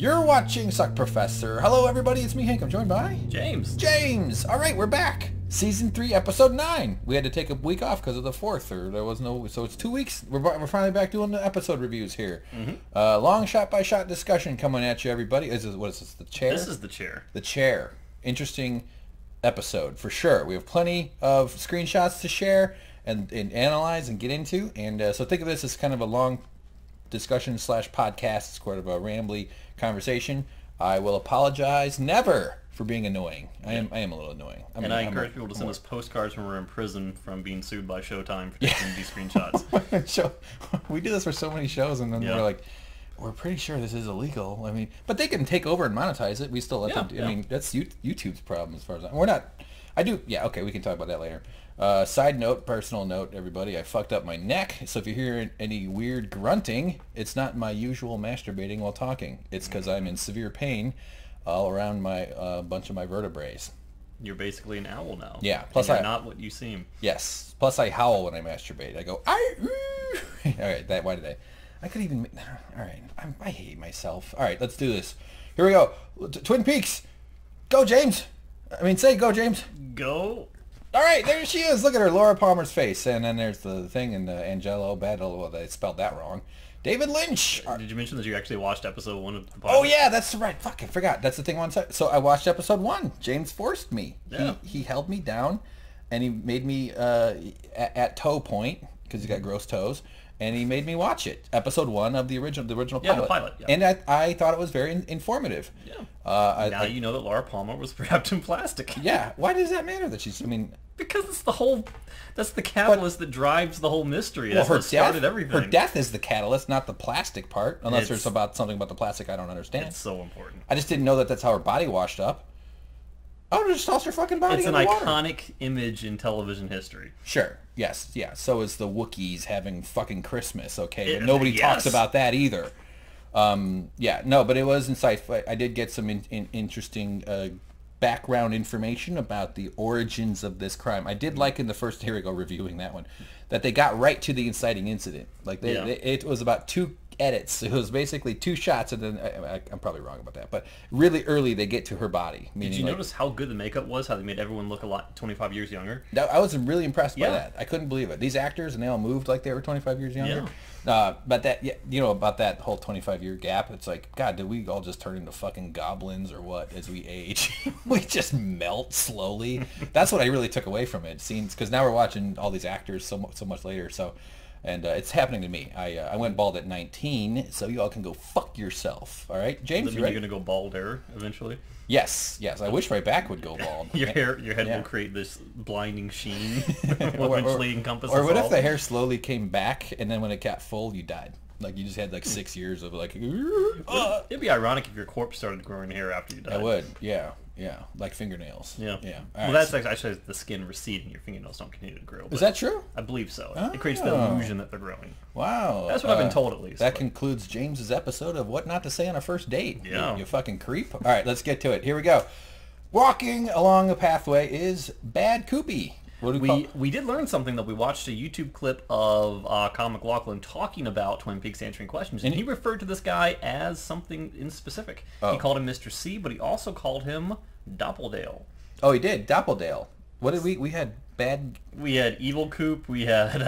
You're watching Suck Professor. Hello everybody, it's me Hank. I'm joined by... James. Alright, we're back. Season 3, Episode 9. We had to take a week off because of the 4th, or there was no... So it's 2 weeks. We're finally back doing the episode reviews here. Long shot-by-shot discussion coming at you, everybody. What is this, the chair? This is the chair. The chair. Interesting episode, for sure. We have plenty of screenshots to share and analyze and get into. And so think of this as kind of a long discussion / podcast. It's sort of a rambly conversation. I will apologize never for being annoying. I am a little annoying. I encourage people to send us postcards when we're in prison from being sued by Showtime for taking these screenshots. We do this for so many shows, and then we're like, we're pretty sure this is illegal. I mean, but they can take over and monetize it. We still let them do. I mean, that's YouTube's problem as far as we're not. I do. Yeah. Okay. We can talk about that later. Side note, personal note, everybody, I fucked up my neck, so if you hear any weird grunting, it's not my usual masturbating while talking. It's because I'm in severe pain all around my bunch of my vertebrae. You're basically an owl now. Yeah. Plus, you're not what you seem. Yes. Plus, I howl when I masturbate. I go, all right. Why did I could even. All right. I hate myself. All right. Let's do this. Here we go. Twin Peaks. Go, James. Say go, James. Go. All right, there she is. Look at her, Laura Palmer's face. And then there's the thing in Angelo Battle. Well, they spelled that wrong. David Lynch. Did you mention that you actually watched episode 1 of the podcast? Oh, yeah, that's right. Fuck, I forgot. That's the thing one side. So I watched episode 1. James forced me. Yeah. He held me down, and he made me at toe point, because he's got gross toes, and he made me watch it. Episode 1 of the original pilot. Yeah, the pilot. Yeah. And I thought it was very informative. Yeah. Now you know that Laura Palmer was wrapped in plastic. Yeah. Why does that matter that she's... Because it's that's the catalyst that drives the whole mystery. That's what started everything. Her death is the catalyst, not the plastic part. Unless there's something about the plastic I don't understand. It's so important. I just didn't know that that's how her body washed up. Oh, just toss her fucking body in the water. It's an iconic image in television history. Sure. Yes. Yeah. So is the Wookiees having fucking Christmas, okay? But nobody talks about that either. Yeah. No, but it was insightful. I did get some interesting background information about the origins of this crime. I did like in the first, here we go, reviewing that one, that they got right to the inciting incident. Like it was about 2 edits. It was basically 2 shots, and then I'm probably wrong about that, but really early they get to her body. Did you notice how good the makeup was? How they made everyone look 25 years younger? I was really impressed by that. I couldn't believe it. These actors, and they all moved like they were 25 years younger. But that, about that whole 25-year gap, it's like, God, did we all just turn into fucking goblins or what as we age? We just melt slowly. That's what I really took away from it. Scenes, because now we're watching all these actors so much later. So, and it's happening to me. I went bald at 19, so you all can go fuck yourself. All right, James, you ready? You're gonna go balder eventually? Yes. I wish my back would go bald. your head will create this blinding sheen, eventually encompass us Or what all. if the hair slowly came back, and then when it got full, you died? Like you just had like 6 years of like. It'd be ironic if your corpse started growing hair after you died. I would. Yeah, like fingernails. Yeah. All well, that's actually the skin receding. Your fingernails don't continue to grow. Is that true? I believe so. It creates the illusion that they're growing. Wow. That's what I've been told, at least. That concludes James's episode of What Not to Say on a First Date. Yeah. You fucking creep. All right, let's get to it. Here we go. Walking along the pathway is Bad Koopy. We did learn something that we watched a YouTube clip of Colin McLaughlin talking about Twin Peaks answering questions, and he referred to this guy as something in specific. He called him Mr. C, but he also called him Doppeldale. Oh, he did? Doppeldale. What did we had bad... We had Evil Coop, we had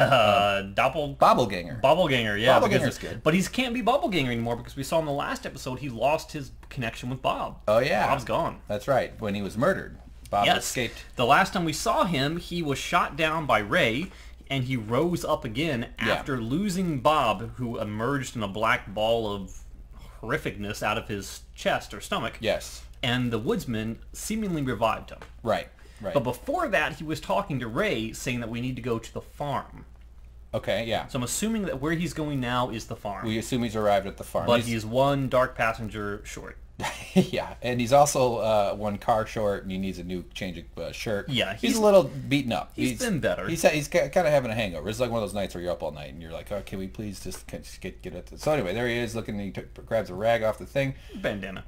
Bobbleganger. Bobbleganger, yeah. Bobbleganger's good. But he can't be Bobbleganger anymore because we saw in the last episode he lost his connection with Bob. Oh, yeah. Bob's gone. That's right, when he was murdered. Bob escaped. The last time we saw him, he was shot down by Ray, and he rose up again after losing Bob, who emerged in a black ball of horrificness out of his chest or stomach. Yes. And the woodsman seemingly revived him. Right. But before that, he was talking to Ray, saying that we need to go to the farm. Okay, yeah. So I'm assuming that where he's going now is the farm. We assume he's arrived at the farm. But he's one dark passenger short. Yeah, and he's also 1 car short, and he needs a new change of shirt. Yeah, he's a little beaten up. He's been better. He's kind of having a hangover. It's like one of those nights where you're up all night, and you're like, oh, can we please just get at this? So anyway, there he is, looking, and he grabs a rag off the thing. Bandana,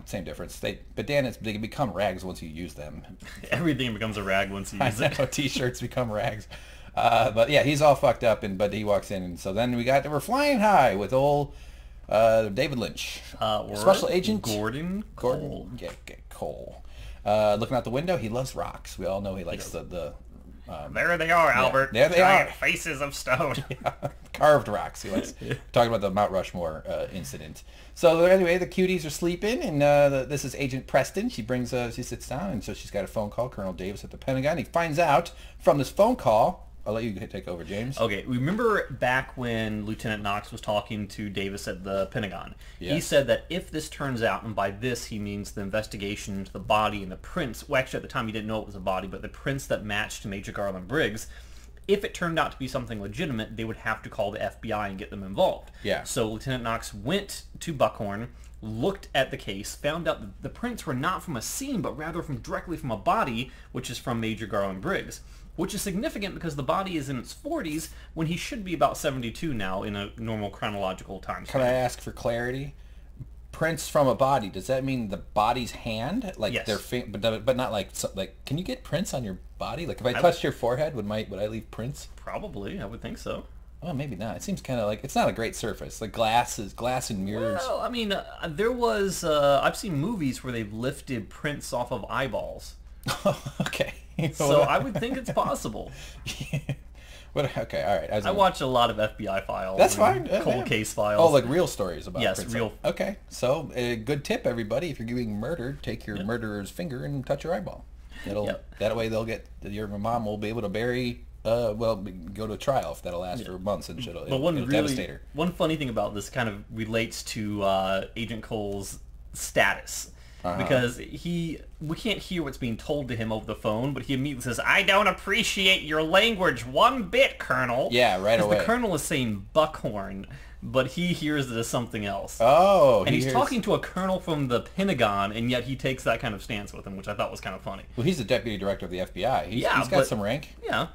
same difference. Bandanas, they can become rags once you use them. Everything becomes a rag once you use it. T-shirts become rags. But yeah, he's all fucked up, but he walks in, and so then we're flying high with old David Lynch. Special Agent Gordon Cole. Cole. Looking out the window, he loves rocks. We all know he likes the there they are, Albert. There they are. Faces of stone. Yeah. Carved rocks. He likes talking about the Mount Rushmore incident. So anyway, the cuties are sleeping, and this is Agent Preston. She sits down, and so she's got a phone call. Colonel Davis at the Pentagon. He finds out from this phone call. I'll let you take over, James. Okay, remember back when Lieutenant Knox was talking to Davis at the Pentagon? Yes. He said that if this turns out, and by this he means the investigation into the body and the prints, well actually at the time he didn't know it was a body, but the prints that matched Major Garland Briggs, if it turned out to be something legitimate, they would have to call the FBI and get them involved. Yeah. So Lieutenant Knox went to Buckhorn, looked at the case, found out that the prints were not from a scene, but rather directly from a body, which is from Major Garland Briggs. Which is significant because the body is in its 40s when he should be about 72 now in a normal chronological time span. Can I ask for clarity? Prints from a body, does that mean the body's hand? Like yes. But not like can you get prints on your body? Like if I touched your forehead, would I leave prints? Probably, I would think so. Well, maybe not. It seems kind of like it's not a great surface. Like glass and mirrors. Well, I mean, there was I've seen movies where they've lifted prints off of eyeballs. Okay. So I would think it's possible. Yeah. Okay, all right. I watch a lot of FBI files. That's fine. Cold case files. Oh, like real stories about yes, prints. Real. Okay, so a good tip, everybody. If you're getting murdered, take your murderer's finger and touch your eyeball. That way your mom will be able to bury. Go to a trial if that'll last for months and it'll devastate her. One funny thing about this kind of relates to Agent Cole's status. Because we can't hear what's being told to him over the phone, but he immediately says, "I don't appreciate your language one bit, Colonel." Yeah, right away. The Colonel is saying Buckhorn, but he hears it as something else. Oh, and he's talking to a colonel from the Pentagon, and yet he takes that kind of stance with him, which I thought was kind of funny. Well, he's the deputy director of the FBI. He's got some rank. Yeah.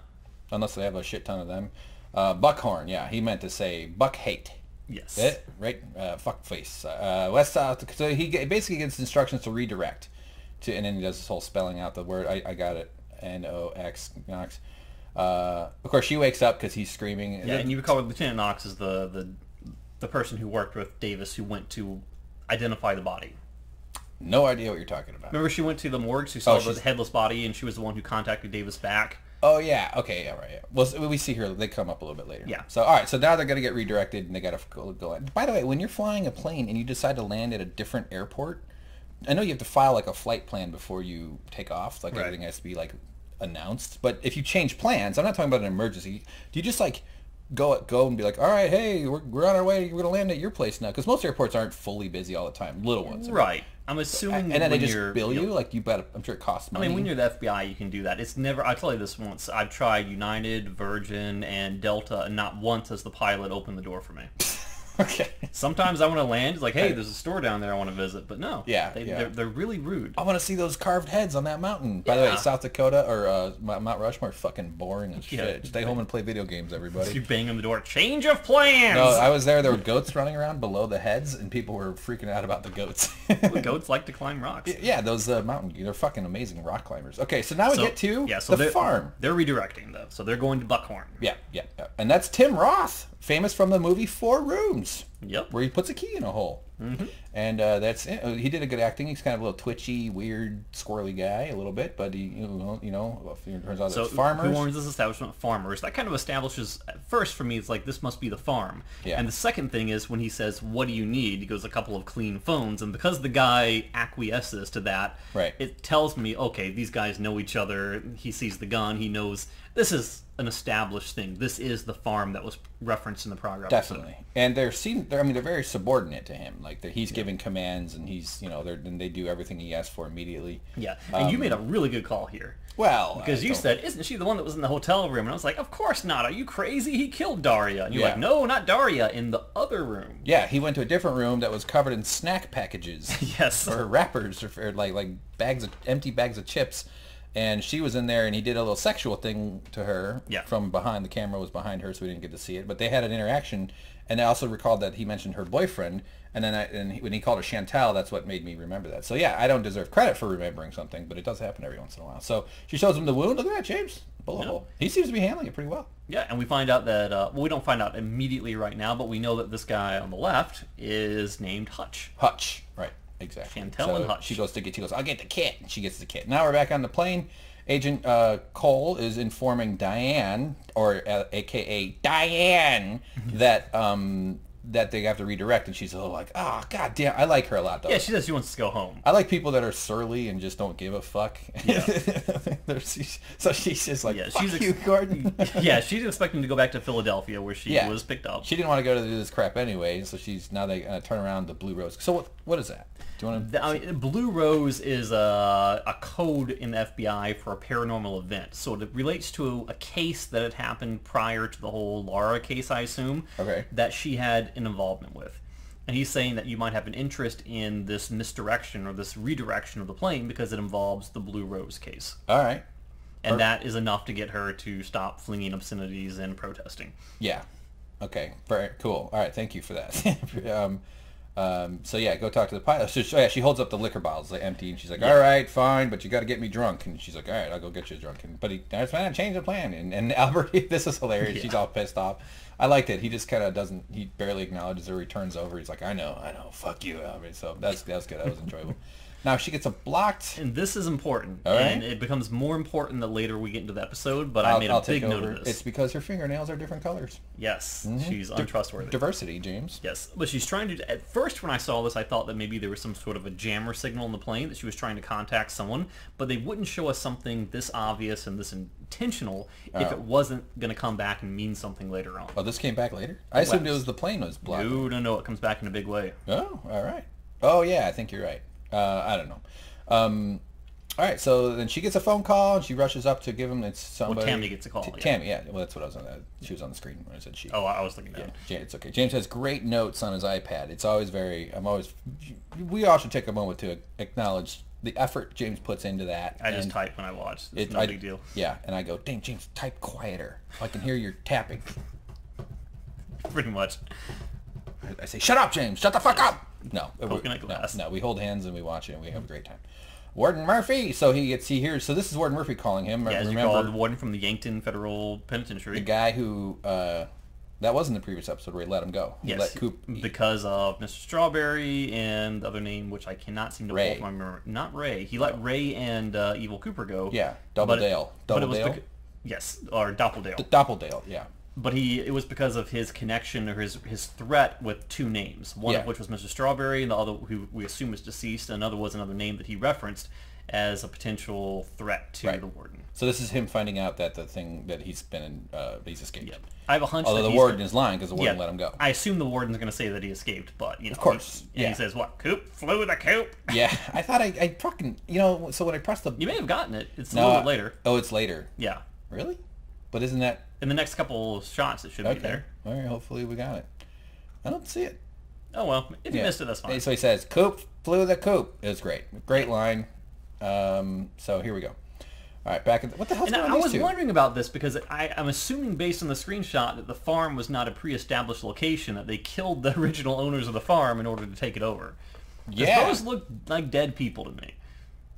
Unless they have a shit ton of them. Buckhorn, yeah, he meant to say Buck hate. Yes. Right? Fuck face. West South. So he basically gets instructions to redirect. And then he does this whole spelling out the word. I got it. N-O-X. Knox. Of course, she wakes up because he's screaming. Yeah, and you recall Lieutenant Knox is the person who worked with Davis who went to identify the body. No idea what you're talking about. Remember she went to the morgue, she saw the headless body, and she was the one who contacted Davis back. Oh, yeah. Okay, yeah, right. Yeah. Well, we see her. They come up a little bit later. Yeah. So, all right. So now they're going to get redirected, and they got to go. By the way, when you're flying a plane and you decide to land at a different airport, I know you have to file like a flight plan before you take off. Like everything has to be like announced. But if you change plans, I'm not talking about an emergency. Do you just like go and be like, all right, hey, we're on our way. We're going to land at your place now. Because most airports aren't fully busy all the time. Little ones. Right. I'm assuming and then they just bill you? Like, you bet, I'm sure it costs money. I mean, when you're the FBI, you can do that. It's never, I'll tell you this once, I've tried United, Virgin, and Delta, and not once has the pilot opened the door for me. Okay. Sometimes I want to land, it's like, hey, there's a store down there I want to visit, but no. Yeah, They're really rude. I want to see those carved heads on that mountain. By the way, South Dakota or Mount Rushmore is fucking boring as shit. Stay home and play video games, everybody. You bang on the door, change of plans! No, I was there. There were goats running around below the heads, and people were freaking out about the goats. The goats like to climb rocks. Yeah, those they're fucking amazing rock climbers. Okay, so now we get to the farm. They're redirecting, though. So they're going to Buckhorn. Yeah. And that's Tim Roth, famous from the movie 4 Rooms. Yep. Where he puts a key in a hole. Mm-hmm. And that's it. He did a good acting. He's kind of a little twitchy, weird, squirrely guy a little bit, but he, it turns out it's farmers. Who owns this establishment? Farmers. That kind of establishes, at first for me, it's like, this must be the farm. Yeah. And the second thing is when he says, what do you need? He goes, a couple of clean phones. And because the guy acquiesces to that, it tells me, okay, these guys know each other. He sees the gun. He knows this is an established thing. This is the farm that was referenced in the progress. Definitely. And they're very subordinate to him. Like he's giving commands, and he's they do everything he asks for immediately. Yeah. And you made a really good call here. Well, because you said, isn't she the one that was in the hotel room? And I was like, of course not. Are you crazy? He killed Daria. And you're like, no, not Daria, in the other room. Yeah, he went to a different room that was covered in snack packages. Yes. Or wrappers, or like empty bags of chips. And she was in there, and he did a little sexual thing to her from behind. The camera was behind her, so we didn't get to see it. But they had an interaction, and I also recalled that he mentioned her boyfriend. And then when he called her Chantal, that's what made me remember that. So yeah, I don't deserve credit for remembering something, but it does happen every once in a while. So she shows him the wound. Look at that, James. bullet hole. He seems to be handling it pretty well. Yeah, and we find out that, well, we don't find out immediately right now, but we know that this guy on the left is named Hutch. Hutch, right, exactly. Chantel and Hutch. She goes, I'll get the kit. And she gets the kit. Now we're back on the plane. Agent Cole is informing Diane, or a.k.a. Diane, that they have to redirect, and she's a little like, oh, god damn. I like her a lot, though. Yeah, she says she wants to go home. I like people that are surly and just don't give a fuck. Yeah. So she's just like, fuck you, Gordon. Yeah, she's expecting to go back to Philadelphia where she was picked up. She didn't want to go to do this crap anyway, so now they turn around the Blue Rose. So what is that? Do you want to... Blue Rose is a code in the FBI for a paranormal event. So it relates to a case that had happened prior to the whole Laura case, I assume, that she had an involvement with. And he's saying that you might have an interest in this misdirection or this redirection of the plane because it involves the Blue Rose case. All right. And that is enough to get her to stop flinging obscenities and protesting. Yeah. Okay. Very cool. All right. Thank you for that. So yeah, go talk to the pilot. So she holds up the liquor bottles, they empty, and she's like, all right, fine, but you got to get me drunk. And she's like, all right, I'll go get you drunk. But that's fine, change the plan. And Albert, this is hilarious. She's all pissed off. I liked it. He just kind of doesn't, he barely acknowledges her. He turns over. He's like, I know, fuck you, Albert. So that was good. That was enjoyable. Now she gets a blocked. And this is important. All right. And it becomes more important the later we get into the episode, but I made a big note of this. It's because her fingernails are different colors. Yes. Mm-hmm. She's untrustworthy. Diversity, James. Yes. But she's trying to... At first, when I saw this, I thought that maybe there was some sort of a jammer signal in the plane, that she was trying to contact someone, but they wouldn't show us something this obvious and this intentional if it wasn't going to come back and mean something later on. Oh, this came back later? I assumed it was the plane was blocked. No. It comes back in a big way. Oh, all right. Oh, yeah, I think you're right. I don't know. All right, so then she gets a phone call, and she rushes up to give him. It's somebody. Well, Tammy gets a call. Tammy, yeah. Well, that's what I was on. She was on the screen when I said she. Oh, I was looking down. Yeah, it's okay. James has great notes on his iPad. It's always we all should take a moment to acknowledge the effort James puts into that. I just type when I watch. It's no big deal. Yeah, and I go, dang, James, type quieter. I can hear your tapping. Pretty much. I say, shut up, James. Shut the fuck up. No, coconut glass. No, we hold hands and we watch it and we have a great time. Warden Murphy. So he hears. So this is Warden Murphy calling him. Yeah, as you call the warden from the Yankton Federal Penitentiary. The guy who that was in the previous episode where he let him go. He let Coop because of Mr. Strawberry and the other name, which I cannot seem to pull from my memory. Not Ray. He let Ray and Evil Cooper go. Yeah, Doubledale. Yes, or Doppeldale. Doppeldale. Yeah. But it was because of his connection or his threat with two names. One of which was Mr. Strawberry, and the other, who we assume is deceased. Another was another name that he referenced as a potential threat to the warden. So this is him finding out that the thing that he's been he's escaped. Yep. I have a hunch. Although the warden is lying because the warden let him go. I assume the warden's going to say that he escaped, but of course, he says what? Coop flew the coop. Yeah, I thought I fucking So when I pressed the, you may have gotten it. It's a little bit later. Oh, it's later. Yeah. Really? But isn't that... In the next couple shots, it should be there. All right, hopefully we got it. I don't see it. Oh, well. If you missed it, that's fine. So he says, Coop flew the coop. It was great. Great line. So here we go. All right, back in... What the hell's going on I was wondering about this because I'm assuming based on the screenshot that the farm was not a pre-established location, that they killed the original owners of the farm in order to take it over. Yeah. Those look like dead people to me.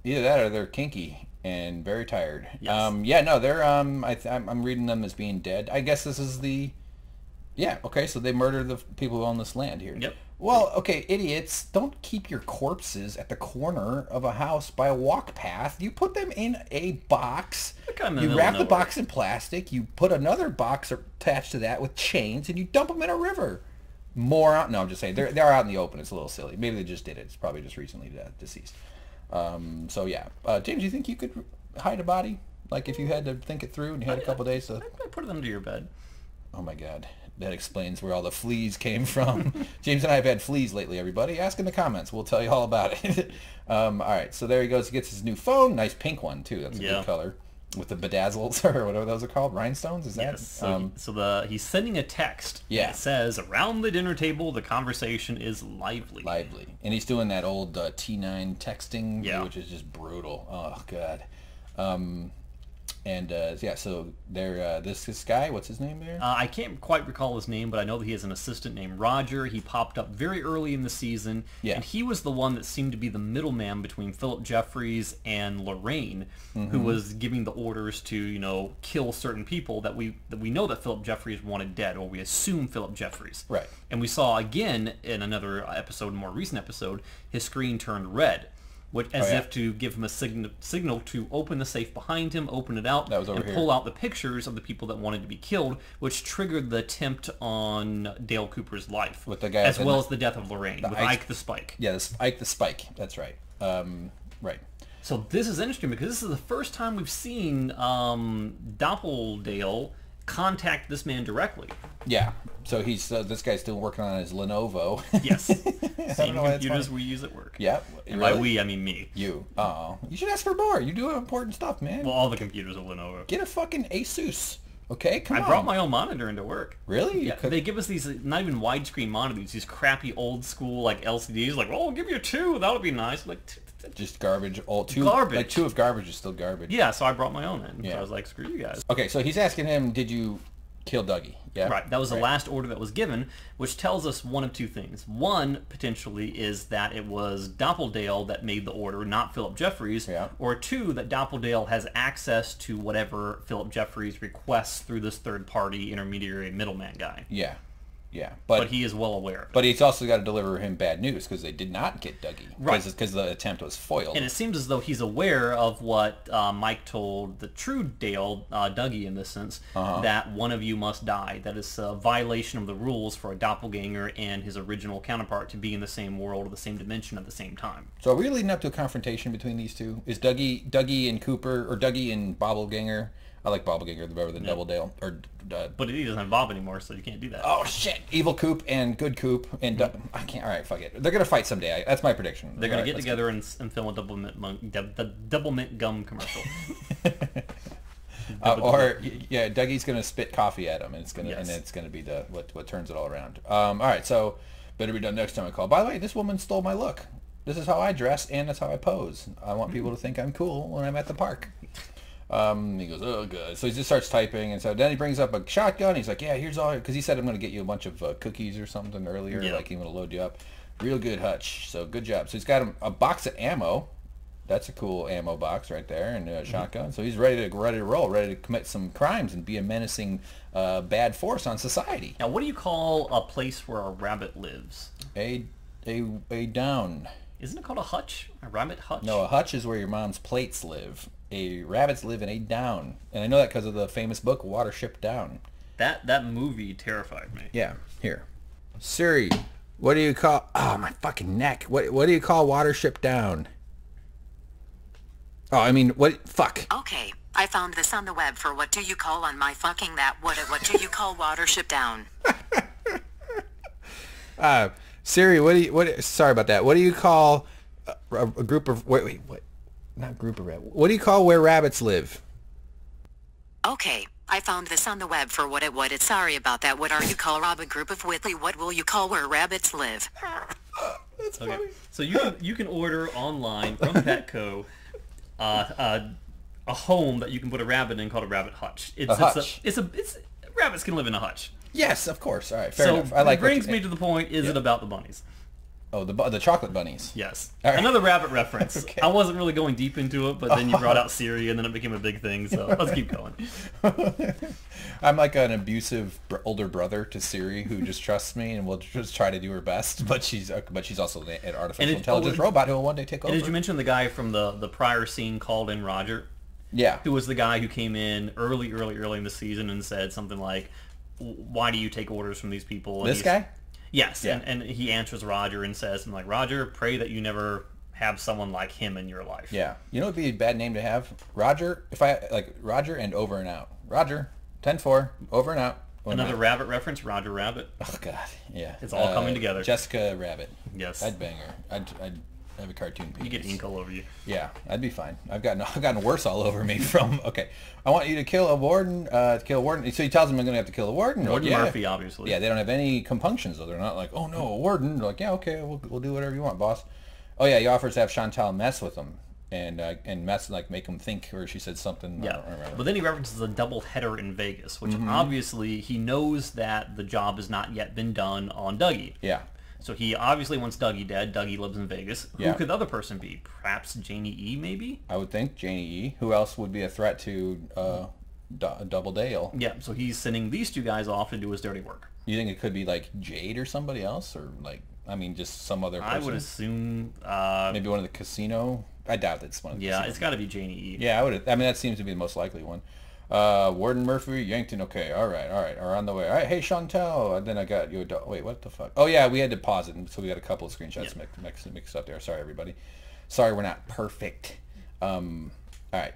Either that or they're kinky and very tired. Yes. They're I'm reading them as being dead. I guess this is the... Yeah, okay, so they murder the people who own this land here. Yep. Well, okay, idiots, don't keep your corpses at the corner of a house by a walk path. You put them in a box. You wrap the box in plastic. You put another box attached to that with chains, and you dump them in a river. No, I'm just saying. They're out in the open. It's a little silly. Maybe they just did it. It's probably just recently deceased. So yeah, James, you think you could hide a body? Like if you had to think it through and you had a couple days to... I put it under your bed. Oh my God, that explains where all the fleas came from. James and I have had fleas lately. Everybody, ask in the comments. We'll tell you all about it. All right, so there he goes. He gets his new phone. Nice pink one too. That's a good color with the bedazzles or whatever those are called. Rhinestones. Is that? Yes. He's sending a text. Yeah. It says, around the dinner table, the conversation is lively. Lively. And he's doing that old T9 texting, which is just brutal. Oh, God. And yeah, so they're this guy. What's his name there? I can't quite recall his name, but I know that he has an assistant named Roger. He popped up very early in the season, and he was the one that seemed to be the middleman between Philip Jeffries and Lorraine, who was giving the orders to, you know, kill certain people that we know that Philip Jeffries wanted dead, or we assume Philip Jeffries. Right. And we saw again in another episode, more recent episode, his screen turned red. As if to give him a signal to open the safe behind him, open it out, and pull out the pictures of the people that wanted to be killed, which triggered the attempt on Dale Cooper's life, with the guy as well as the death of Lorraine, with Ike the Spike. Yeah, Ike the Spike. That's right. Right. So this is interesting because this is the first time we've seen Doppeldale contact this man directly. Yeah. So he's this guy's still working on his Lenovo. Yes. Same computers we use at work. Yeah. And by we, I mean me. You. Oh. You should ask for more. You do important stuff, man. Well, all the computers are Lenovo. Get a fucking Asus. Okay, come on. I brought my own monitor into work. Really? Yeah. They give us these not even widescreen monitors, these crappy old school like LCDs. Like, oh, we'll give you 2. That'll be nice. Like, just garbage. All 2. Garbage. Like 2 of garbage is still garbage. Yeah. So I brought my own in. Yeah. So I was like, screw you guys. Okay. So he's asking him, did you kill Dougie? Yeah. Right. That was the last order that was given, which tells us one of two things. One, potentially, is that it was Doppeldale that made the order, not Philip Jeffries. Yeah. Or two, that Doppeldale has access to whatever Philip Jeffries requests through this third-party intermediary middleman guy. Yeah. Yeah. But he is well aware of it. But he's also got to deliver him bad news because they did not get Dougie. Right. Because the attempt was foiled. And it seems as though he's aware of what Mike told the true Dale, Dougie in this sense, that one of you must die. That is a violation of the rules for a doppelganger and his original counterpart to be in the same world or the same dimension at the same time. So are we leading up to a confrontation between these two? Is Dougie and Cooper, or Dougie and Bobbleganger? I like Bobbleganger better than Doubledale. But he doesn't have Bob anymore, so you can't do that. Oh shit! Evil Coop and Good Coop and I can't. All right, fuck it. They're gonna fight someday. That's my prediction. They're gonna get together and film a double mint gum commercial. Or Dougie's gonna spit coffee at him, and it's gonna be what turns it all around. All right, so better be done next time I call. By the way, this woman stole my look. This is how I dress, and that's how I pose. I want people to think I'm cool when I'm at the park. He goes, oh good. So he just starts typing, and so then he brings up a shotgun. He's like, yeah, here's all, because he said I'm going to get you a bunch of cookies or something earlier, like he's going to load you up. Real good, Hutch. So good job. So he's got a box of ammo. That's a cool ammo box right there, and a shotgun. So he's ready to roll, ready to commit some crimes and be a menacing bad force on society. Now, what do you call a place where a rabbit lives? A down. Isn't it called a hutch? A rabbit hutch? No, a hutch is where your mom's plates live. Rabbits live in a down, and I know that because of the famous book Watership Down. That movie terrified me. Yeah. Here, Siri, what do you call? Oh my fucking neck! What do you call Watership Down? Oh, I mean, what? Fuck. Okay, I found this on the web for what do you call on my fucking that? What do you call Watership Down? Siri, what? Sorry about that. What do you call a group of wait what? Not group of rabbits. What do you call where rabbits live? Okay, I found this on the web for what it. Sorry about that. What are you call Rob a group of Whitley? What will you call where rabbits live? That's funny. Okay. So you can order online from Petco a home that you can put a rabbit in called a rabbit hutch. Rabbits can live in a hutch. Yes, of course. All right, fair enough. I like. It brings me to the point. Is it about the bunnies? Oh, the chocolate bunnies. Yes. Right. Another rabbit reference. Okay. I wasn't really going deep into it, but then you brought out Siri, and then it became a big thing, so let's keep going. I'm like an abusive older brother to Siri who just trusts me and will just try to do her best, but she's also an artificial intelligence robot who will one day take over. And did you mention the guy from the prior scene called in Roger? Yeah. Who was the guy who came in early in the season and said something like, why do you take orders from these people? And this guy? Yes, yeah. and he answers Roger and says, I'm like, Roger, pray that you never have someone like him in your life. Yeah. You know what would be a bad name to have? Roger, Roger and over and out. Roger, 10-4, over and out. Another rabbit reference, Roger Rabbit. Oh, God, yeah. It's all coming together. Jessica Rabbit. Yes. I'd bang her. I'd have a cartoon piece. You get ink all over you. Yeah, I'd be fine. I've gotten worse all over me from, okay, I want you to kill a warden, So he tells him I'm going to have to kill a warden. Warden Murphy, obviously. Yeah, they don't have any compunctions, though. They're not like, oh, no, a warden. They're like, yeah, okay, we'll do whatever you want, boss. Oh, yeah, he offers to have Chantal mess with him. and mess like make him think, or she said something. Yeah, I don't remember. But then he references a double header in Vegas, which obviously he knows that the job has not yet been done on Dougie. Yeah. So he obviously wants Dougie dead. Dougie lives in Vegas. Yeah. Who could the other person be? Perhaps Janie E, maybe? I would think Janie E. Who else would be a threat to Double Dale? Yeah, so he's sending these two guys off to do his dirty work. You think it could be like Jade or somebody else, or like, I mean, just some other person? I would assume... maybe one of the casino? I doubt it's one of the casino. It's got to be Janie E. Yeah, I mean, that seems to be the most likely one. Warden Murphy, Yankton, okay, all right, are on the way. All right, hey, Chantel, and then I got you a wait, what the fuck? Oh, yeah, we had to pause it, so we got a couple of screenshots mixed up there. Sorry, everybody. Sorry, we're not perfect. All right.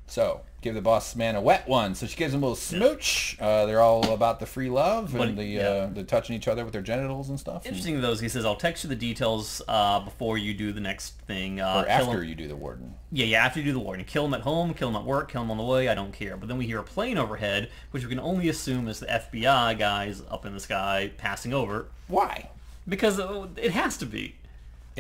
So, give the boss man a wet one. So she gives him a little smooch. They're all about the free love and the touching each other with their genitals and stuff. Interesting, though, is he says, I'll text you the details before you do the next thing. Or after you do the warden. Yeah, after you do the warden. Kill him at home, kill him at work, kill him on the way, I don't care. But then we hear a plane overhead, which we can only assume is the FBI guys up in the sky passing over. Why? Because it has to be.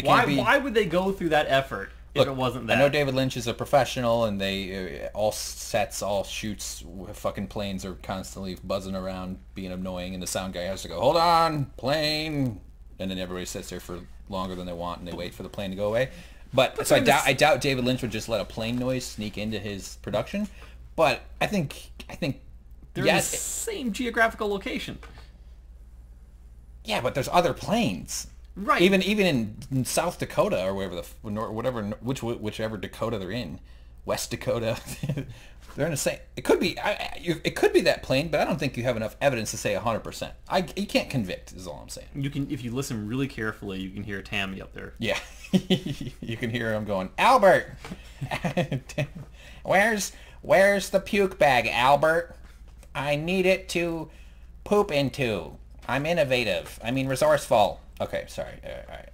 Why would they go through that effort? Look, if it wasn't that. I know David Lynch is a professional, and they all sets, all shoots, fucking planes are constantly buzzing around, being annoying, and the sound guy has to go, hold on, plane, and then everybody sits there for longer than they want, and they wait for the plane to go away. But so I doubt David Lynch would just let a plane noise sneak into his production. But I think they're in the same geographical location. Yeah, but there's other planes. Right. Even in South Dakota or whichever Dakota they're in, West Dakota, they're in the same. It could be that plane, but I don't think you have enough evidence to say 100%. You can't convict. Is all I'm saying. You can, if you listen really carefully, you can hear Tammy up there. Yeah, you can hear him going, Albert, where's the puke bag, Albert? I need it to poop into. I'm innovative. I mean resourceful. Okay, sorry.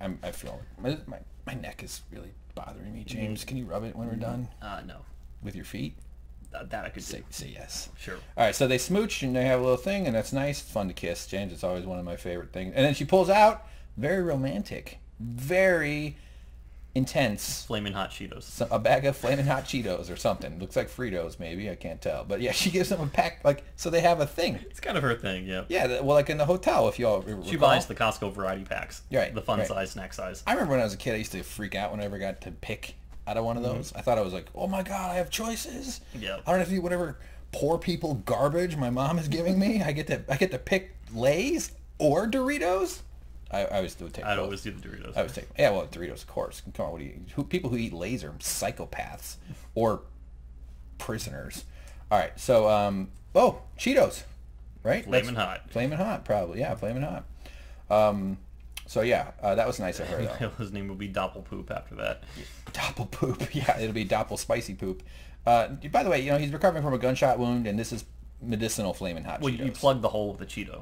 I feel my neck is really bothering me. James, can you rub it when we're done? No. With your feet? That I could say yes. Sure. All right, so they smooch and they have a little thing, and that's nice. It's fun to kiss. James, it's always one of my favorite things. And then she pulls out, very romantic, very intense. Flaming hot Cheetos. A bag of Flaming Hot Cheetos or something. Looks like Fritos, maybe. I can't tell. But yeah, she gives them a pack, like, so they have a thing. It's kind of her thing, yeah. Yeah, well, like in the hotel, if you all recall. She buys the Costco variety packs. Right. The fun size, snack size. I remember when I was a kid, I used to freak out whenever I got to pick out of one of those. I thought I was like, oh my God, I have choices. Yeah. I don't have to eat whatever poor people garbage my mom is giving me. I get to pick Lay's or Doritos. I always do take. I'd always do the Doritos. I always take. Yeah, well, Doritos, of course. Come on, what do you? People who eat Lay's are psychopaths or prisoners. All right, so Cheetos, right? Flamin' hot. Flamin' hot, probably. Yeah, flamin' hot. So yeah, that was nice of her though. His name will be Doppel Poop after that. Doppel Poop. Yeah, it'll be Doppel Spicy Poop. By the way, he's recovering from a gunshot wound, and this is medicinal Flamin' Hot Cheetos. Well, you plug the hole with the Cheeto.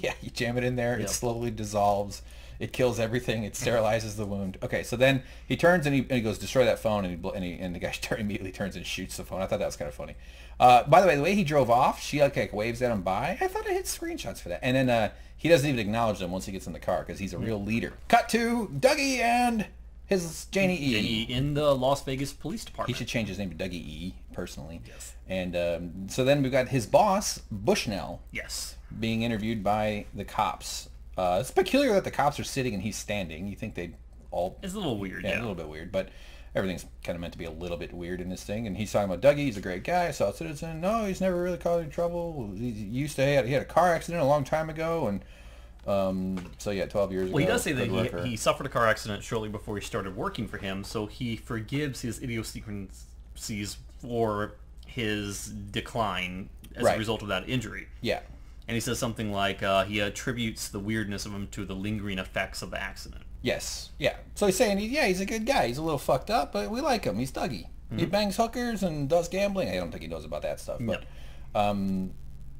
Yeah, you jam it in there. It slowly dissolves. It kills everything. It sterilizes the wound. Okay, so then he turns and he goes, destroy that phone, and the guy immediately turns and shoots the phone. I thought that was kind of funny. By the way he drove off, she like waves at him bye. I thought I hit screenshots for that. And then he doesn't even acknowledge them once he gets in the car because he's a real leader. Cut to Dougie and his Janie E. Janie in the Las Vegas Police Department. He should change his name to Dougie E. personally. Yes. And so then we've got his boss, Bushnell. Yes. Being interviewed by the cops. It's peculiar that the cops are sitting and he's standing. You think they'd all... It's a little weird, yeah. A little bit weird, but everything's kind of meant to be a little bit weird in this thing. And he's talking about Dougie. He's a great guy, a solid citizen. No, he's never really caused any trouble. He had a car accident a long time ago, and... so yeah, 12 years ago. Well, he does say that he suffered a car accident shortly before he started working for him, so he forgives his idiosyncrasies for his decline as a result of that injury. Yeah. And he says something like he attributes the weirdness of him to the lingering effects of the accident. Yes. Yeah. So he's saying, he's a good guy. He's a little fucked up, but we like him. He's Dougie. Mm-hmm. He bangs hookers and does gambling. I don't think he knows about that stuff. But,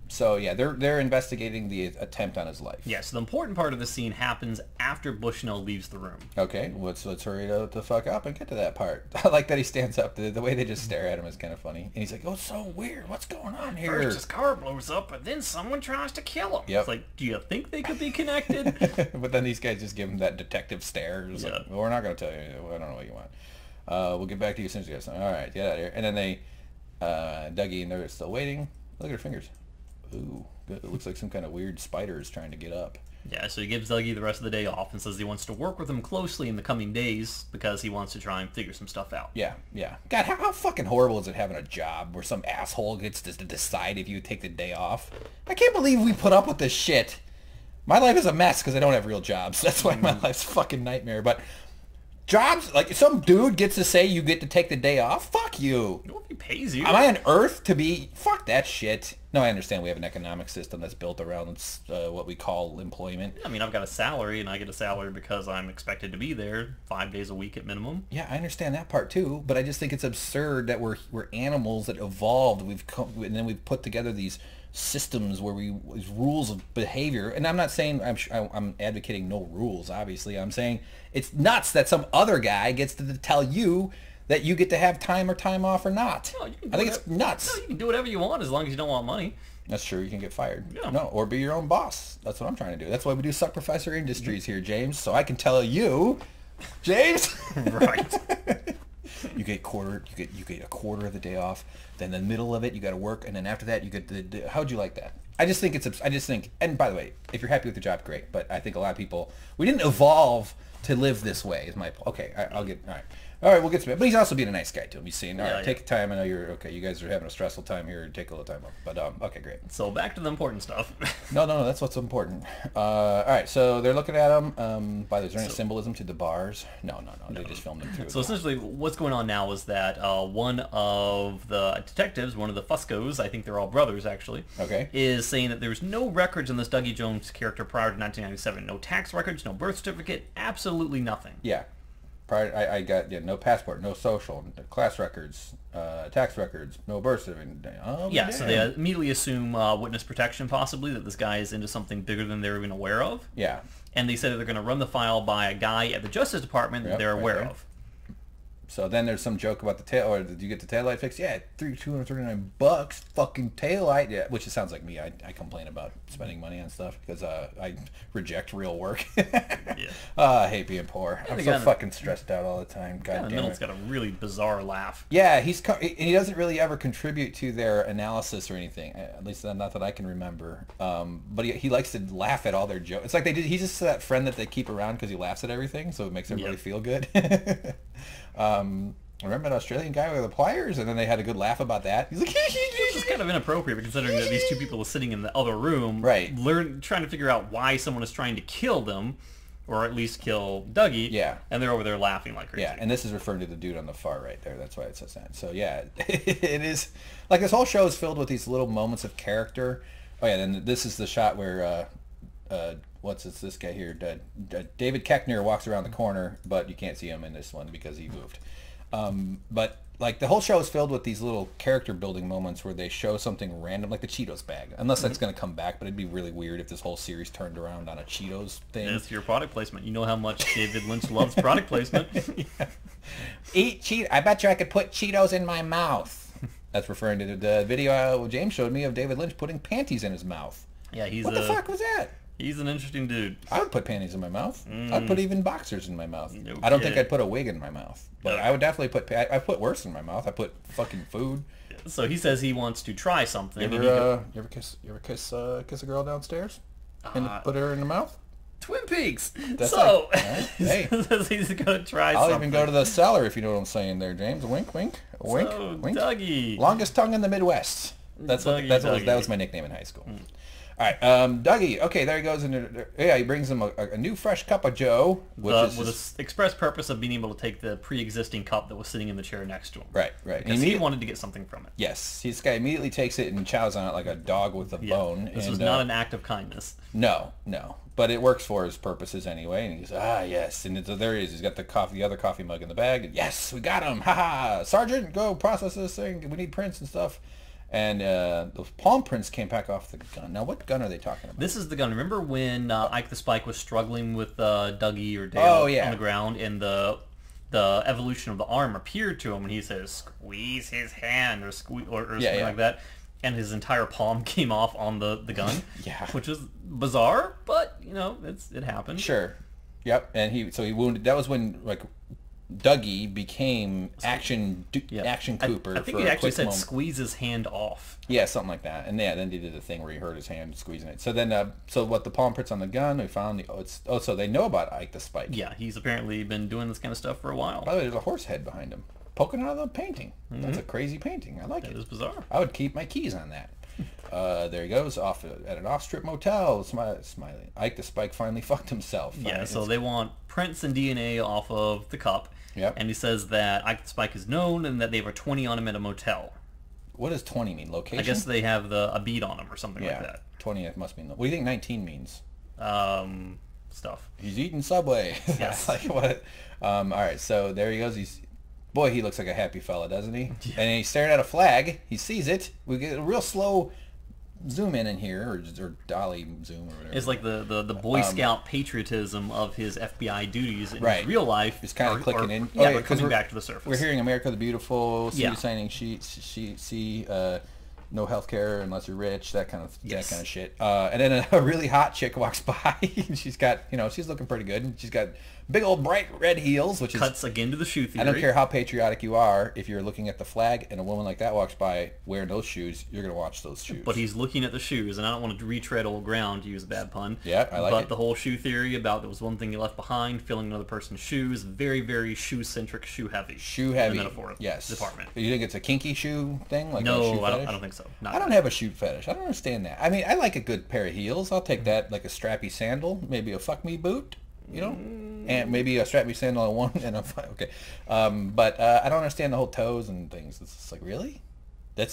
so yeah, they're investigating the attempt on his life. Yeah, so the important part of the scene happens after Bushnell leaves the room. Okay, let's hurry the fuck up and get to that part. I like that he stands up. The way they just stare at him is kind of funny. And he's like, oh, it's so weird. What's going on here? First his car blows up, and then someone tries to kill him. Yep. It's like, do you think they could be connected? But then these guys just give him that detective stare. Like, well, we're not going to tell you. I don't know what you want. We'll get back to you as soon as you get something. All right, get out of here. And then they, Dougie and they're still waiting. Look at her fingers. Ooh, good. It looks like some kind of weird spider is trying to get up. Yeah, so he gives Dougie the rest of the day off and says he wants to work with him closely in the coming days because he wants to try and figure some stuff out. Yeah, yeah. God, how fucking horrible is it having a job where some asshole gets to decide if you take the day off? I can't believe we put up with this shit. My life is a mess because I don't have real jobs. That's why my life's a fucking nightmare. But jobs, like some dude gets to say you get to take the day off? Fuck you. Well, if he pays you. Am I on Earth to be... Fuck that shit. No, I understand we have an economic system that's built around what we call employment. I mean, I've got a salary, and I get a salary because I'm expected to be there 5 days a week at minimum. Yeah, I understand that part too, but I just think it's absurd that we're animals that evolved. And then we've put together these systems where these rules of behavior. And I'm not saying I'm advocating no rules. Obviously, I'm saying it's nuts that some other guy gets to tell you that you get to have time off or not. No, I think it's nuts. No, you can do whatever you want as long as you don't want money. That's true. You can get fired. Yeah. No, or be your own boss. That's what I'm trying to do. That's why we do Suck Professor Industries here, James. So I can tell you, James. Right. You get a quarter of the day off. Then in the middle of it, you got to work, and then after that, you get the. How'd you like that? I just think. And by the way, if you're happy with the job, great. But I think a lot of people, we didn't evolve to live this way. Is my okay? I'll get all right. All right, we'll get to it. But he's also being a nice guy to him. He's saying, all right, take time. I know you're okay. You guys are having a stressful time here. Take a little time off. But, okay, great. So back to the important stuff. No, that's what's important. All right, so they're looking at him. Is there any symbolism to the bars? No. They just filmed them through. So essentially what's going on now is that one of the detectives, one of the Fuscos, I think they're all brothers actually, okay, is saying that there's no records on this Dougie Jones character prior to 1997. No tax records, no birth certificate, absolutely nothing. Yeah. I got no passport, no social, class records, tax records, no birth certificate. Oh, yeah, so they immediately assume witness protection, possibly, that this guy is into something bigger than they're even aware of. Yeah. And they said that they're going to run the file by a guy at the Justice Department that they're aware of. So then there's some joke about the tail, or did you get the taillight fixed? Yeah, $239, fucking taillight. Yeah, which it sounds like me. I complain about spending money on stuff because I reject real work. Yeah. I hate being poor. I'm so fucking stressed out all the time. God damn it. It's got a really bizarre laugh. Yeah, he doesn't really ever contribute to their analysis or anything. At least not that I can remember. But he likes to laugh at all their jokes. It's like he's just that friend that they keep around because he laughs at everything, so it makes everybody feel good. I remember an Australian guy with the pliers, and then they had a good laugh about that. He's like, which is kind of inappropriate considering that these two people are sitting in the other room, right? Trying to figure out why someone is trying to kill them, or at least kill Dougie. Yeah. And they're over there laughing like crazy. Yeah, and this is referring to the dude on the far right there. That's why it says that. So yeah, it is like this whole show is filled with these little moments of character. Oh yeah, and this is the shot where this guy here? David Koechner walks around the corner, but you can't see him in this one because he moved. But like the whole show is filled with these little character building moments where they show something random, like the Cheetos bag. Unless that's going to come back, but it'd be really weird if this whole series turned around on a Cheetos thing. It's your product placement. You know how much David Lynch loves product placement. Yeah. Eat Cheetos. I bet you I could put Cheetos in my mouth. That's referring to the video James showed me of David Lynch putting panties in his mouth. Yeah, what the fuck was that? He's an interesting dude. I would put panties in my mouth. I'd put even boxers in my mouth. I don't think I'd put a wig in my mouth. But I would definitely put... I put worse in my mouth. I put fucking food. So he says he wants to try something. You ever kiss a girl downstairs? And put her in the mouth? Twin Peaks! That's so, hey. Says he's going to try I'll something. even go to the cellar if you know what I'm saying there, James. Wink, wink. Wink, wink. Dougie. Longest tongue in the Midwest. That was my nickname in high school. All right, Dougie. Okay, there he goes. He brings him a new fresh cup of Joe, with the express purpose of being able to take the pre-existing cup that was sitting in the chair next to him. Right. Because he wanted to get something from it. Yes, this guy immediately takes it and chows on it like a dog with a bone. This was not an act of kindness. No, but it works for his purposes anyway. And he goes, yes, and there he is. He's got the other coffee mug in the bag. And yes, we got him. Ha ha, Sergeant, go process this thing. We need prints and stuff. And those palm prints came back off the gun. Now, what gun are they talking about? This is the gun. Remember when Ike the Spike was struggling with Dougie or Dale on the ground, and the evolution of the arm appeared to him, and he says, "Squeeze his hand," or something like that, and his entire palm came off on the gun. Yeah, which is bizarre, but it happened. Sure. Yep. And he wounded. That was when Dougie became Action Cooper. I think he actually said squeeze his hand off. Yeah, something like that. And yeah, then he did the thing where he hurt his hand squeezing it. So then, so what the palm prints on the gun, we found so they know about Ike the Spike. Yeah, he's apparently been doing this kind of stuff for a while. By the way, there's a horse head behind him, poking out of the painting. That's a crazy painting. I like it. That is bizarre. I would keep my keys on that. There he goes, off at an off-strip motel, smiling. Ike the Spike finally fucked himself. Yeah, so they want prints and DNA off of the cup. Yep. And he says that Ike the Spike is known and that they have a 20 on him at a motel. What does 20 mean? Location? I guess they have a bead on him or something like that. 20 it must mean. What do you think 19 means? Stuff. He's eating Subway. Yes. Like what? All right, so there he goes. Boy, he looks like a happy fella, doesn't he? Yeah. And he's staring at a flag. He sees it. We get a real slow zoom in here, or dolly zoom or whatever. It's like the Boy Scout patriotism of his FBI duties in right. his real life. It's kind of clicking in. Yeah, but coming back to the surface. We're hearing America the Beautiful, signing see no health care unless you're rich, that kind of shit. And then a really hot chick walks by. She's got, she's looking pretty good. She's got big old bright red heels, which cuts again to the shoe theory. I don't care how patriotic you are, if you're looking at the flag and a woman like that walks by wearing those shoes, you're gonna watch those shoes. But he's looking at the shoes, and I don't want to retread old ground, to use a bad pun. Yeah, I like it. But the whole shoe theory about there was one thing he left behind, filling another person's shoes, very, very shoe-centric, shoe-heavy. Shoe-heavy, metaphor department. You think it's a kinky shoe thing? Like no, a shoe I don't think so. I don't have a shoe fetish. I don't understand that. I mean, I like a good pair of heels. I'll take that, like a strappy sandal, maybe a fuck me boot. And maybe a strap me sandal on one and okay. But I don't understand the whole toes and things. It's just like, really?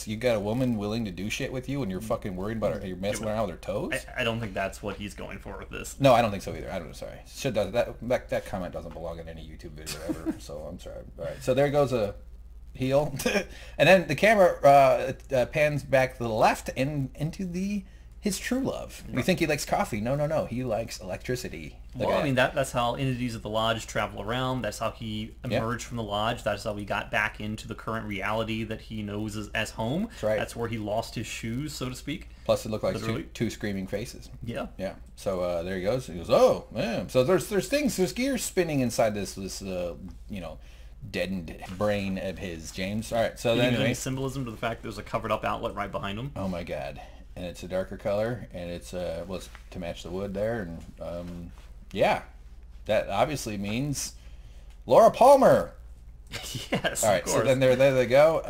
You got a woman willing to do shit with you and you're fucking worried about her, you're messing around with her toes? I don't think that's what he's going for with this. No, I don't think so either. Sorry. That comment doesn't belong in any YouTube video ever, so I'm sorry. All right, so there goes a heel. And then the camera pans back to the left and into his true love. We think he likes coffee. No. He likes electricity. Well, I mean, that's how entities of the lodge travel around. That's how he emerged from the lodge. That's how he got back into the current reality that he knows as home. That's right. That's where he lost his shoes, so to speak. Plus, it looked like two screaming faces. Yeah. Yeah. So there he goes. He goes, oh, man. So there's gears spinning inside this deadened brain of his, James. All right. So then any symbolism to the fact there's a covered up outlet right behind him. Oh my God. And it's a darker color, and it's it's to match the wood there, and that obviously means Laura Palmer. Yes. All right. Of course. So then there they go.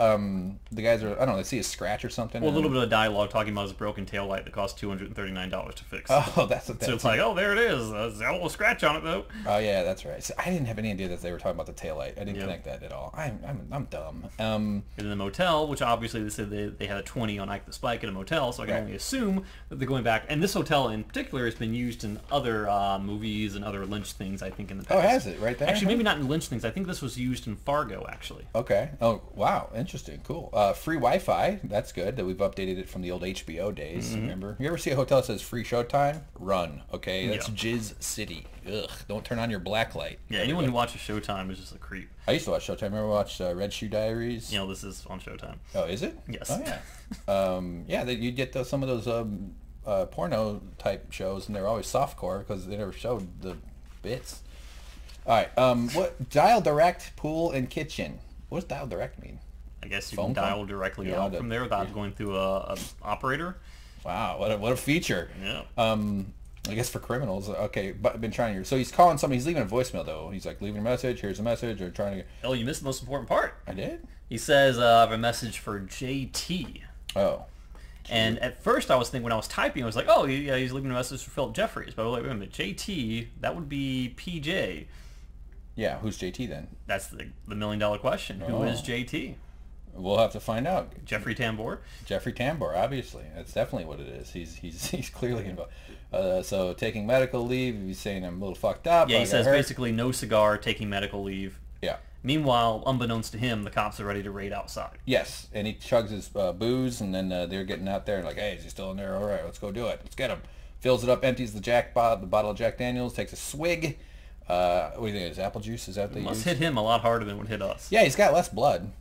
The guys are, I don't know, they see a scratch or something. Well, a little bit of dialogue talking about his broken tail light that cost $239 to fix. Oh, that's what that's. So it's like, oh, there it is. There's a little scratch on it though. Oh yeah, that's right. So I didn't have any idea that they were talking about the tail light. I didn't connect that at all. I'm dumb. In the motel, which obviously they said they had a 20 on Ike the Spike at a motel, so I can only assume that they're going back. And this hotel in particular has been used in other movies and other Lynch things, I think, in the past. Oh, has it? Right there? Actually, maybe not in Lynch things. I think this was used in Fargo, actually. Okay. Oh, wow. Interesting. Cool. Free Wi-Fi. That's good that we've updated it from the old HBO days. Remember? You ever see a hotel that says free showtime? Run. Okay. That's Jizz City. Ugh. Don't turn on your black light. Yeah, anyone who watches Showtime is just a creep. I used to watch Showtime. Remember watch Red Shoe Diaries? This is on Showtime. Oh, is it? Yes. Oh, yeah. You get some of those porno type shows, and they're always softcore because they never showed the bits. All right. What dial direct pool and kitchen? What does dial direct mean? I guess you can dial directly out from there without going through a operator. Wow, what a feature. Yeah. I guess for criminals. Okay, but I've been trying to. So he's calling somebody. He's leaving a voicemail though. He's like, leaving a message. Here's a message. Or trying to. Oh, you missed the most important part. I did. He says, I have a message for JT. Oh. And at first I was thinking, when I was typing, I was like, oh, yeah, he's leaving a message for Philip Jeffries. But I was like, wait a minute, JT, that would be PJ. Yeah, who's JT then? That's the million-dollar question. Who is JT? We'll have to find out. Jeffrey Tambor? Jeffrey Tambor, obviously. That's definitely what it is. He's clearly involved. So taking medical leave, he's saying I'm a little fucked up. Yeah, he says basically no cigar, taking medical leave. Yeah. Meanwhile, unbeknownst to him, the cops are ready to raid outside. Yes, and he chugs his booze, and then they're getting out there and like, hey, is he still in there? All right, let's go do it. Let's get him. Fills it up, empties the bottle of Jack Daniels, takes a swig. What do you think? Is apple juice? Is that what they use? Must hit him a lot harder than it would hit us. Yeah, he's got less blood,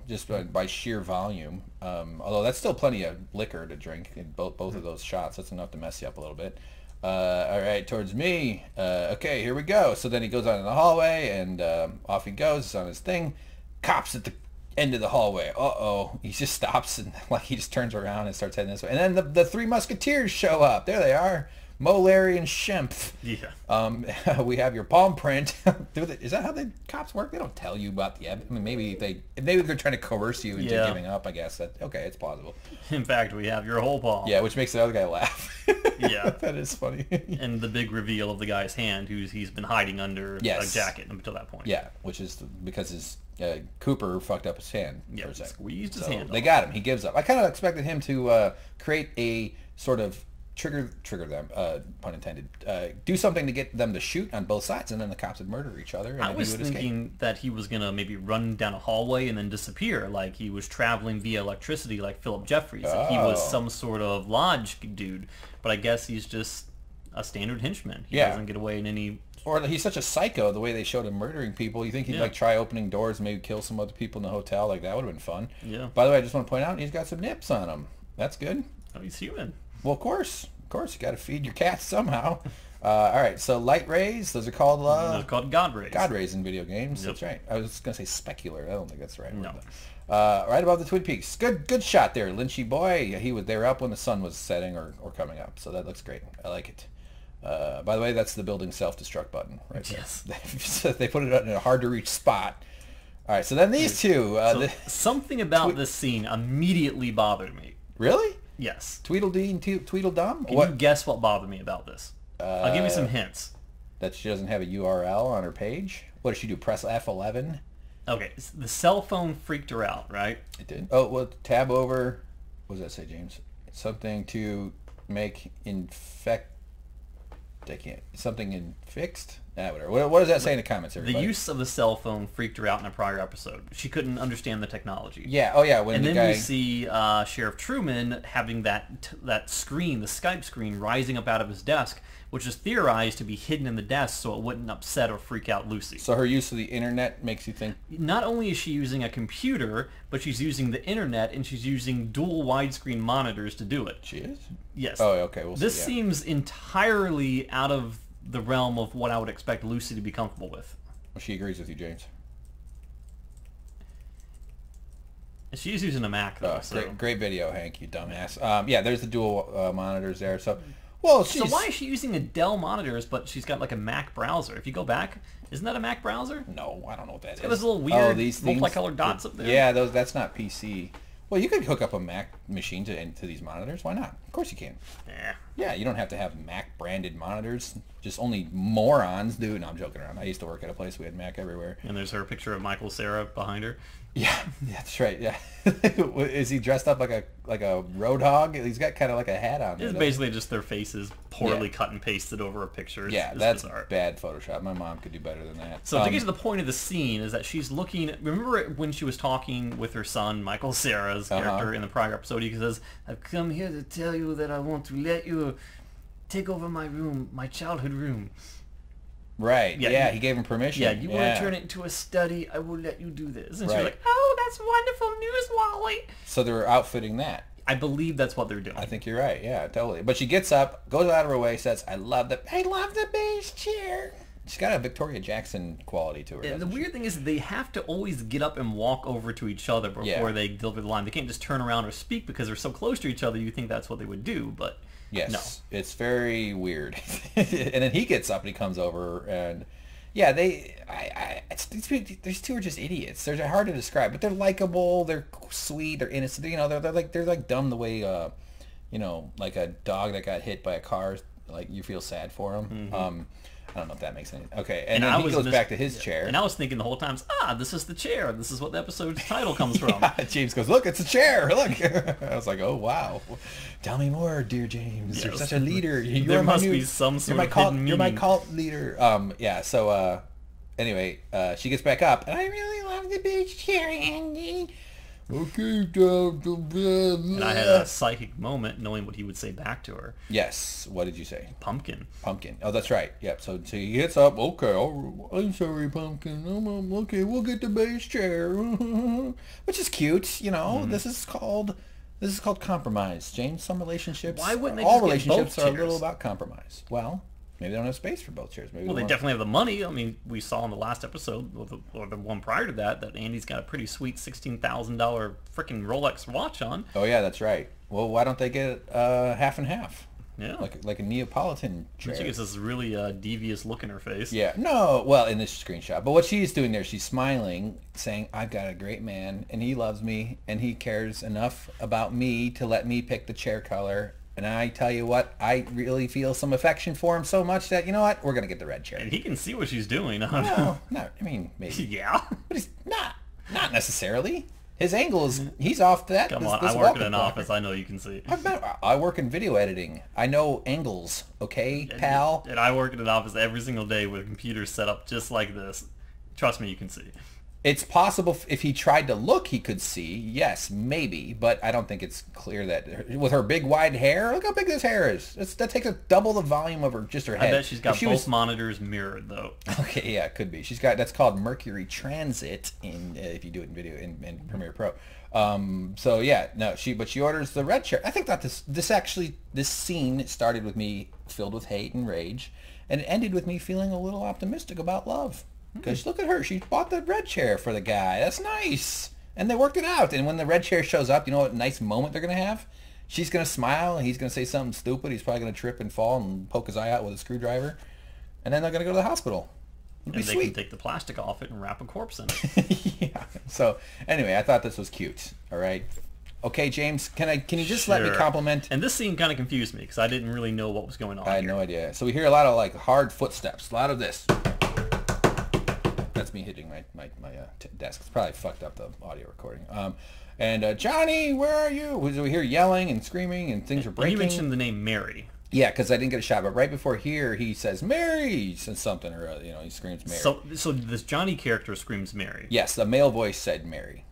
just by sheer volume. Although that's still plenty of liquor to drink in both of those shots. That's enough to mess you up a little bit. All right, towards me. Okay, here we go. So then he goes out in the hallway, and off he goes. He's on his thing. Cops at the end of the hallway. Uh-oh. He just stops, and like he just turns around and starts heading this way. And then the three musketeers show up. There they are. Mo, Larry, and Shemp. Yeah. We have your palm print. Is that how the cops work? They don't tell you about the evidence. I mean, maybe they're trying to coerce you into giving up. I guess okay, it's plausible. In fact, we have your whole palm. Yeah, which makes the other guy laugh. Yeah, that is funny. And the big reveal of the guy's hand, he's been hiding under a jacket until that point. Yeah, which is because his Cooper fucked up his hand. Yeah, squeezed his hand. They got him. He gives up. I kind of expected him to create a sort of trigger them, pun intended, do something to get them to shoot on both sides, and then the cops would murder each other. And I was thinking that he was going to maybe run down a hallway and then disappear, like he was traveling via electricity like Philip Jeffries. Like he was some sort of lodge dude, but I guess he's just a standard henchman. He doesn't get away in any... Or he's such a psycho, the way they showed him murdering people. You think he'd like try opening doors and maybe kill some other people in the hotel? Like that would have been fun. Yeah. By the way, I just want to point out he's got some nips on him. That's good. Oh, he's human. Well, of course, you got to feed your cats somehow. All right, so light rays, those are called God rays. God rays in video games. Yep. That's right. I was going to say specular. I don't think that's the right. No. Right above the Twin Peaks. Good shot there, Lynchy boy. They were up when the sun was setting or coming up, so that looks great. I like it. By the way, that's the building self-destruct button, right? Yes. So they put it in a hard-to-reach spot. All right, so then these two. Something about this scene immediately bothered me. Really? Yes. Tweedledee and Tweedledum? Can you guess what bothered me about this? I'll give you some hints. That she doesn't have a URL on her page? What does she do, press F11? Okay, the cell phone freaked her out, right? It did. Oh, well, tab over. What does that say, James? Something to make something in fixed? Whatever. What does that say in the comments, everybody? The use of the cell phone freaked her out in a prior episode. She couldn't understand the technology. Yeah. Oh, yeah. And then we see Sheriff Truman having that screen, the Skype screen, rising up out of his desk, which is theorized to be hidden in the desk so it wouldn't upset or freak out Lucy. So her use of the internet makes you think... Not only is she using a computer, but she's using the internet, and she's using dual widescreen monitors to do it. She is? Yes. Oh, okay. This seems entirely out of the realm of what I would expect Lucy to be comfortable with. Well, she agrees with you, James. She's using a Mac, though. Great video, Hank, you dumbass. Yeah, there's the dual monitors there. So, well, so why is she using a Dell monitors, but she's got like a Mac browser? If you go back, isn't that a Mac browser? No, I don't know what that is. It's got those little weird multicolored dots up there. Yeah, that's not PC. Well, you could hook up a Mac machine to these monitors. Why not? Of course you can. Yeah. Yeah, you don't have to have Mac-branded monitors. Just only morons do. No, I'm joking around. I used to work at a place we had Mac everywhere. And there's her picture of Michael Cera behind her. Yeah, that's right. Yeah, is he dressed up like a road hog? He's got kind of like a hat on. It's basically just their faces poorly cut and pasted over a picture. That's bizarre. Bad Photoshop. My mom could do better than that. So to get to the point of the scene is that she's looking. Remember when she was talking with her son, Michael Cera's character in the prior episode? He says, "I've come here to tell you that I want to let you take over my room, my childhood room." Right. Yeah, he gave him permission. Yeah, you want to turn it into a study, I will let you do this. And she's like, "Oh, that's wonderful news, Wally." So they were outfitting that. I believe that's what they're doing. I think you're right. Yeah, totally. But she gets up, goes out of her way, says, I love the base chair." She's got a Victoria Jackson quality to her. And the weird thing is they have to always get up and walk over to each other before they deliver the line. They can't just turn around or speak because they're so close to each other. You think that's what they would do, but yes, no. It's very weird. And then he gets up and he comes over, and yeah, these two are just idiots. They're hard to describe, but they're likable. They're sweet. They're innocent. You know, they're like dumb the way like a dog that got hit by a car. Like you feel sad for him. Mm-hmm. I don't know if that makes any... Okay, and then he goes back to his chair. And I was thinking the whole time, this is the chair. This is what the episode's title comes from. James goes, look, it's a chair. Look. I was like, oh, wow. Tell me more, dear James. Yes. You're such a leader. There must be some sort of hidden meaning. You're my cult leader. Yeah, so anyway, she gets back up, and I really love the beach chair, Andy. Okay, and I had a psychic moment knowing what he would say back to her. Yes. What did you say? Pumpkin. Pumpkin. Oh, that's right. Yep. So he gets up. Okay. I'm sorry, Pumpkin. Okay, we'll get the base chair. Which is cute. You know, this is called This is called compromise, James. Some relationships, Why wouldn't they all just get relationships both are a little chairs? about compromise. Well, maybe they don't have space for both chairs. Maybe Well, they definitely have the money. I mean, we saw in the last episode, or the one prior to that, that Andy's got a pretty sweet $16,000 freaking Rolex watch on. Oh yeah, that's right. Well, why don't they get half and half? Yeah. Like a Neapolitan chair. She gets this really devious look in her face. Yeah. No. Well, in this screenshot. But what she's doing there, she's smiling, saying, "I've got a great man, and he loves me, and he cares enough about me to let me pick the chair color. And I tell you what, I really feel some affection for him so much that, you know what, we're gonna get the red chair." And he can see what she's doing. No, not. I mean, maybe. Yeah. But he's not necessarily. His angle is, he's off that. Come on, I work in an office. I know you can see. I work in video editing. I know angles, okay, pal? And I work in an office every single day with computers set up just like this. Trust me, you can see. It's possible if he tried to look, he could see. Yes, maybe. But I don't think it's clear that with her big wide hair, look how big this hair is. That takes double the volume of just her head. I bet she's got both monitors mirrored, though. Okay, yeah, it could be. She's got, that's called Mercury Transit if you do it in video in Premiere Pro. So yeah, no, she orders the red chair. I think that this scene started with me filled with hate and rage, and it ended with me feeling a little optimistic about love. Because look at her, she bought the red chair for the guy. That's nice. And they worked it out. And when the red chair shows up, you know what nice moment they're going to have? She's going to smile, and he's going to say something stupid. He's probably going to trip and fall and poke his eye out with a screwdriver. And then they're going to go to the hospital. And they can take the plastic off it and wrap a corpse in it. Yeah. So, anyway, I thought this was cute. All right. Okay, James, can you just let me compliment? And this scene kind of confused me because I didn't really know what was going on. I had no idea. So we hear a lot of like hard footsteps, a lot of this. That's me hitting my desk. It's probably fucked up the audio recording. And Johnny, where are you? We hear yelling and screaming and things are breaking. You mentioned the name Mary. Yeah, because I didn't get a shot. But right before here, he says Mary, he says something, or he screams Mary. So this Johnny character screams Mary. Yes, the male voice said Mary.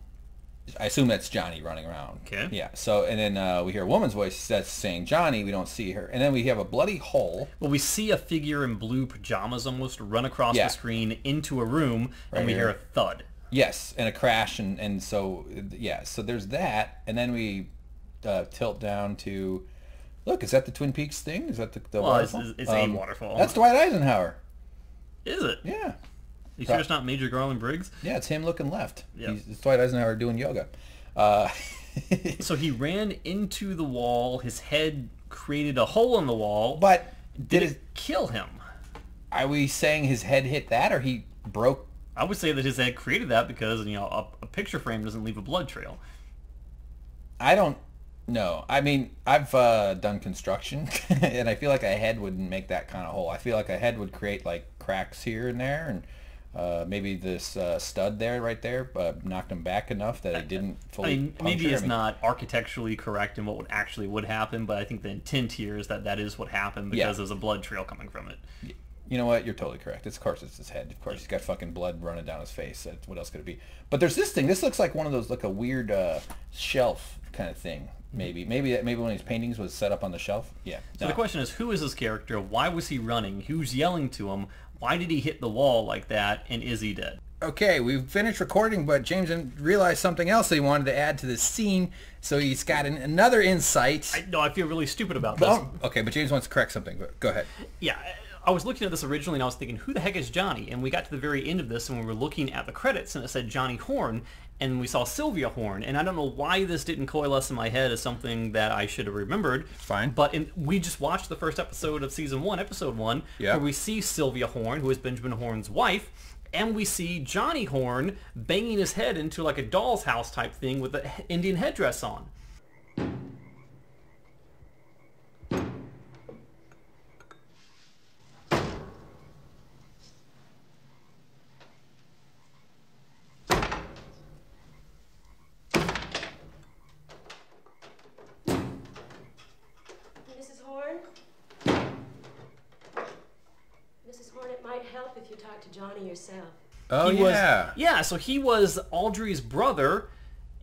I assume that's Johnny running around. Okay. Yeah. So and then we hear a woman's voice that's saying Johnny. We don't see her, and then we have a bloody hole. Well, we see a figure in blue pajamas almost run across the screen into a room, and we hear a thud. Yes, and a crash, and so yeah. So there's that, and then we tilt down to look. Is that the Twin Peaks thing? Is that the waterfall? It's a waterfall. That's Dwight Eisenhower. Is it? Yeah. You sure it's not Major Garland Briggs? Yeah, it's him looking left. Yeah. It's Dwight Eisenhower doing yoga. So he ran into the wall. His head created a hole in the wall. But did it kill him? Are we saying his head hit that, or he broke? I would say that his head created that because a picture frame doesn't leave a blood trail. I don't know. I mean, I've done construction, and I feel like a head wouldn't make that kind of hole. I feel like a head would create like cracks here and there, and maybe this stud there, right there, knocked him back enough that it didn't fully puncture. Maybe it's not architecturally correct in what would happen, but I think the intent here is that is what happened because there's a blood trail coming from it. You know what? You're totally correct. Of course it's his head. Of course he's got fucking blood running down his face. What else could it be? But there's this thing. This looks like one of those, like a weird shelf kind of thing. Maybe one of these paintings was set up on the shelf. Yeah. So the question is, who is this character? Why was he running? Who's yelling to him? Why did he hit the wall like that? And is he dead? Okay, we've finished recording, but James realized something else that he wanted to add to this scene, so he's got another insight. I feel really stupid about this. Oh, okay, but James wants to correct something. But go ahead. Yeah, I was looking at this originally, and I was thinking, who the heck is Johnny? And we got to the very end of this, and we were looking at the credits, and it said Johnny Horn, and we saw Sylvia Horn, and I don't know why this didn't coalesce in my head as something that I should have remembered. Fine. But we just watched the first episode of Season 1, Episode 1, where we see Sylvia Horn, who is Benjamin Horn's wife, and we see Johnny Horn banging his head into like a doll's house type thing with an Indian headdress on. If you talk to Johnny yourself. Oh, yeah. So he was Audrey's brother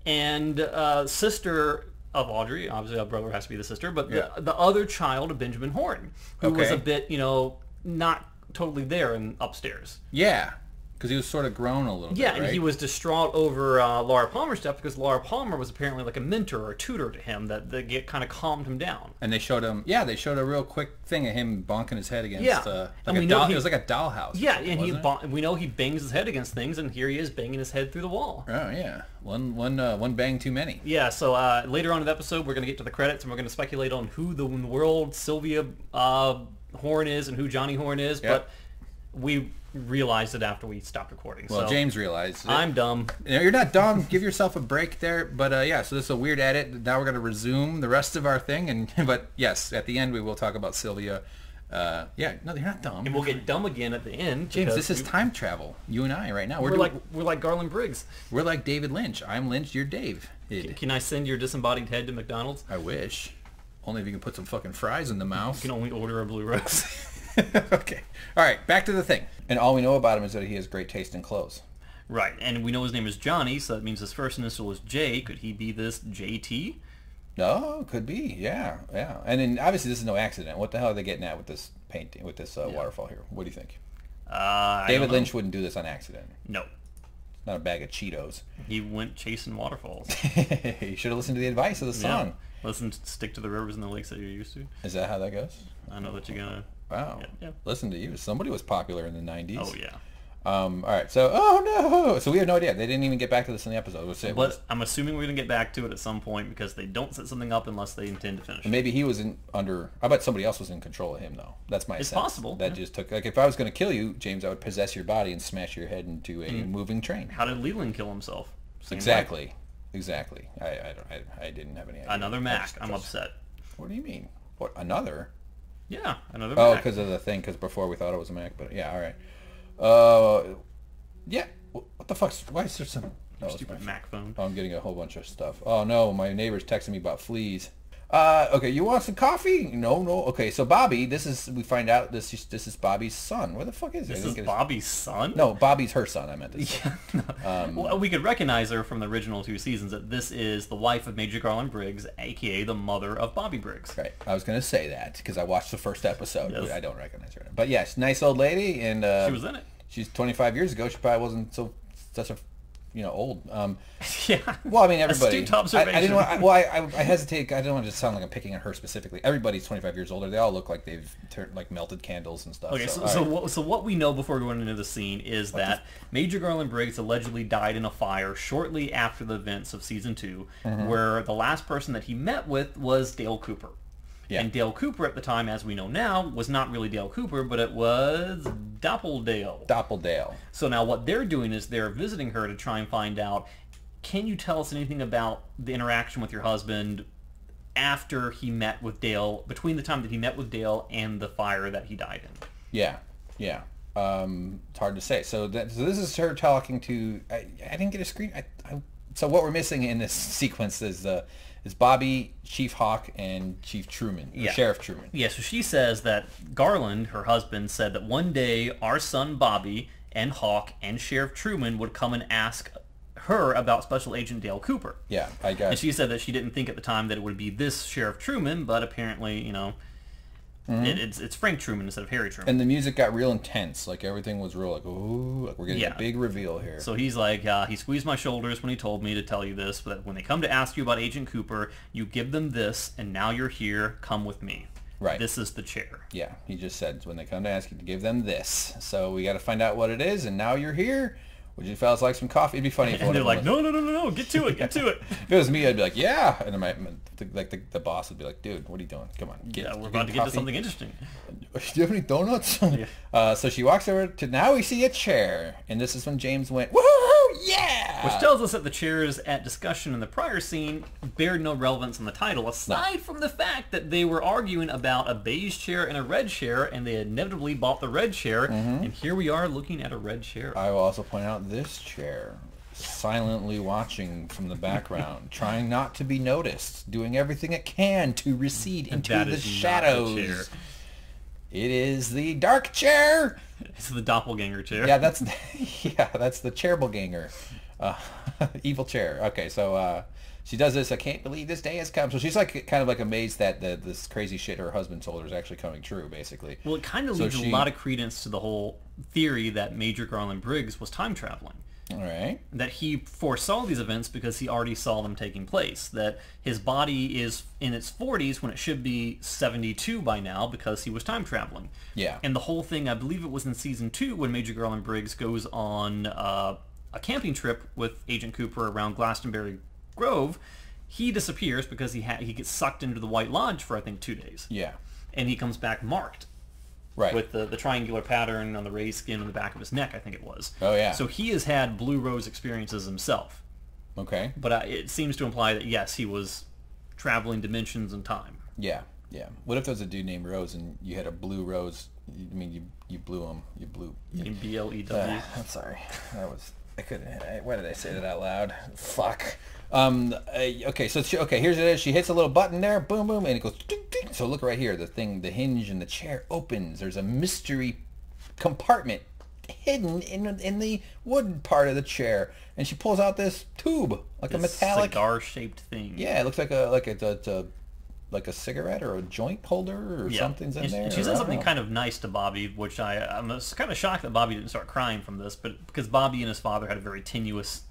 and sister of Audrey. Obviously, a brother has to be the sister, but the other child of Benjamin Horn, who was a bit, not totally there and upstairs. Yeah, Because he was sort of grown a little bit, Yeah, and right? he was distraught over Laura Palmer's death because Laura Palmer was apparently like a mentor or a tutor to him that kind of calmed him down. And they showed him, they showed a real quick thing of him bonking his head against, and we know it was like a dollhouse. Yeah, and we know he bangs his head against things, and here he is banging his head through the wall. Oh, yeah. One bang too many. Yeah, so later on in the episode, we're going to get to the credits, and we're going to speculate on who in the world Sylvia Horn is and who Johnny Horn is, but we realized it after we stopped recording. Well, so James realized it. I'm dumb. No, you're not dumb. Give yourself a break there. But so this is a weird edit. Now we're going to resume the rest of our thing. But yes, at the end we will talk about Sylvia. No, you're not dumb. And we'll get dumb again at the end. James, this is time travel. You and I right now. We're like Garland Briggs. We're like David Lynch. I'm Lynch. You're Dave. Can I send your disembodied head to McDonald's? I wish. Only if you can put some fucking fries in the mouth. You can only order a Blue Rose. Okay. All right. Back to the thing. And all we know about him is that he has great taste in clothes. Right. And we know his name is Johnny, so that means his first initial is J. Could he be this JT? No, could be. Yeah. And then obviously this is no accident. What the hell are they getting at with this painting, with this waterfall here? What do you think? David Lynch wouldn't do this on accident. No. Not a bag of Cheetos. He went chasing waterfalls. You should have listened to the advice of the song. Stick to the rivers and the lakes that you're used to. Is that how that goes? I know that you're gonna. Wow. Yeah. Listen to you. Somebody was popular in the 90s. Oh yeah. All right. So, oh no. So we have no idea. They didn't even get back to this in the episode. But I'm assuming we're gonna get back to it at some point because they don't set something up unless they intend to finish. Maybe he was I bet somebody else was in control of him though. That's my sense. It's possible. That just took, like, if I was going to kill you, James, I would possess your body and smash your head into a moving train. How did Leland kill himself? Exactly. I didn't have any idea. Another Mac. I'm upset. What do you mean? What, another? Yeah, another Oh, Mac. because of the thing. Because before we thought it was a Mac, but yeah, all right. Yeah. What the fuck's? Why is there some? Oh, Stupid Mac phone. Oh, I'm getting a whole bunch of stuff. Oh no, my neighbor's texting me about fleas. Okay, you want some coffee? No. Okay, so Bobby, we find out this is Bobby's son. Where the fuck is it? This is Bobby's son? No, Bobby's her son, I meant to say. Well, we could recognize her from the original 2 seasons that this is the wife of Major Garland Briggs, a.k.a. the mother of Bobby Briggs. Right. I was going to say that because I watched the first episode. Yes. I don't recognize her. But yes, nice old lady. And she was in it. She's 25 years ago. She probably wasn't such a old. Yeah. Well, I mean, everybody. Astute observation. I didn't want. I hesitate. I don't want to sound like I'm picking on her specifically. Everybody's 25 years older. They all look like they've turned like melted candles and stuff. Okay, so what we know before going into the scene is that Major Garland Briggs allegedly died in a fire shortly after the events of season 2, where the last person that he met with was Dale Cooper. Yeah. And Dale Cooper at the time, as we know now, was not really Dale Cooper, but it was Doppeldale. So now what they're doing is they're visiting her to try and find out, can you tell us anything about the interaction with your husband after he met with Dale, between the time that he met with Dale and the fire that he died in? Yeah. It's hard to say. So this is her talking to... I didn't get a screen... So what we're missing in this sequence is Bobby, Chief Hawk, and Chief Truman, Sheriff Truman. Yeah, so she says that Garland, her husband, said that one day our son Bobby and Hawk and Sheriff Truman would come and ask her about Special Agent Dale Cooper. Yeah, I guess. And she said that she didn't think at the time that it would be this Sheriff Truman, but apparently, it's Frank Truman instead of Harry Truman. And the music got real intense. Like, everything was real, like, ooh, like we're getting a big reveal here. So he's like, he squeezed my shoulders when he told me to tell you this, but when they come to ask you about Agent Cooper, you give them this, and now you're here, come with me. Right. This is the chair. Yeah, he just said, when they come to ask you to give them this. So we got to find out what it is, and now you're here. Would you fellas like some coffee? It'd be funny if and they're like, no, get to it, get to it. If it was me, I'd be like, yeah. And then the boss would be like, dude, what are you doing? Come on. We're about to get to something interesting. Do you have any donuts? Yeah. So she walks over to, now we see a chair. And this is when James went, woohoo, yeah! Which tells us that the chairs at discussion in the prior scene bared no relevance in the title, aside from the fact that they were arguing about a beige chair and a red chair, and they inevitably bought the red chair, and here we are looking at a red chair. I will also point out this chair, silently watching from the background, trying not to be noticed, doing everything it can to recede into the shadows. It is the dark chair. It's the doppelganger chair. Yeah, that's the chairbalganger. Evil chair. Okay, so she does this. I can't believe this day has come. So she's like kind of like amazed that this crazy shit her husband told her is actually coming true, basically. Well, it kind of leads a lot of credence to the whole theory that Major Garland Briggs was time traveling. All right. That he foresaw these events because he already saw them taking place. That his body is in its 40s when it should be 72 by now because he was time traveling. Yeah. And the whole thing, I believe it was in season 2 when Major Garland Briggs goes on a camping trip with Agent Cooper around Glastonbury Grove. He disappears because he gets sucked into the White Lodge for I think 2 days. Yeah. And he comes back marked. Right. With the triangular pattern on the raised skin on the back of his neck, I think it was. Oh, yeah. So he has had Blue Rose experiences himself. Okay. But it seems to imply that, yes, he was traveling dimensions and time. Yeah, yeah. What if there was a dude named Rose and you had a blue rose? I mean, you blew him. You blew... B-L-E-W. I'm sorry. I couldn't... Why did I say that out loud? Fuck. Okay, so here's it is. She hits a little button there, boom, boom, and it goes ding, ding. So look right here. The hinge in the chair opens. There's a mystery compartment hidden in the wood part of the chair, and she pulls out this tube, like a metallic cigar-shaped thing. Yeah, it looks like a cigarette or a joint holder or something's in there. And she said something kind of nice to Bobby, which I'm kind of shocked that Bobby didn't start crying from this, but because Bobby and his father had a very tenuous,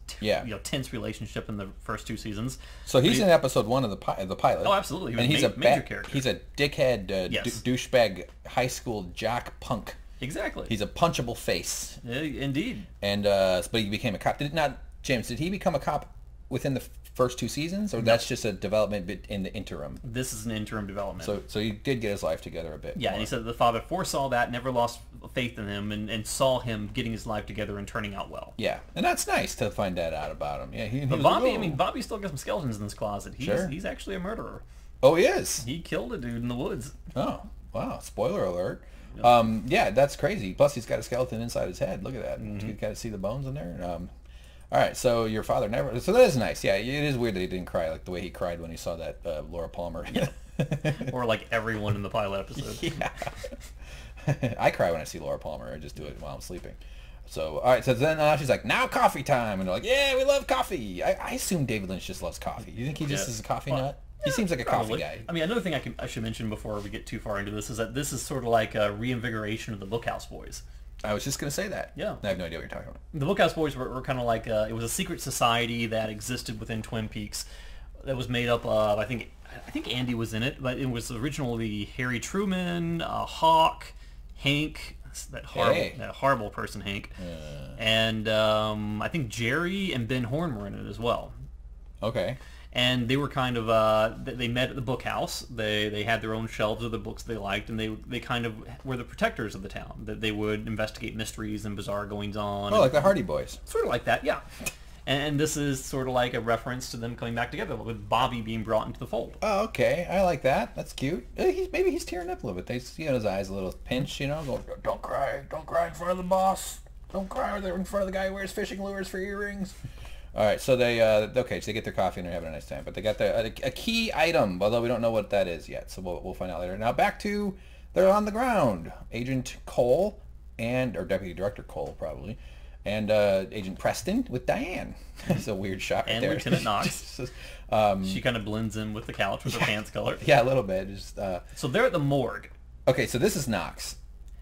tense relationship in the first 2 seasons. So he's in episode 1 of the pilot. Oh, absolutely. He's a major character. He's a dickhead, douchebag, high school jock punk. Exactly. He's a punchable face. Indeed. And but he became a cop. James, did he become a cop within the first 2 seasons, or that's just a development bit in the interim? This is an interim development. So he did get his life together a bit. Yeah, more. And he said the father foresaw that, never lost faith in him, and saw him getting his life together and turning out well. Yeah, and that's nice to find that out about him. Yeah, but Bobby, like, I mean, Bobby still got some skeletons in his closet. He's actually a murderer. Oh, he is? He killed a dude in the woods. Oh, wow. Spoiler alert. Yeah, that's crazy. Plus, he's got a skeleton inside his head. Look at that. Mm-hmm. You got to see the bones in there. All right, so your father never... So that is nice. Yeah, it is weird that he didn't cry like the way he cried when he saw that Laura Palmer. Yeah. Or like everyone in the pilot episode. Yeah. I cry when I see Laura Palmer. I just do it while I'm sleeping. So, all right, so then she's like, now coffee time. And they're like, yeah, we love coffee. I assume David Lynch just loves coffee. You think he just is a coffee nut? He seems like a coffee guy. I mean, another thing I should mention before we get too far into this is that this is sort of like a reinvigoration of the Bookhouse Boys. I was just going to say that. Yeah. I have no idea what you're talking about. The Bookhouse Boys were kind of like, it was a secret society that existed within Twin Peaks that was made up of, I think Andy was in it, but it was originally Harry Truman, Hawk, Hank, that horrible person Hank, and I think Jerry and Ben Horn were in it as well. Okay. And they were kind of, they met at the book house. They had their own shelves of the books they liked, and they kind of were the protectors of the town. That they would investigate mysteries and bizarre goings on. Oh, like the Hardy Boys. Sort of like that, yeah. And this is sort of like a reference to them coming back together, with Bobby being brought into the fold. Oh, okay. I like that. That's cute. Maybe he's tearing up a little bit. They see his eyes a little pinch, going, don't cry in front of the boss. Don't cry in front of the guy who wears fishing lures for earrings. All right, so they so they get their coffee and they're having a nice time. But they got a key item, although we don't know what that is yet. So we'll find out later. Now back to they're on the ground. Agent Cole or Deputy Director Cole probably, and Agent Preston with Diane. It's a weird shot right and there. Lieutenant Knox. She kind of blends in with the couch with her pants color. Yeah, a little bit. So they're at the morgue. Okay, so this is Knox.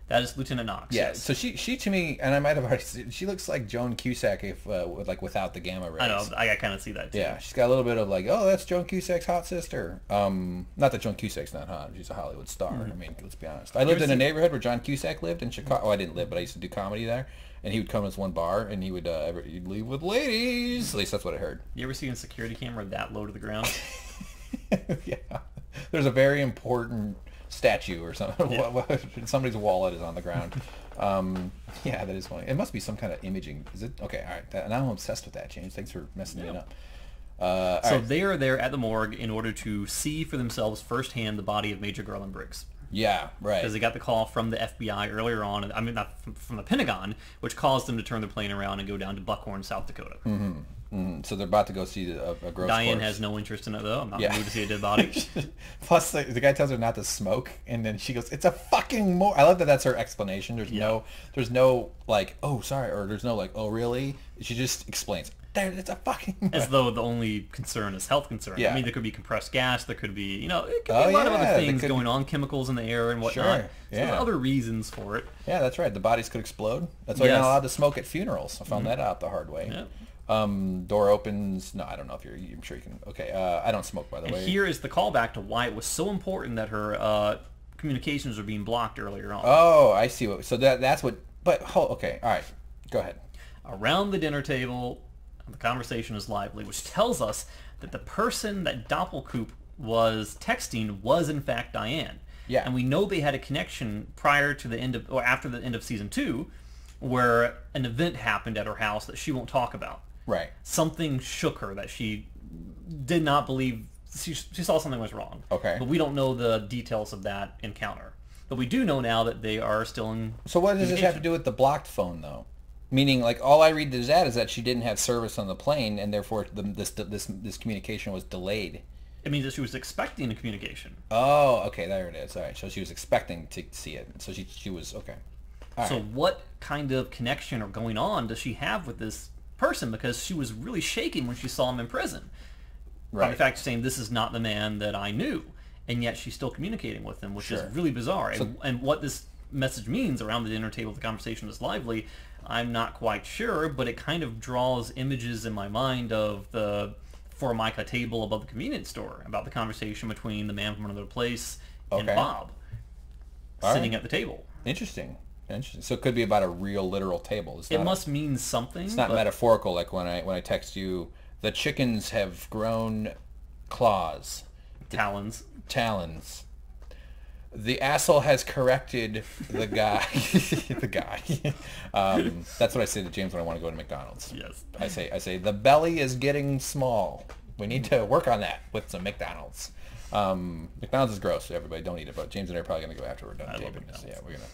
That is Lieutenant Knox. Yeah, yes. So she to me, and I might have already seen, she looks like Joan Cusack without the gamma rays. I know, I kind of see that too. Yeah, she's got a little bit of like, oh, that's Joan Cusack's hot sister. Not that Joan Cusack's not hot. She's a Hollywood star. Mm-hmm. I mean, let's be honest. I lived in a neighborhood where John Cusack lived in Chicago. Oh, I didn't live, but I used to do comedy there. And he would come to this one bar, and he would he'd leave with ladies. At least that's what I heard. You ever seen a security camera that low to the ground? Yeah. There's a very important statue or something. Yeah. Somebody's wallet is on the ground. Yeah, that is funny. It must be some kind of imaging. Is it? Okay, all right. Now I'm obsessed with that, James. Thanks for messing me up. So right. They are there at the morgue in order to see for themselves firsthand the body of Major Garland Briggs. Yeah, right. Because they got the call from the FBI earlier on. I mean, not from the Pentagon, which caused them to turn their plane around and go down to Buckhorn, South Dakota. Mm-hmm. Mm-hmm. So they're about to go see a gross Diane corpse. Has no interest in it, though. I'm not in the mood to see a dead body. Plus, the guy tells her not to smoke, and then she goes, "It's a fucking morgue." I love that that's her explanation. There's no like, "Oh, sorry," or there's no like, "Oh, really?" She just explains, It's a fucking... As though the only concern is health concern. Yeah. I mean, there could be compressed gas. There could be, it could be a lot of other things going on, chemicals in the air and whatnot. Sure. So there are other reasons for it. Yeah, that's right. The bodies could explode. That's why you're not allowed to smoke at funerals. I found that out the hard way. Yeah. Door opens. No, I don't know if I'm sure you can. Okay, I don't smoke, by the way. And here is the callback to why it was so important that her communications were being blocked earlier on. Oh, I see. So that's what... But, okay, all right. Go ahead. Around the dinner table, the conversation is lively, which tells us that the person that Doppelkoop was texting was in fact Diane. Yeah. And we know they had a connection prior to the end of, or after the end of season 2, where an event happened at her house that she won't talk about. Right. Something shook her that she did not believe. She saw something was wrong. Okay. But we don't know the details of that encounter. But we do know now that they are still in. So what does this have to do with the blocked phone, though? Meaning, like, all I read is that she didn't have service on the plane, and therefore this communication was delayed. It means that she was expecting a communication. Oh, okay, there it is. All right, so she was expecting to see it. So she was, okay. All so right. What kind of connection or going on does she have with this person? Because she was really shaking when she saw him in prison. Right. In fact, saying, this is not the man that I knew. And yet she's still communicating with him, which is really bizarre. So, and what this message means around the dinner table, the conversation is lively, I'm not quite sure, but it kind of draws images in my mind of the Formica table above the convenience store, about the conversation between the man from another place and Bob sitting at the table. Interesting. So it could be about a real literal table. It must mean something. It's not metaphorical, like when I text you, the chickens have grown claws. Talons. The asshole has corrected the guy. The guy. That's what I say to James when I want to go to McDonald's. Yes. I say the belly is getting small. We need to work on that with some McDonald's. McDonald's is gross. Everybody don't eat it. But James and I are probably gonna go after we're done taping this. Yeah, we're gonna.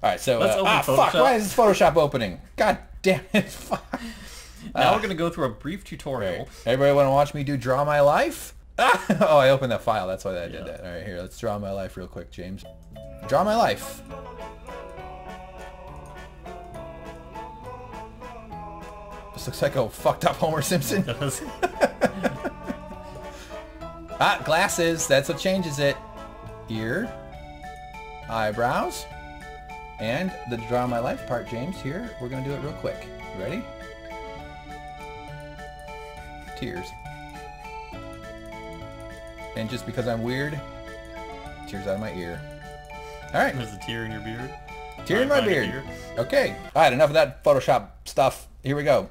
All right. So let's open fuck! Why is this Photoshop opening? God damn it! Fuck. Now we're gonna go through a brief tutorial. Right. Everybody want to watch me do Draw My Life? Oh, I opened that file. That's why I did that. All right, here, let's draw my life real quick, James. Draw my life. This looks like a fucked up Homer Simpson. Glasses. That's what changes it. Ear. Eyebrows. And the draw my life part, James. Here, we're going to do it real quick. You ready? Tears. And just because I'm weird, tears out of my ear. All right. There's a tear in your beard. Tear in my beard. Okay. All right. Enough of that Photoshop stuff. Here we go.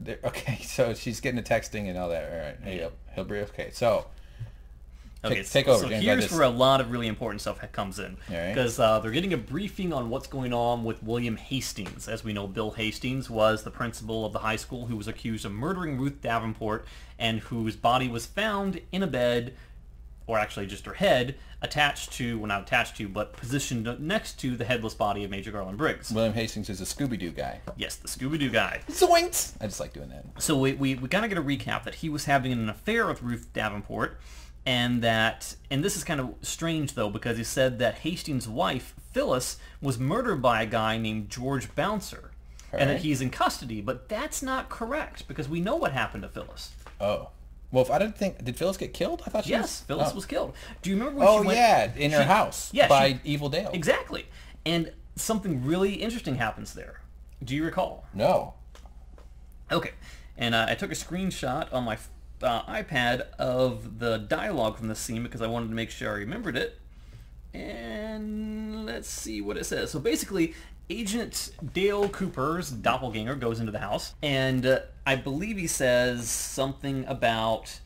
Okay. So she's getting the texting and all that. All right. There you go. He'll be okay. So. Take over. So James, here's where a lot of really important stuff comes in. Right. Because they're getting a briefing on what's going on with William Hastings. As we know, Bill Hastings was the principal of the high school who was accused of murdering Ruth Davenport and whose body was found in a bed, or actually just her head, attached to, well, not attached to, but positioned next to the headless body of Major Garland Briggs. William Hastings is a Scooby-Doo guy. Yes, the Scooby-Doo guy. Zoinks! I just like doing that. So we kind of get a recap that he was having an affair with Ruth Davenport, and this is kind of strange though, because he said that Hastings' wife, Phyllis, was murdered by a guy named George Bouncer, and that he's in custody, but that's not correct, because we know what happened to Phyllis. Oh. Well, if I didn't think... Did Phyllis get killed? I thought she was... Phyllis was killed. Do you remember when she went... in her house by Evil Dale. Exactly. And something really interesting happens there. Do you recall? No. Okay. And I took a screenshot on my iPad of the dialogue from the scene because I wanted to make sure I remembered it. And let's see what it says. So basically, Agent Dale Cooper's doppelganger goes into the house, and I believe he says something about...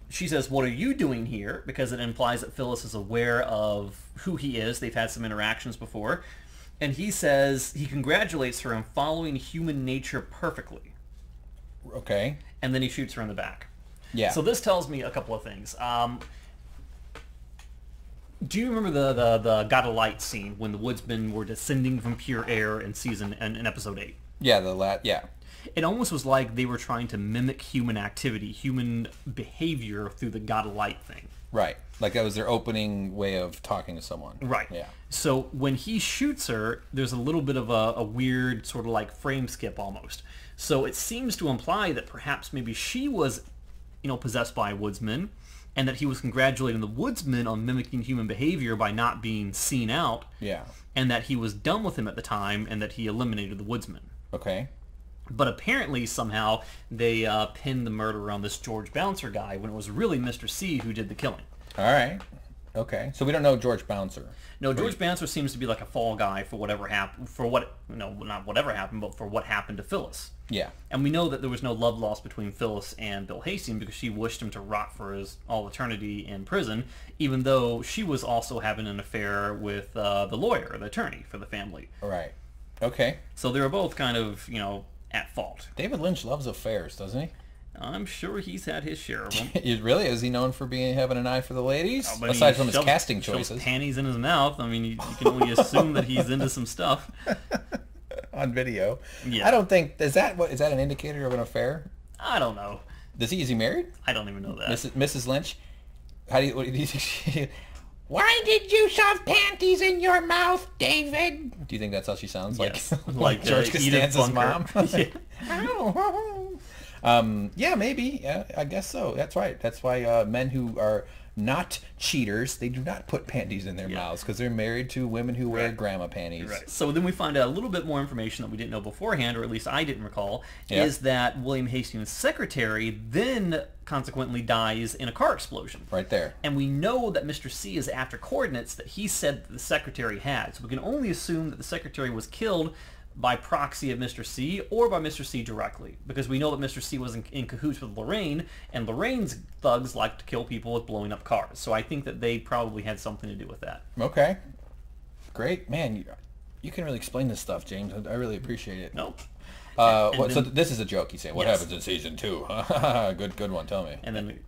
She says, "What are you doing here?" Because it implies that Phyllis is aware of who he is. They've had some interactions before. And he says he congratulates her on following human nature perfectly. Okay. And then he shoots her in the back. Yeah. So this tells me a couple of things. Do you remember the God of Light scene when the woodsmen were descending from pure air in episode 8? Yeah, yeah. It almost was like they were trying to mimic human activity, human behavior through the God of Light thing. Right. Like that was their opening way of talking to someone. Right. Yeah. So when he shoots her, there's a little bit of a weird sort of like frame skip almost. So it seems to imply that perhaps maybe she was, possessed by a woodsman, and that he was congratulating the woodsman on mimicking human behavior by not being seen out. Yeah. And that he was done with him at the time, and that he eliminated the woodsman. Okay. But apparently, somehow, they pinned the murder on this George Bouncer guy when it was really Mr. C who did the killing. All right. Okay. So we don't know George Bouncer. No, George Bouncer seems to be like a fall guy for whatever happened, not whatever happened, but for what happened to Phyllis. Yeah. And we know that there was no love lost between Phyllis and Bill Hastings because she wished him to rot for all eternity in prison, even though she was also having an affair with the lawyer, the attorney for the family. All right. Okay. So they were both kind of, at fault. David Lynch loves affairs, doesn't he? I'm sure he's had his share of them. Really? Is he known for having an eye for the ladies? Oh, aside from his casting choices. Shoves panties in his mouth. I mean, you can only assume that he's into some stuff. On video. Yeah. I don't think... Is that an indicator of an affair? I don't know. Is he married? I don't even know that. Mrs. Lynch? What do you think why did you shove panties in your mouth, David? Do you think that's how she sounds? Yes. Like George Costanza's mom? Yeah. Yeah, maybe. Yeah, I guess so. That's right. That's why men who are not cheaters, they do not put panties in their mouths because they're married to women who wear grandma panties. Right. So then we find out a little bit more information that we didn't know beforehand, or at least I didn't recall, is that William Hastings' secretary then consequently dies in a car explosion. Right there. And we know that Mr. C is after coordinates that he said that the secretary had. So we can only assume that the secretary was killed by proxy of Mr. C or by Mr. C directly, because we know that Mr. C was in cahoots with Lorraine, and Lorraine's thugs like to kill people with blowing up cars. So I think that they probably had something to do with that. Okay. Great. Man, you can really explain this stuff, James. I really appreciate it. Nope. So this is a joke, you say. What happens in season 2? Good one. Tell me. And then,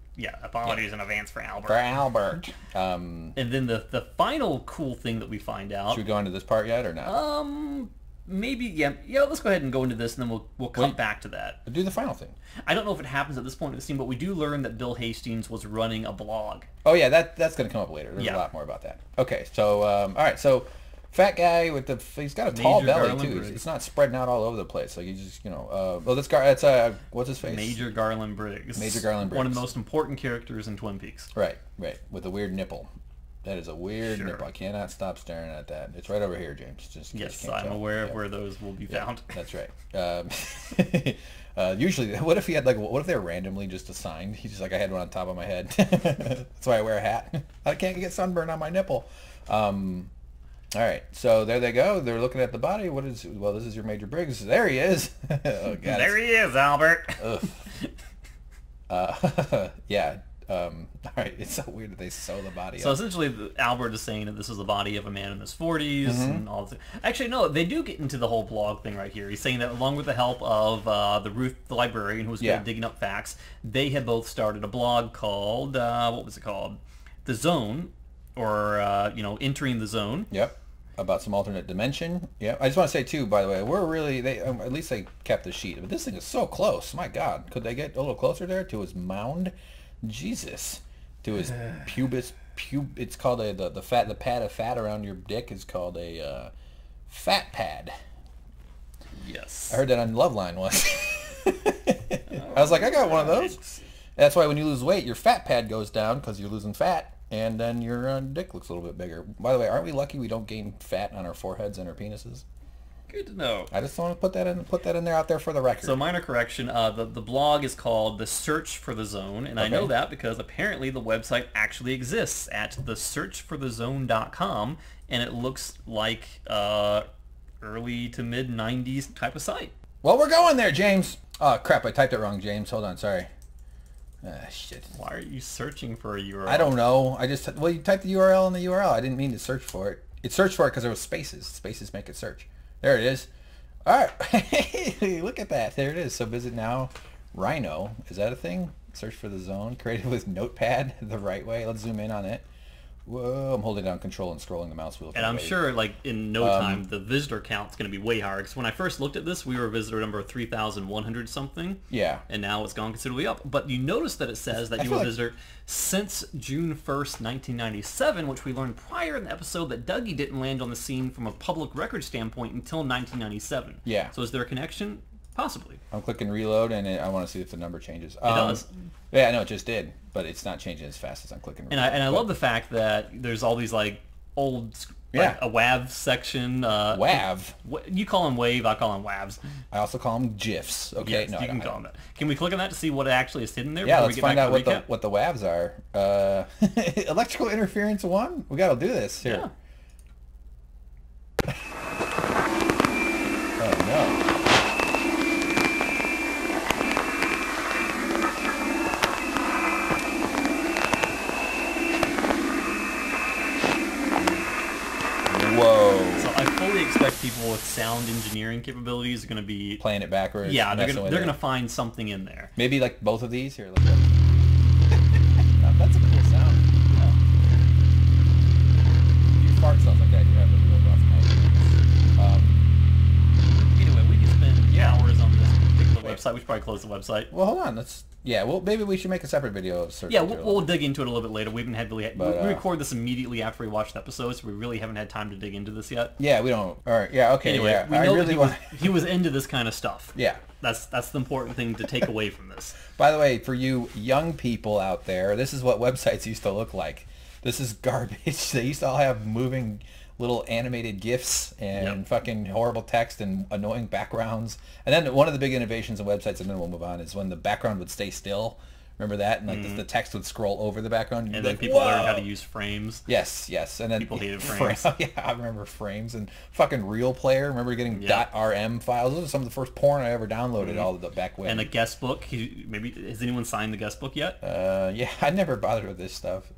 apologies in advance for Albert. And then the final cool thing that we find out... Should we go into this part yet or not? Maybe, yeah, let's go ahead and go into this, and then we'll come back to that. Do the final thing. I don't know if it happens at this point in the scene, but we do learn that Bill Hastings was running a blog. Oh, yeah, that's going to come up later. There's a lot more about that. Okay, so, all right, so fat guy with he's got a tall belly, too. It's not spreading out all over the place. Like, you just, what's his face? Major Garland Briggs. One of the most important characters in Twin Peaks. Right, with a weird nipple. That is a weird nipple. I cannot stop staring at that. It's right over here, James. Yes, I'm aware of where those will be found. That's right. Usually, what if they were randomly just assigned? He's just like, I had one on top of my head. That's why I wear a hat. I can't get sunburn on my nipple. All right, so there they go. They're looking at the body. This is your Major Briggs. There he is. Oh, God, there he is, Albert. Yeah. All right, it's so weird that they sew the body up. So essentially, Albert is saying that this is the body of a man in his 40s and all this. Actually, no, they do get into the whole blog thing right here. He's saying that along with the help of the Ruth, the librarian, who was good at digging up facts, they had both started a blog called, what was it called? The Zone, or, Entering the Zone. Yep. About some alternate dimension. Yeah. I just want to say, too, by the way, we're really, at least they kept the sheet. But this thing is so close. My God. Could they get a little closer there to his mound? Jesus, to his pubis. It's called the pad of fat around your dick is called a fat pad. Yes, I heard that on Loveline once. I was like, I got one of those. That's why when you lose weight, your fat pad goes down because you're losing fat, and then your dick looks a little bit bigger. By the way, aren't we lucky we don't gain fat on our foreheads and our penises? Good to know. I just want to put that in there out there for the record. So minor correction, the blog is called The Search for the Zone, and I know that because apparently the website actually exists at thesearchforthezone.com, and it looks like early to mid 90s type of site. Well, we're going there, James. Oh crap, I typed it wrong, James. Hold on, sorry. Shit. Why are you searching for a URL? I don't know. You typed the URL in the URL. I didn't mean to search for it. It searched for it because there was spaces. Spaces make it search. There it is. All right. Look at that. There it is. So visit now. Rhino. Is that a thing? Search for the zone. Created with Notepad the right way. Let's zoom in on it. Whoa. I'm holding down control and scrolling the mouse wheel. And I'm sure, like, in no time, the visitor count's going to be way higher. Because when I first looked at this, we were visitor number 3,100 something. Yeah. And now it's gone considerably up. But you notice that it says that you were a visitor since June 1st, 1997, which we learned prior in the episode that Dougie didn't land on the scene from a public record standpoint until 1997. Yeah. So is there a connection? Possibly. I'm clicking reload, and I want to see if the number changes. It does. Yeah, I know it just did, but it's not changing as fast as I'm clicking reload. And I love the fact that there's all these like old, like a WAV section. WAV? You call them WAV, I call them WAVs. I also call them GIFs. Okay, Yes, no, you can call them that. Can we click on that to see what actually is hidden there? Yeah, before let's we get find back out to what the WAVs are. Electrical interference 1? We got to do this here. Yeah. Oh no. Whoa. So I fully expect people with sound engineering capabilities are going to be playing it backwards. Yeah, they're going to find something in there. Maybe like both of these here. Look at that's a cool sound. Yeah. You fart sounds like that. You have a real rough night. Anyway, we could spend hours on this particular website. We should probably close the website. Well, hold on. Let's. Yeah, well, maybe we should make a separate video of search. Yeah, we'll dig into it a little bit later. We haven't had really. But, we record this immediately after we watch the episode, so we really haven't had time to dig into this yet. Yeah, we don't. All right. Yeah. Okay. Anyway, yeah. we know that he was into this kind of stuff. Yeah. That's the important thing to take away from this. By the way, for you young people out there, this is what websites used to look like. This is garbage. They used to all have moving little animated GIFs and fucking horrible text and annoying backgrounds. And then one of the big innovations in websites, and then we'll move on, is when the background would stay still. Remember that? And like the text would scroll over the background. And then people learned how to use frames. Yes. And then people hated frames. Yeah, I remember frames and fucking Real Player. Remember getting .rm files? Those are some of the first porn I ever downloaded all the back when. And a guest book. Maybe has anyone signed the guest book yet? Yeah, I never bothered with this stuff.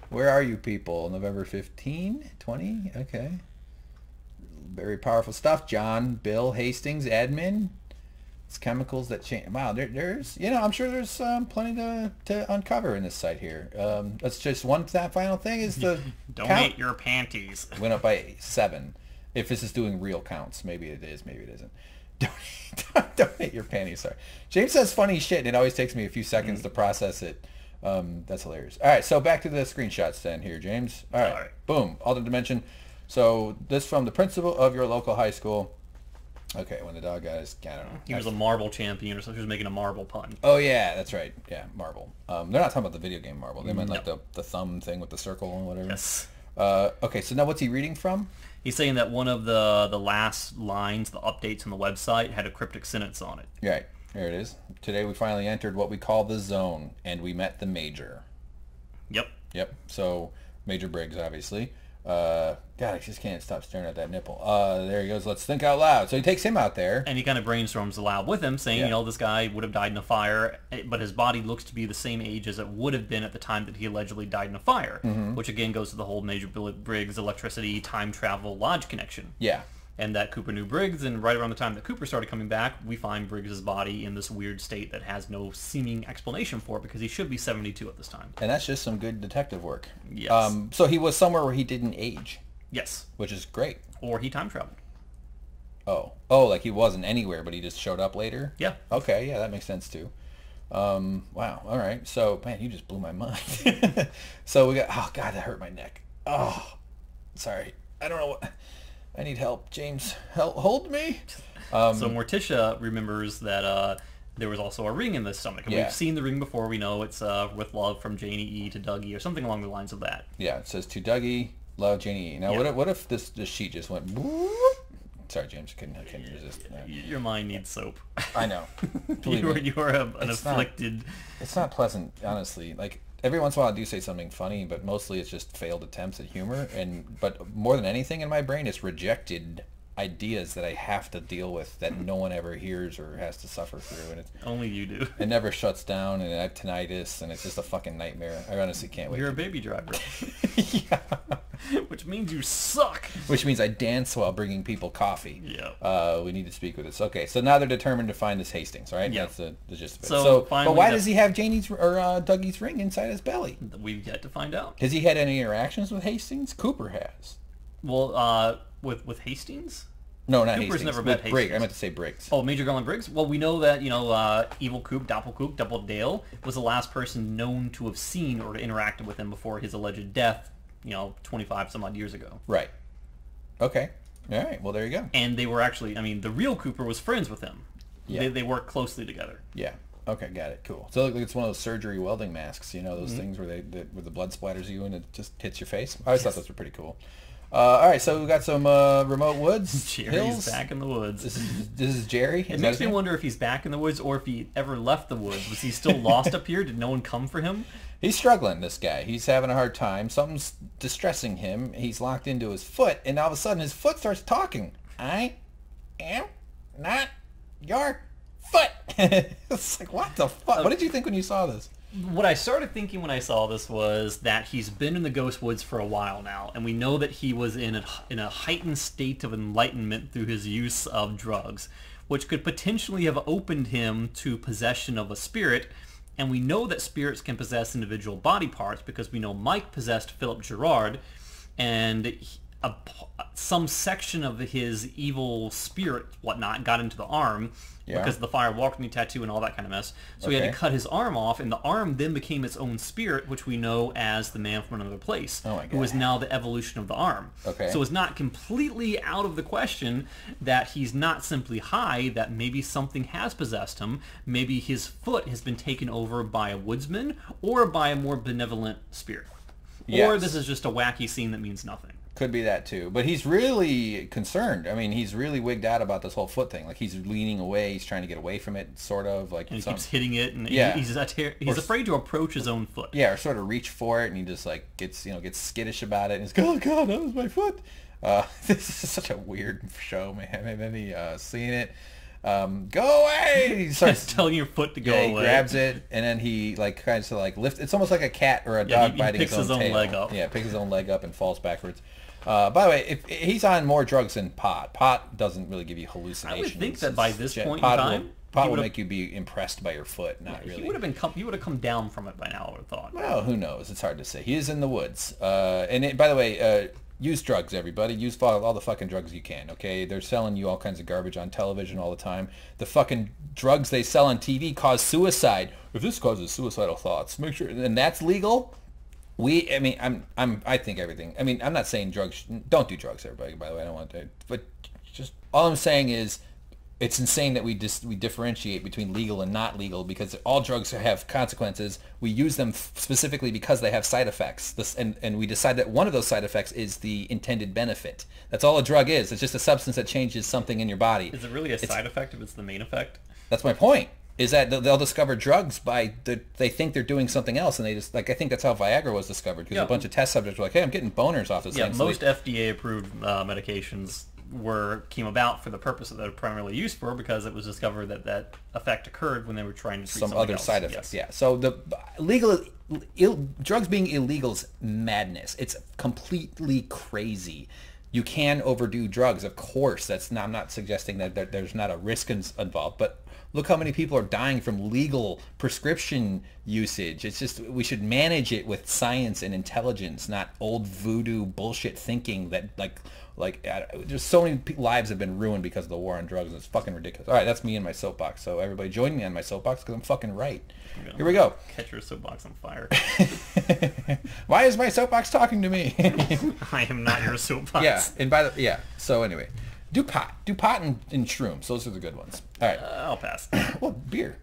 Where are you people? November 15, 20? Okay. Very powerful stuff. John, Bill, Hastings, admin. It's chemicals that change. Wow, there's, I'm sure there's plenty to uncover in this site here. That's just that final thing is the donate your panties. Went up by 7. If this is doing real counts, maybe it is, maybe it isn't. Donate your panties. Sorry, James says funny shit, and it always takes me a few seconds to process it. That's hilarious. All right, so back to the screenshots then here, James. All right. Boom, alternate dimension. So this from the principal of your local high school. Okay, when the dog guys, I don't know. He was a marble champion, or so he was making a marble pun. Oh yeah, that's right. Yeah, marble. They're not talking about the video game marble. They meant like the thumb thing with the circle and whatever. Yes. Okay, so now what's he reading from? He's saying that one of the last lines, the updates on the website, had a cryptic sentence on it. Right. There it is. Today we finally entered what we call the zone, and we met the Major. Yep. So, Major Briggs, obviously. God, I just can't stop staring at that nipple. There he goes. Let's think out loud. So he takes him out there. And he kind of brainstorms aloud with him, saying, this guy would have died in a fire, but his body looks to be the same age as it would have been at the time that he allegedly died in a fire, which again goes to the whole Major Briggs electricity, time travel, lodge connection. Yeah. And that Cooper knew Briggs, and right around the time that Cooper started coming back, we find Briggs' body in this weird state that has no seeming explanation for it, because he should be 72 at this time. And that's just some good detective work. Yes. So he was somewhere where he didn't age. Yes. Which is great. Or he time traveled. Oh, like he wasn't anywhere, but he just showed up later? Yeah. Okay, yeah, that makes sense too. Wow, all right. So, man, you just blew my mind. So we got, oh, God, that hurt my neck. Oh, sorry. I don't know what... I need help. James, hold me. So Morticia remembers that there was also a ring in the stomach. And we've seen the ring before. We know it's with love from Janie E to Dougie or something along the lines of that. Yeah, it says to Dougie, love Janie E. Now, what if this sheet just went... Sorry, James, I couldn't resist. Your mind needs soap. I know. you are an afflicted... It's not pleasant, honestly. Like... Every once in a while I do say something funny, but mostly it's just failed attempts at humor. But more than anything in my brain, it's rejected ideas that I have to deal with that no one ever hears or has to suffer through. And only you do. It never shuts down, and I have tinnitus, and it's just a fucking nightmare. I honestly can't wait. You're a baby driver. Yeah. Which means you suck. Which means I dance while bringing people coffee. Yeah. We need to speak with this. Okay, so now they're determined to find this Hastings, right? Yeah. That's the gist of it. So but why does he have Janie's or Dougie's ring inside his belly? We've yet to find out. Has he had any interactions with Hastings? Cooper has. Well, with Hastings? No, not Cooper's Hastings. never met Hastings. Briggs. I meant to say Briggs. Oh, Major Garland Briggs? Well, we know that, Evil Coop, Double Dale, was the last person known to have seen or interacted with him before his alleged death, 25 some odd years ago. Right. Okay. All right. Well, there you go. And they were actually, the real Cooper was friends with him. Yeah. They work closely together. Yeah. Okay, got it. Cool. So it's one of those surgery welding masks, you know, those things where where the blood splatters you and it just hits your face. I always thought those were pretty cool. All right, so we got some remote woods. Jerry's hills. back in the woods. This is Jerry. It makes me wonder if he's back in the woods or if he ever left the woods. Was he still lost up here? Did no one come for him? He's struggling, this guy. He's having a hard time. Something's distressing him. He's locked into his foot, and all of a sudden his foot starts talking. I am not your foot. It's like, what the fuck? What did you think when you saw this? What I started thinking when I saw this was that he's been in the Ghost Woods for a while now, and we know that he was in a heightened state of enlightenment through his use of drugs, which could potentially have opened him to possession of a spirit. And we know that spirits can possess individual body parts because we know Mike possessed Philip Gerard, and some section of his evil spirit, whatnot, got into the arm because of the fire walking tattoo and all that kind of mess. So he had to cut his arm off, and the arm then became its own spirit, which we know as the man from another place, who is now the evolution of the arm. So it's not completely out of the question that he's not simply high, that maybe something has possessed him. Maybe his foot has been taken over by a woodsman or by a more benevolent spirit. Or this is just a wacky scene that means nothing. Could be that too, but he's really concerned. I mean, he's really wigged out about this whole foot thing. Like, he's leaning away, he's trying to get away from it, sort of. Like, and he keeps hitting it, and he's afraid to approach his own foot. Yeah, or sort of reach for it, and he just like gets skittish about it, and he's like, oh god, that was my foot. This is such a weird show, man. And then he seeing it. Go away! He starts telling your foot to go away. He grabs it, and then he like tries to like lift. It's almost like a cat or a dog biting his own tail. leg up. Yeah, picks his own leg up and falls backwards. By the way, if he's on more drugs than pot. Pot doesn't really give you hallucinations. I would think that by this point in time, pot will make you be impressed by your foot. Not really. He would have come down from it by now, I would have thought. Well, who knows? It's hard to say. He is in the woods. By the way, use drugs, everybody. Use all the fucking drugs you can, okay? They're selling you all kinds of garbage on television all the time. The fucking drugs they sell on TV cause suicide. If this causes suicidal thoughts, make sure. And that's legal. I think everything. I mean, I'm not saying drugs. Don't do drugs, everybody. By the way, I don't want to. But just all I'm saying is, it's insane that we differentiate between legal and not legal, because all drugs have consequences. We use them specifically because they have side effects. And we decide that one of those side effects is the intended benefit. That's all a drug is. It's just a substance that changes something in your body. Is it really a side effect if it's the main effect? That's my point. Is that they'll discover drugs they think they're doing something else, and they just, like, I think that's how Viagra was discovered, because a bunch of test subjects were like, hey, I'm getting boners off this thing. Yeah, most FDA-approved medications came about for the purpose that they're primarily used for, because it was discovered that effect occurred when they were trying to treat some other else. side effects. Yes. Yeah. So the drugs being illegal is madness. It's completely crazy. You can overdo drugs, of course. I'm not suggesting that there's not a risk involved, but look how many people are dying from legal prescription usage. It's just, we should manage it with science and intelligence, not old voodoo bullshit thinking that just so many lives have been ruined because of the war on drugs. It's fucking ridiculous. All right, that's me and my soapbox. So everybody join me on my soapbox, because I'm fucking right. Here we go. Catch your soapbox on fire. Why is my soapbox talking to me? I am not your soapbox. Yeah, so anyway, do pot and shrooms. Those are the good ones. All right. I'll pass. Well, beer.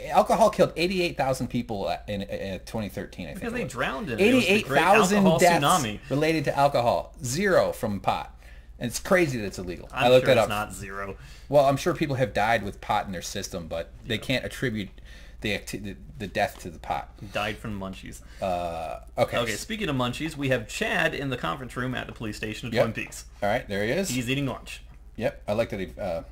Alcohol killed 88,000 people in 2013, I think. Because they drowned in it. 88,000 deaths tsunami related to alcohol. 0 from pot. And it's crazy that it's illegal. I looked it up. It's not 0. Well, I'm sure people have died with pot in their system, but they can't attribute the death to the pot. Died from munchies. Okay, speaking of munchies, we have Chad in the conference room at the police station of Twin Peaks. All right, there he is. He's eating lunch. Yep, I like that he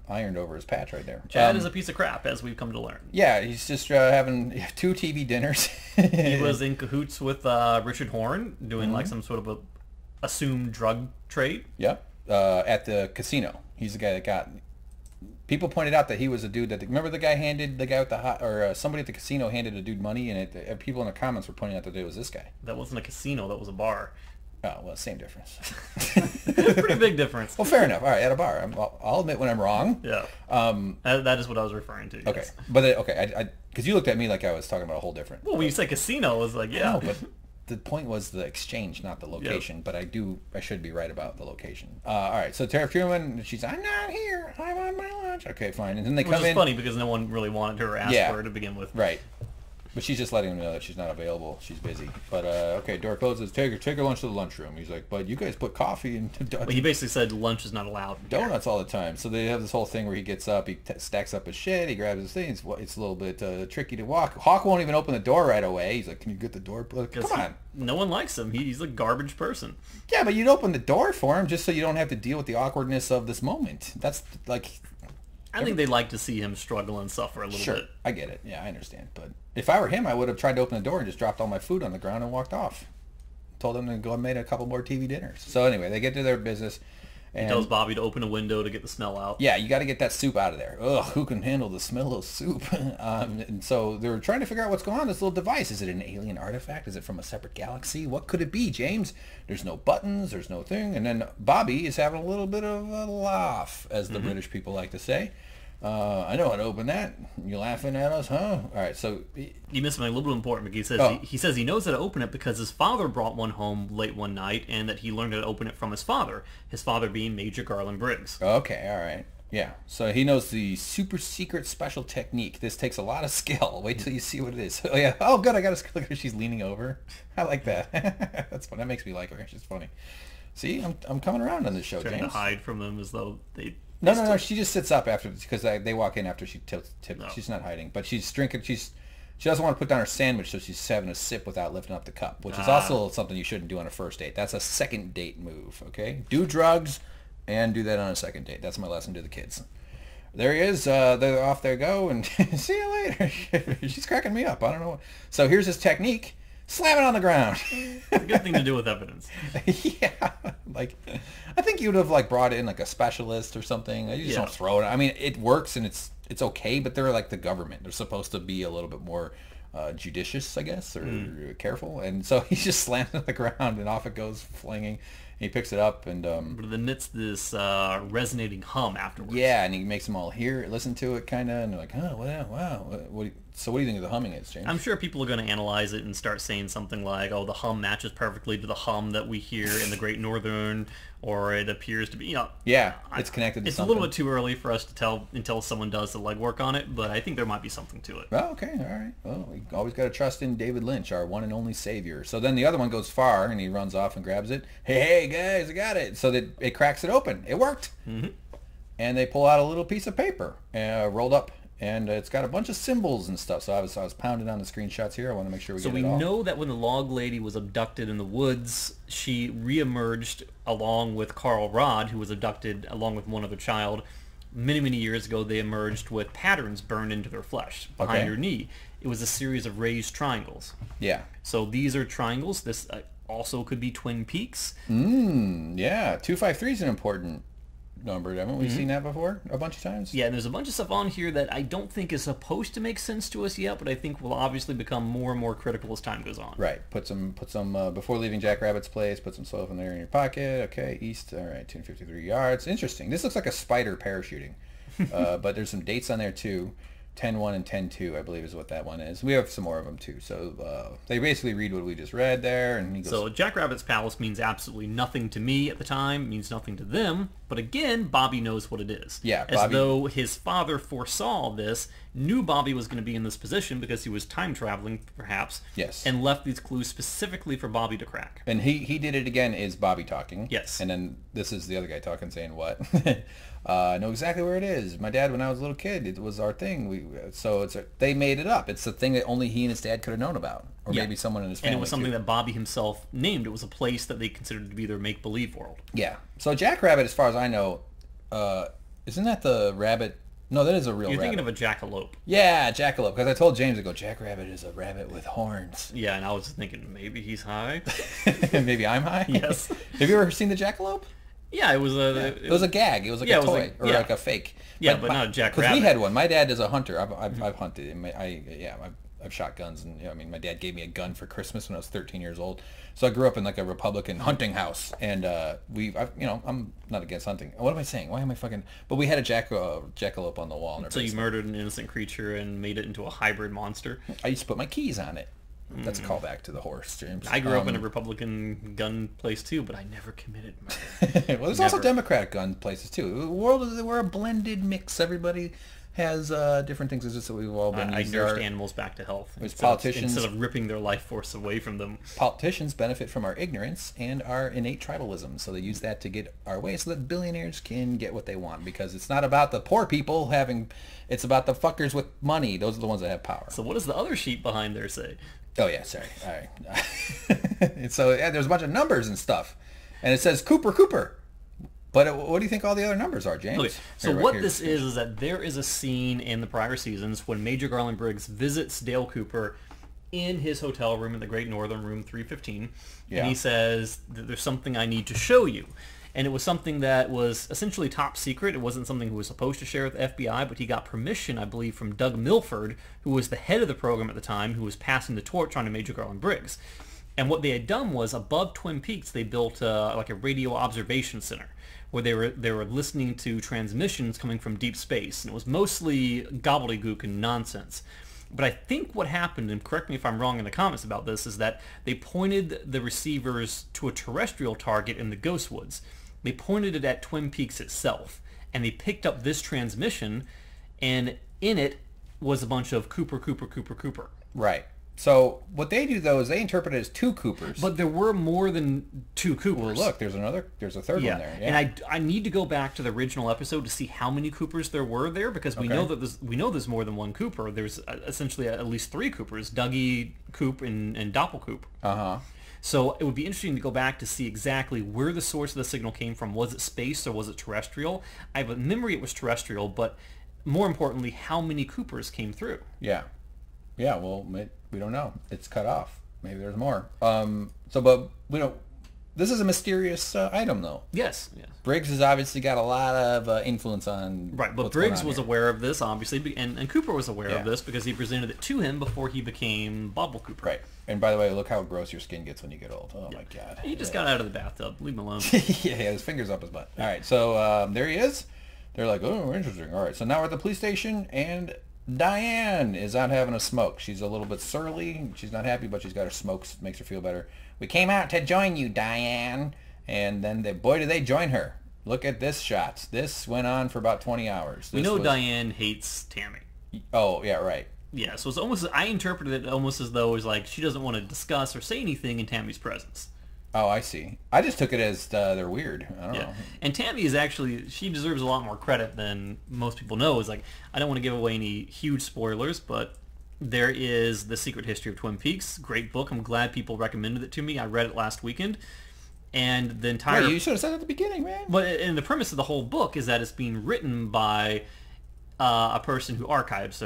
ironed over his patch right there. Chad is a piece of crap, as we've come to learn. Yeah, he's just having 2 TV dinners. He was in cahoots with Richard Horn, doing like some sort of a assumed drug trade. Yep, at the casino. He's the guy that got... People pointed out that he was a dude that... Remember the guy with the somebody at the casino handed a dude money, and people in the comments were pointing out that it was this guy. That wasn't a casino, that was a bar. Oh, well, same difference. Pretty big difference. Well, fair enough. All right, at a bar. I'll admit when I'm wrong. Yeah. That is what I was referring to. Okay. Yes. But, because you looked at me like I was talking about a whole different... Well, when you say casino, I was like, yeah. No, but the point was the exchange, not the location. Yep. But I should be right about the location. All right, so Tara Fuhrman, she's, I'm not here. I'm on my lunch. Okay, fine. And then they come in. Which is funny because no one really wanted her or asked for her to begin with. Right. But she's just letting him know that she's not available. She's busy. But, okay, door closes. Take her lunch to the lunchroom. He's like, but you guys put coffee in... Well, he basically said lunch is not allowed. Donuts all the time. So they have this whole thing where he gets up, he stacks up his shit, he grabs his things. It's a little bit tricky to walk. Hawk won't even open the door right away. He's like, can you get the door? Come on. No one likes him. He's a garbage person. Yeah, but you'd open the door for him just so you don't have to deal with the awkwardness of this moment. That's like... I think they'd like to see him struggle and suffer a little bit. I get it. Yeah, I understand. But if I were him, I would have tried to open the door and just dropped all my food on the ground and walked off. Told him to go and made a couple more TV dinners. So anyway, they get to their business. And he tells Bobby to open a window to get the smell out. Yeah, you got to get that soup out of there. Ugh, who can handle the smell of soup? And so they're trying to figure out what's going on with this little device. Is it an alien artifact? Is it from a separate galaxy? What could it be, James? There's no buttons. There's no thing. And then Bobby is having a little bit of a laugh, as the British people like to say. I know how to open that. You laughing at us, huh? All right, so... You missed something a little bit important, because he says he knows how to open it because his father brought one home late one night, and that he learned how to open it from his father being Major Garland Briggs. Okay, all right. Yeah, so he knows the super secret special technique. This takes a lot of skill. Wait till you see what it is. Oh, yeah. Oh, good, I got a skill. Look at her, she's leaning over. I like that. That's fun. That makes me like her. She's funny. See, I'm coming around on this show, James. Trying to hide from them as though they... No. She just sits up after because they walk in after she tips. No. She's not hiding, but she's drinking. She doesn't want to put down her sandwich, so she's having a sip without lifting up the cup, which is also something you shouldn't do on a first date. That's a second date move. Okay, do drugs and do that on a second date. That's my lesson to the kids. There he is. They're off. They go, and see you later. She's cracking me up. I don't know. So here's his technique. Slam it on the ground. It's a good thing to do with evidence. Yeah, like I think you would have like brought in like a specialist or something. You just don't throw it. I mean, it works and it's okay, but they're like the government. They're supposed to be a little bit more judicious, I guess, or careful. And so he just slams it on the ground and off it goes, flinging. He picks it up and... but it emits this resonating hum afterwards. Yeah, and he makes them all hear it, listen to it, kind of, and they're like, oh, wow. So what do you think the humming is, James? I'm sure people are going to analyze it and start saying something like, oh, the hum matches perfectly to the hum that we hear in the Great Northern, or it appears to be, Yeah, it's connected to it's something. a little bit too early for us to tell until someone does the legwork on it, but I think there might be something to it. Oh, okay, all right. Well, we always got to trust in David Lynch, our one and only savior. So then the other one goes far, and he runs off and grabs it. Hey, guys, I got it. So that it cracks it open. It worked. Mm-hmm. And they pull out a little piece of paper, rolled up. And it's got a bunch of symbols and stuff. So I was pounding on the screenshots here. I want to make sure we get it all. So we know that when the log lady was abducted in the woods, she reemerged along with Carl Rod, who was abducted along with one other child. Many, many years ago, they emerged with patterns burned into their flesh behind her knee. It was a series of raised triangles. Yeah. So these are triangles. This also could be Twin Peaks. Yeah. 253 is an important number. Haven't we seen that before a bunch of times? Yeah, and there's a bunch of stuff on here that I don't think is supposed to make sense to us yet, but I think will obviously become more and more critical as time goes on. Right. Put some before leaving Jack Rabbit's place, put some stuff in there in your pocket. Okay, east. All right, 253 yards. Interesting. This looks like a spider parachuting. But there's some dates on there too. 10-1 and 10-2, I believe, is what that one is. We have some more of them too. So they basically read what we just read there, and he goes. So Jack Rabbit's palace means absolutely nothing to me at the time. Means nothing to them. But again, Bobby knows what it is. Yeah, as though his father foresaw this, knew Bobby was going to be in this position because he was time traveling, perhaps. Yes. And left these clues specifically for Bobby to crack. And he did it again. Is Bobby talking? Yes. And then this is the other guy talking, saying what? I know exactly where it is. My dad, when I was a little kid, it was our thing. They made it up. It's a thing that only he and his dad could have known about, or maybe someone in his family. And it was something that Bobby himself named. It was a place that they considered to be their make-believe world. Yeah. So Jack Rabbit, as far as I know, isn't that the rabbit? No, that is a real rabbit. You're thinking of a jackalope. Yeah, jackalope. Because I told James, I go, Jack Rabbit is a rabbit with horns. Yeah, and I was thinking maybe he's high. Maybe I'm high. Yes. Have you ever seen the jackalope? Yeah, it was it was a gag. It was like a toy or like a fake. Yeah, but not a Jack Rabbit. Because we had one. My dad is a hunter. I've hunted. And I've shot guns, and I mean, my dad gave me a gun for Christmas when I was 13 years old. So I grew up in like a Republican hunting house, and I'm not against hunting. What am I saying? Why am I fucking? But we had a jackalope on the wall. In our basement. You murdered an innocent creature and made it into a hybrid monster. I used to put my keys on it. That's a callback to the horse, James. I grew up in a Republican gun place too, but I never committed murder. Well, there's also Democratic gun places too. The world is, we're a blended mix. Everybody has different things. It's just that we've all been. I nursed animals back to health. Politicians instead of ripping their life force away from them. Politicians benefit from our ignorance and our innate tribalism, so they use that to get our way, so that billionaires can get what they want. Because it's not about the poor people having, it's about the fuckers with money. Those are the ones that have power. So what does the other sheet behind there say? Oh yeah, sorry. All right. So yeah, there's a bunch of numbers and stuff, and it says Cooper. But what do you think all the other numbers are, James? Okay, so what this is that there is a scene in the prior seasons when Major Garland Briggs visits Dale Cooper in his hotel room in the Great Northern, room 315, and he says, there's something I need to show you. And it was something that was essentially top secret. It wasn't something he was supposed to share with the FBI, but he got permission, I believe, from Doug Milford, who was the head of the program at the time, who was passing the torch on to Major Garland Briggs. And what they had done was, above Twin Peaks, they built like a radio observation center, where they were listening to transmissions coming from deep space, and it was mostly gobbledygook and nonsense. But I think what happened, and correct me if I'm wrong in the comments about this, is that they pointed the receivers to a terrestrial target in the Ghost Woods. They pointed it at Twin Peaks itself, and they picked up this transmission, and in it was a bunch of Cooper. Right. So what they do though is they interpret it as two Coopers. But there were more than two Coopers. Well, look, there's a third one there. Yeah. And I need to go back to the original episode to see how many Coopers there were there, because we know that there's more than one Cooper. There's essentially at least three Coopers: Dougie, Coop, and Doppelcoop. So it would be interesting to go back to see exactly where the source of the signal came from. Was it space or was it terrestrial? I have a memory it was terrestrial, but more importantly, how many Coopers came through? Yeah. Well, we don't know. It's cut off. Maybe there's more. But we don't. This is a mysterious item, though. Yes. Briggs has obviously got a lot of influence on. Right, but Briggs was aware of this, obviously, and Cooper was aware of this because he presented it to him before he became Bubble Cooper. Right. And by the way, look how gross your skin gets when you get old. Oh my God. He just got out of the bathtub. Leave him alone. He had his fingers up his butt. All right, so there he is. They're like, oh, interesting. All right, so now we're at the police station, and Diane is out having a smoke. She's a little bit surly. She's not happy, but she's got her smokes. Makes her feel better. We came out to join you, Diane. And then, boy, did they join her. Look at this shot. This went on for about 20 hours. We know Diane hates Tammy. Oh, yeah, right. Yeah, so it's almost, I interpreted it almost as though it was like she doesn't want to discuss or say anything in Tammy's presence. Oh, I see. I just took it as they're weird. I don't know. And Tammy is actually, she deserves a lot more credit than most people know. It's like, I don't want to give away any huge spoilers, but there is The Secret History of Twin Peaks. Great book. I'm glad people recommended it to me. I read it last weekend. And the entire... Wait, you should have said it at the beginning, man. But and the premise of the whole book is that it's being written by a person who archives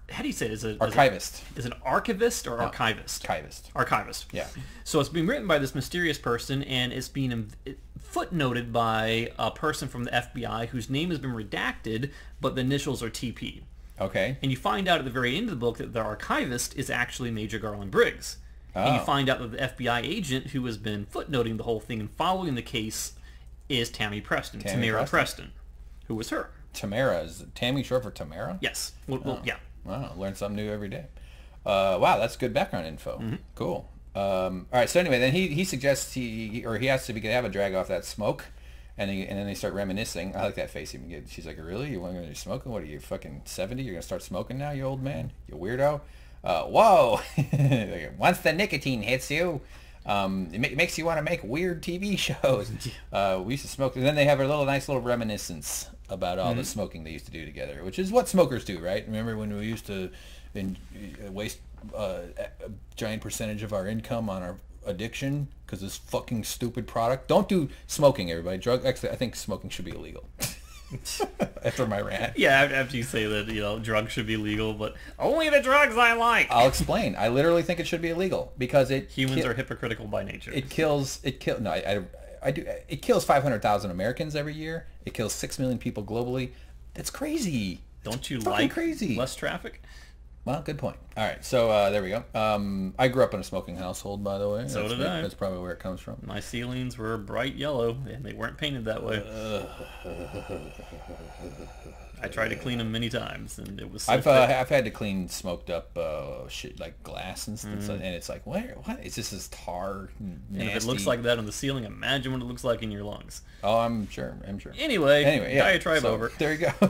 how do you say it? Archivist. Is it an archivist or archivist? Archivist. Yeah. So it's being written by this mysterious person, and it's being footnoted by a person from the FBI whose name has been redacted, but the initials are TP. Okay. And you find out at the very end of the book that the archivist is actually Major Garland Briggs. Oh. And you find out that the FBI agent who has been footnoting the whole thing and following the case is Tammy Preston, who was her. Tamara. Is Tammy short for Tamara? Yes. Well, yeah. Wow, learn something new every day. Wow, that's good background info. Mm-hmm. Cool. All right, so anyway, then he suggests he asks if he could have a drag off that smoke, and then they start reminiscing. I like that face even. She's like, really? You want to be smoking? What are you, fucking 70? You're going to start smoking now, you old man? You weirdo? Whoa! Once the nicotine hits you, it makes you want to make weird TV shows. We used to smoke. And then they have a nice little reminiscence about all the smoking they used to do together, which is what smokers do, right? Remember when we used to waste a giant percentage of our income on our addiction because this fucking stupid product? Don't do smoking, everybody. Actually, I think smoking should be illegal. After my rant. Yeah, after you say that, drugs should be legal, but only the drugs I like. I'll explain. I literally think it should be illegal because humans are hypocritical by nature. It kills 500,000 Americans every year. It kills 6 million people globally. That's crazy. Don't you it's like crazy. Less traffic? Well, good point. All right, so there we go. I grew up in a smoking household, by the way. So did I. That's probably where it comes from. My ceilings were bright yellow, and they weren't painted that way. I tried to clean them many times, and it was so I've had to clean smoked up shit like glass and stuff, and it's like, what? It's just this tar, nasty. And if it looks like that on the ceiling, imagine what it looks like in your lungs. Oh, I'm sure. Anyway, yeah. Diatribe over. There you go.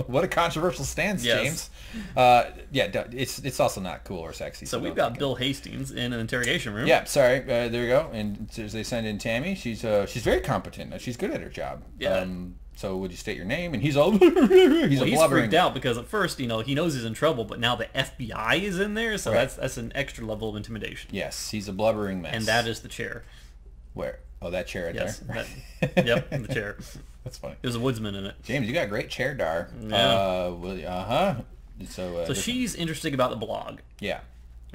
What a controversial stance, yes. James. It's also not cool or sexy. So we've got Bill Hastings in an interrogation room. Yeah, sorry. There you go. And they send in Tammy. She's very competent. She's good at her job. Yeah. So would you state your name? And he's all he's freaked out because at first, he knows he's in trouble, but now the FBI is in there, so right. that's an extra level of intimidation. Yes, he's a blubbering mess. And that is the chair. Where? Oh, that chair right there. Yep, the chair. That's funny. There's a woodsman in it. James, you got a great chair, Dar. Yeah. So she's interested about the blog. Yeah.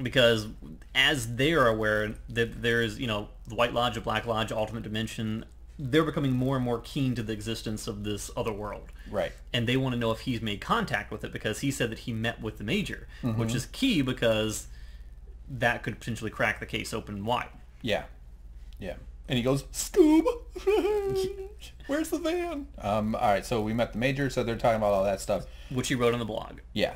Because as they're aware that there's, the White Lodge, the Black Lodge, Ultimate Dimension, they're becoming more and more keen to the existence of this other world. Right. And they want to know if he's made contact with it, because he said that he met with the Major, which is key because that could potentially crack the case open wide. Yeah. Yeah. And he goes, Scoob! Where's the van? All right, so we met the Major, so they're talking about all that stuff. Which he wrote on the blog. Yeah.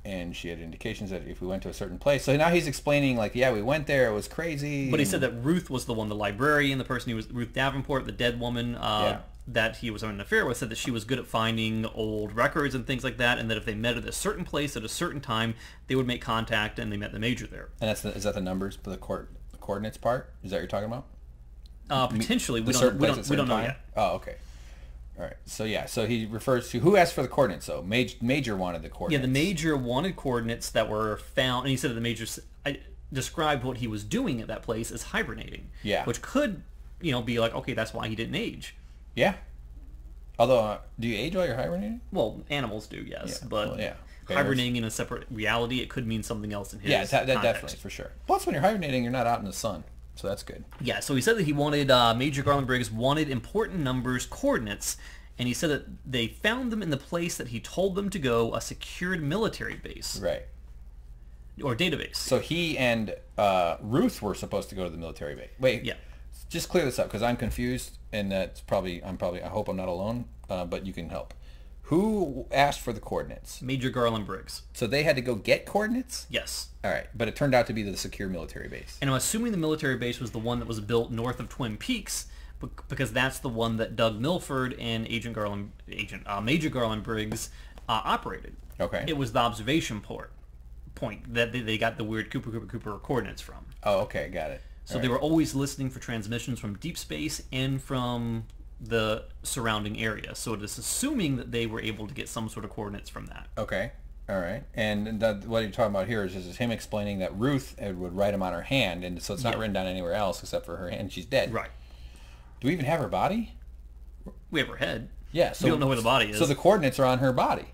And she had indications that if we went to a certain place. So now he's explaining, like, yeah, we went there, it was crazy. But he said that Ruth was the one, the librarian, the person who was, Ruth Davenport, the dead woman that he was having an affair with, said that she was good at finding old records and things like that, and that if they met at a certain place at a certain time, they would make contact, and they met the Major there. And is that the numbers for the coordinates part? Is that what you're talking about? Potentially. We don't know yet. Oh, okay. All right. So yeah. So he refers to who asked for the coordinates. So Major wanted the coordinates. Yeah, the Major wanted coordinates that were found, and he said that the Major described what he was doing at that place as hibernating. Yeah. Which could, be like, okay, that's why he didn't age. Yeah. Although, do you age while you're hibernating? Well, animals do, yes, yeah. but well, yeah. hibernating in a separate reality, it could mean something else in his that context. Definitely, for sure. Plus, when you're hibernating, you're not out in the sun. So that's good. Yeah, so he said that he wanted, Major Garland Briggs wanted important numbers, coordinates, and he said that they found them in the place that he told them to go, a secured military base. Right. Or database. So he and Ruth were supposed to go to the military base. Wait. Yeah. Just clear this up, because I'm confused, and I hope I'm not alone, but you can help. Who asked for the coordinates? Major Garland Briggs. So they had to go get coordinates? Yes. All right, but it turned out to be the secure military base. And I'm assuming the military base was the one that was built north of Twin Peaks, because that's the one that Doug Milford and Major Garland Briggs operated. Okay. It was the observation point that they got the weird Cooper coordinates from. Oh, okay, got it. So they were always listening for transmissions from deep space and from the surrounding area. So it is assuming that they were able to get some sort of coordinates from that. Okay. All right. And what you're talking about here is him explaining that Ruth would write them on her hand, and so it's not written down anywhere else except for her hand. She's dead. Right. Do we even have her body? We have her head. Yeah. So we don't know where the body is. So the coordinates are on her body.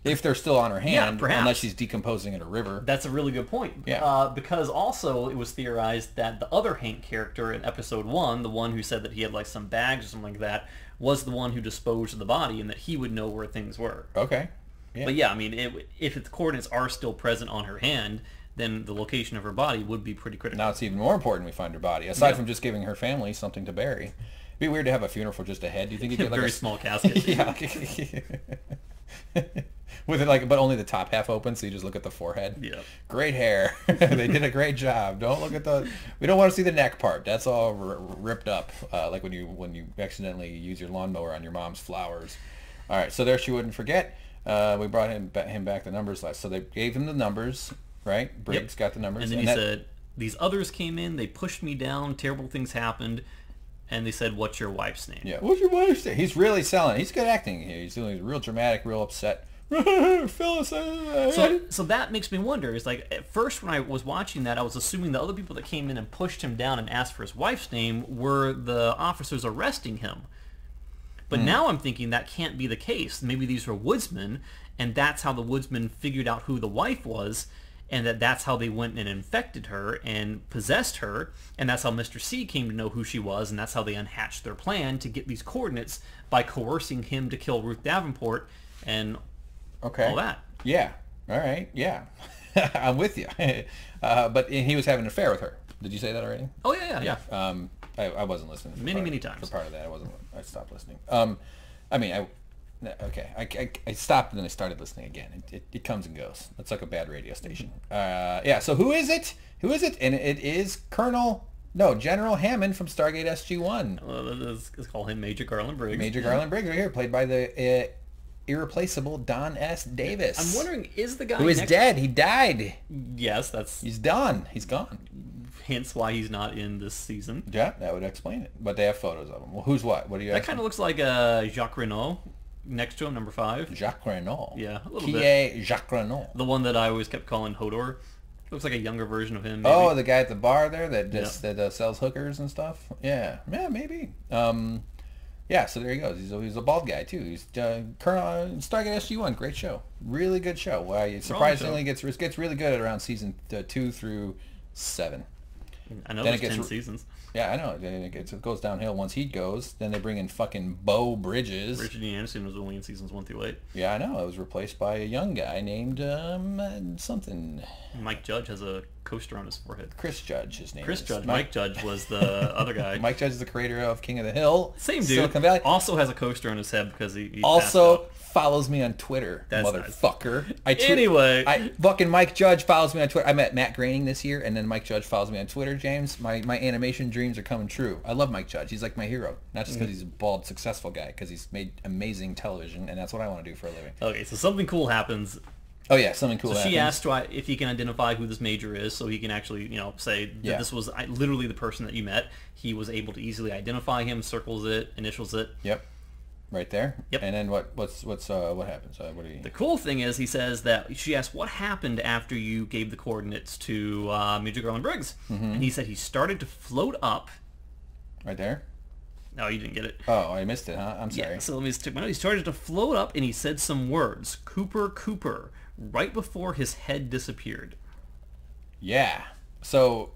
If they're still on her hand, perhaps. Unless she's decomposing in a river. That's a really good point. Yeah. Because also it was theorized that the other Hank character in episode 1, the one who said that he had like some bags or something like that, was the one who disposed of the body, and that he would know where things were. Okay. Yeah. But yeah, I mean, if the coordinates are still present on her hand, then the location of her body would be pretty critical. Now it's even more important we find her body, aside from just giving her family something to bury. It'd be weird to have a funeral for just a head. Do you think you get like very small casket? Yeah. With it but only the top half open, so you just look at the forehead. Yeah. Great hair. They did a great job. Don't look at we don't want to see the neck part. That's all ripped up, like when you accidentally use your lawnmower on your mom's flowers. All right, so there she wouldn't forget. We brought him back the numbers last. So they gave him the numbers, right? Briggs got the numbers. And then he said, these others came in, they pushed me down, terrible things happened, and they said, what's your wife's name? Yeah, what's your wife's name? He's really selling. He's good acting here. He's real dramatic, real upset. Phyllis. So that makes me wonder. It's like, at first when I was watching that, I was assuming the other people that came in and pushed him down and asked for his wife's name were the officers arresting him. But now I'm thinking that can't be the case. Maybe these were woodsmen, and that's how the woodsmen figured out who the wife was, and that's how they went and infected her and possessed her, and that's how Mr. C came to know who she was, and that's how they unhatched their plan to get these coordinates by coercing him to kill Ruth Davenport and all that. Yeah. All right, yeah. I'm with you. But he was having an affair with her. Did you say that already? Oh, yeah. I wasn't listening. Many times. For part of that, I stopped listening. I stopped and then I started listening again. It comes and goes. It's like a bad radio station. Yeah, so who is it? And it is General Hammond from Stargate SG-1. Let's call him Major Garland Briggs. Major Garland Briggs right here, played by the irreplaceable Don S. Davis. I'm wondering, is the guy who is dead? He died. Yes, he's done. He's gone. Hence why he's not in this season. Yeah, that would explain it. But they have photos of him. Well, who's what? What do you? That kind of looks like Jacques Renault next to him, number 5. Jacques Renault. Yeah, a little bit. Qui Jacques Renault. The one that I always kept calling Hodor. Looks like a younger version of him. Maybe. Oh, the guy at the bar there that sells hookers and stuff. Yeah, maybe. Yeah, so there he goes. He's a bald guy too. He's Colonel Stargate SG-1. Great show, really good show. Well, surprisingly gets really good at around season 2 through 7. I know there's 10 seasons. Yeah, I know. It goes downhill once he goes. Then they bring in fucking Beau Bridges. Richard E. Anderson was only in seasons 1 through 8. Yeah, I know. It was replaced by a young guy named something. Mike Judge has a coaster on his forehead. Chris Judge, his name. Chris Judge. Mike Judge was the other guy. Mike Judge is the creator of King of the Hill. Same dude. Silicon Valley. Also has a coaster on his head because he also follows me on Twitter. That's motherfucker. Nice. Anyway, fucking Mike Judge follows me on Twitter. I met Matt Groening this year, and then Mike Judge follows me on Twitter. James, my animation dreams are coming true. I love Mike Judge. He's like my hero, not just because he's a bald, successful guy, because he's made amazing television, and that's what I want to do for a living. Okay, so something cool happens. Oh yeah, something cool. So she asked if he can identify who this major is, so he can actually, say that this was literally the person that you met. He was able to easily identify him, circles it, initials it. Yep. Right there. Yep. And then what happens? The cool thing is, he says that she asked what happened after you gave the coordinates to Major Garland Briggs, and he said he started to float up. Right there. No, you didn't get it. Oh, I missed it, huh? I'm sorry. Yeah, so let me just take my note. He started to float up, and he said some words. Cooper, right before his head disappeared. Yeah. So,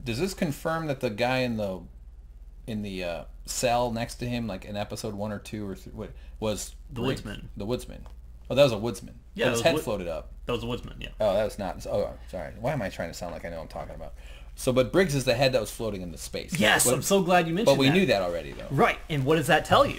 does this confirm that the guy in the cell next to him, like in episode 1 or 2 or 3, was the woodsman? The woodsman. Oh, that was a woodsman. Yeah, his head floated up. That was a woodsman. Yeah. Oh, that was not. Oh, sorry. Why am I trying to sound like I know what I'm talking about? So, but Briggs is the head that was floating in the space. Yes, I'm so glad you mentioned that. But we knew that already, though. Right, and what does that tell you?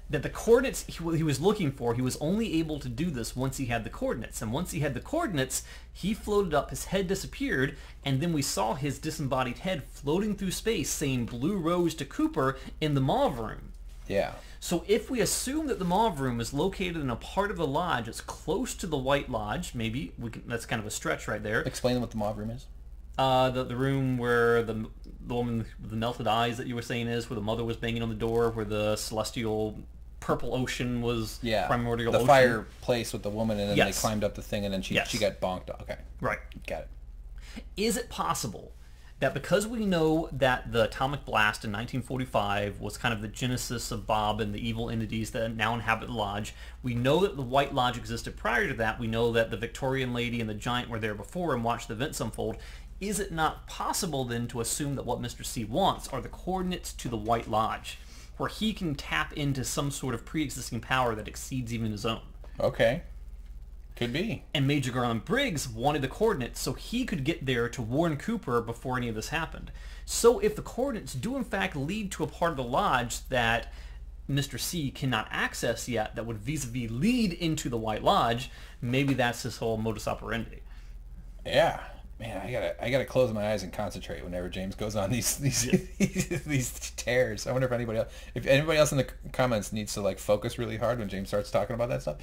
That the coordinates he was looking for, he was only able to do this once he had the coordinates. And once he had the coordinates, he floated up, his head disappeared, and then we saw his disembodied head floating through space saying Blue Rose to Cooper in the Mauve Room. Yeah. So if we assume that the Mauve Room is located in a part of the lodge that's close to the White Lodge, maybe that's kind of a stretch right there. Explain what the Mauve Room is. The room where the woman with the melted eyes that you were saying is, where the mother was banging on the door, where the celestial purple ocean was, primordial the ocean. Fireplace with the woman, and then they climbed up the thing, and then she got bonked. Okay. Right. Got it. Is it possible that because we know that the atomic blast in 1945 was kind of the genesis of Bob and the evil entities that now inhabit the lodge, we know that the White Lodge existed prior to that, we know that the Victorian lady and the giant were there before and watched the events unfold, is it not possible then to assume that what Mr. C wants are the coordinates to the White Lodge, where he can tap into some sort of pre-existing power that exceeds even his own? Okay. Could be. And Major Garland Briggs wanted the coordinates so he could get there to warn Cooper before any of this happened. So if the coordinates do in fact lead to a part of the lodge that Mr. C cannot access yet, that would vis-a-vis lead into the White Lodge, maybe that's his whole modus operandi. Yeah. Man, I gotta close my eyes and concentrate whenever James goes on these these tears. I wonder if anybody else in the comments needs to like focus really hard when James starts talking about that stuff.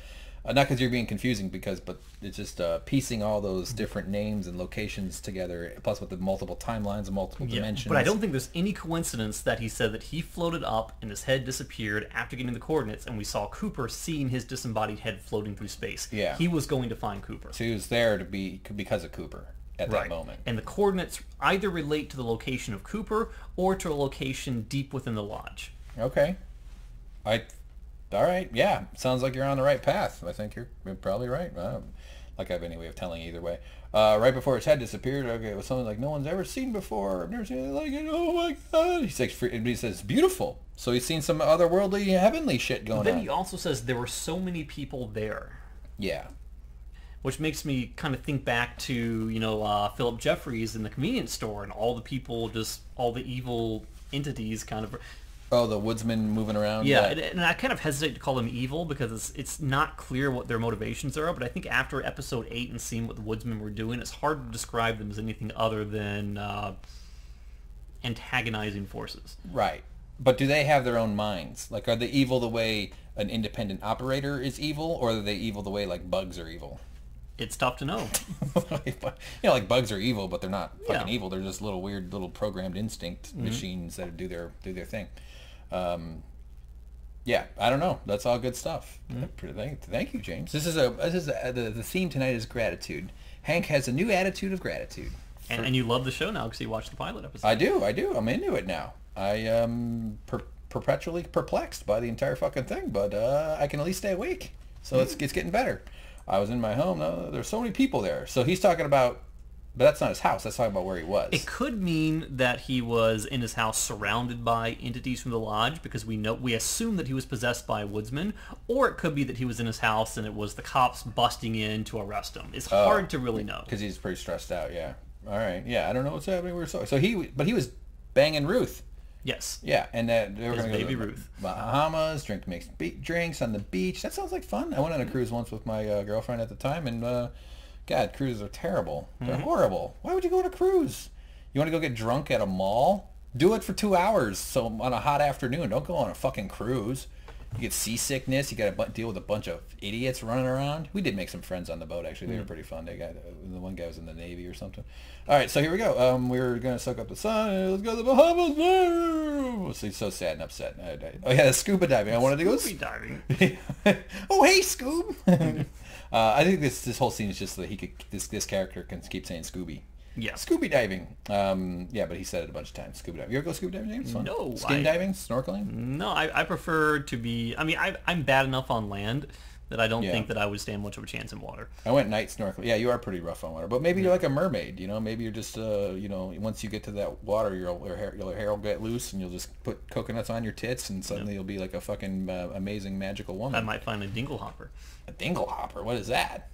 Not because you're being confusing, but it's just piecing all those different names and locations together, plus with the multiple timelines and multiple dimensions. But I don't think there's any coincidence that he said that he floated up and his head disappeared after getting the coordinates, and we saw Cooper seeing his disembodied head floating through space. Yeah. He was going to find Cooper. So he was there because of Cooper at that moment. And the coordinates either relate to the location of Cooper or to a location deep within the lodge. Okay. All right, yeah. Sounds like you're on the right path. I think you're probably right. I don't like I have any way of telling either way. Right before his head disappeared, okay, it was something like no one's ever seen before. I've never seen anything like it. Oh my God. He says, beautiful. So he's seen some otherworldly, heavenly shit going on. But then he also says there were so many people there. Yeah. Which makes me kind of think back to, Philip Jeffries in the convenience store and all the people, all the evil entities kind of... Oh, the woodsman moving around? Yeah, and I kind of hesitate to call them evil because it's not clear what their motivations are, but I think after episode 8 and seeing what the woodsmen were doing, it's hard to describe them as anything other than antagonizing forces. Right. But do they have their own minds? Like, are they evil the way an independent operator is evil, or are they evil the way, like, bugs are evil? It's tough to know. Like bugs are evil, but they're not fucking evil. They're just little weird, little programmed instinct machines that do their thing. Yeah, I don't know. That's all good stuff. Thank you, James. This is the theme tonight is gratitude. Hank has a new attitude of gratitude. And you love the show now because you watched the pilot episode. I do. I'm into it now. I am perpetually perplexed by the entire fucking thing, but I can at least stay awake. So it's getting better. I was in my home. There's so many people there. So he's talking about, but that's not his house. That's talking about where he was. It could mean that he was in his house surrounded by entities from the lodge because we assume that he was possessed by a woodsman, or it could be that he was in his house and it was the cops busting in to arrest him. It's hard to really know. Because he's pretty stressed out, yeah. All right, yeah, I don't know what's happening. But he was banging Ruth. Yes. Yeah, and they were going to go baby to Ruth. Bahamas, drink mixed drinks on the beach. That sounds like fun. I went on a cruise once with my girlfriend at the time, and God, cruises are terrible. They're horrible. Why would you go on a cruise? You want to go get drunk at a mall? Do it for 2 hours. So on a hot afternoon, don't go on a fucking cruise. You get seasickness. You got to deal with a bunch of idiots running around. We did make some friends on the boat, actually. They were pretty fun. The one guy was in the Navy or something. All right, so here we go. We're going to soak up the sun. Let's go to the Bahamas. He's so sad and upset. Oh, yeah, scuba diving. I wanted to go... Scuba diving. Oh, hey, Scoob. I think this whole scene is just that this character can keep saying Scooby. Yeah. Scuba diving. Yeah, but he said it a bunch of times. Scuba diving. You ever go scuba diving, James? Fun? No. Skin diving? Snorkeling? No, I prefer to be... I mean, I'm bad enough on land that I don't think that I would stand much of a chance in water. I went night snorkeling. Yeah, you are pretty rough on water. But maybe you're like a mermaid, Maybe you're just, once you get to that water, your hair will get loose and you'll just put coconuts on your tits and suddenly you'll be like a fucking amazing, magical woman. I might find a dinglehopper. A dinglehopper? What is that?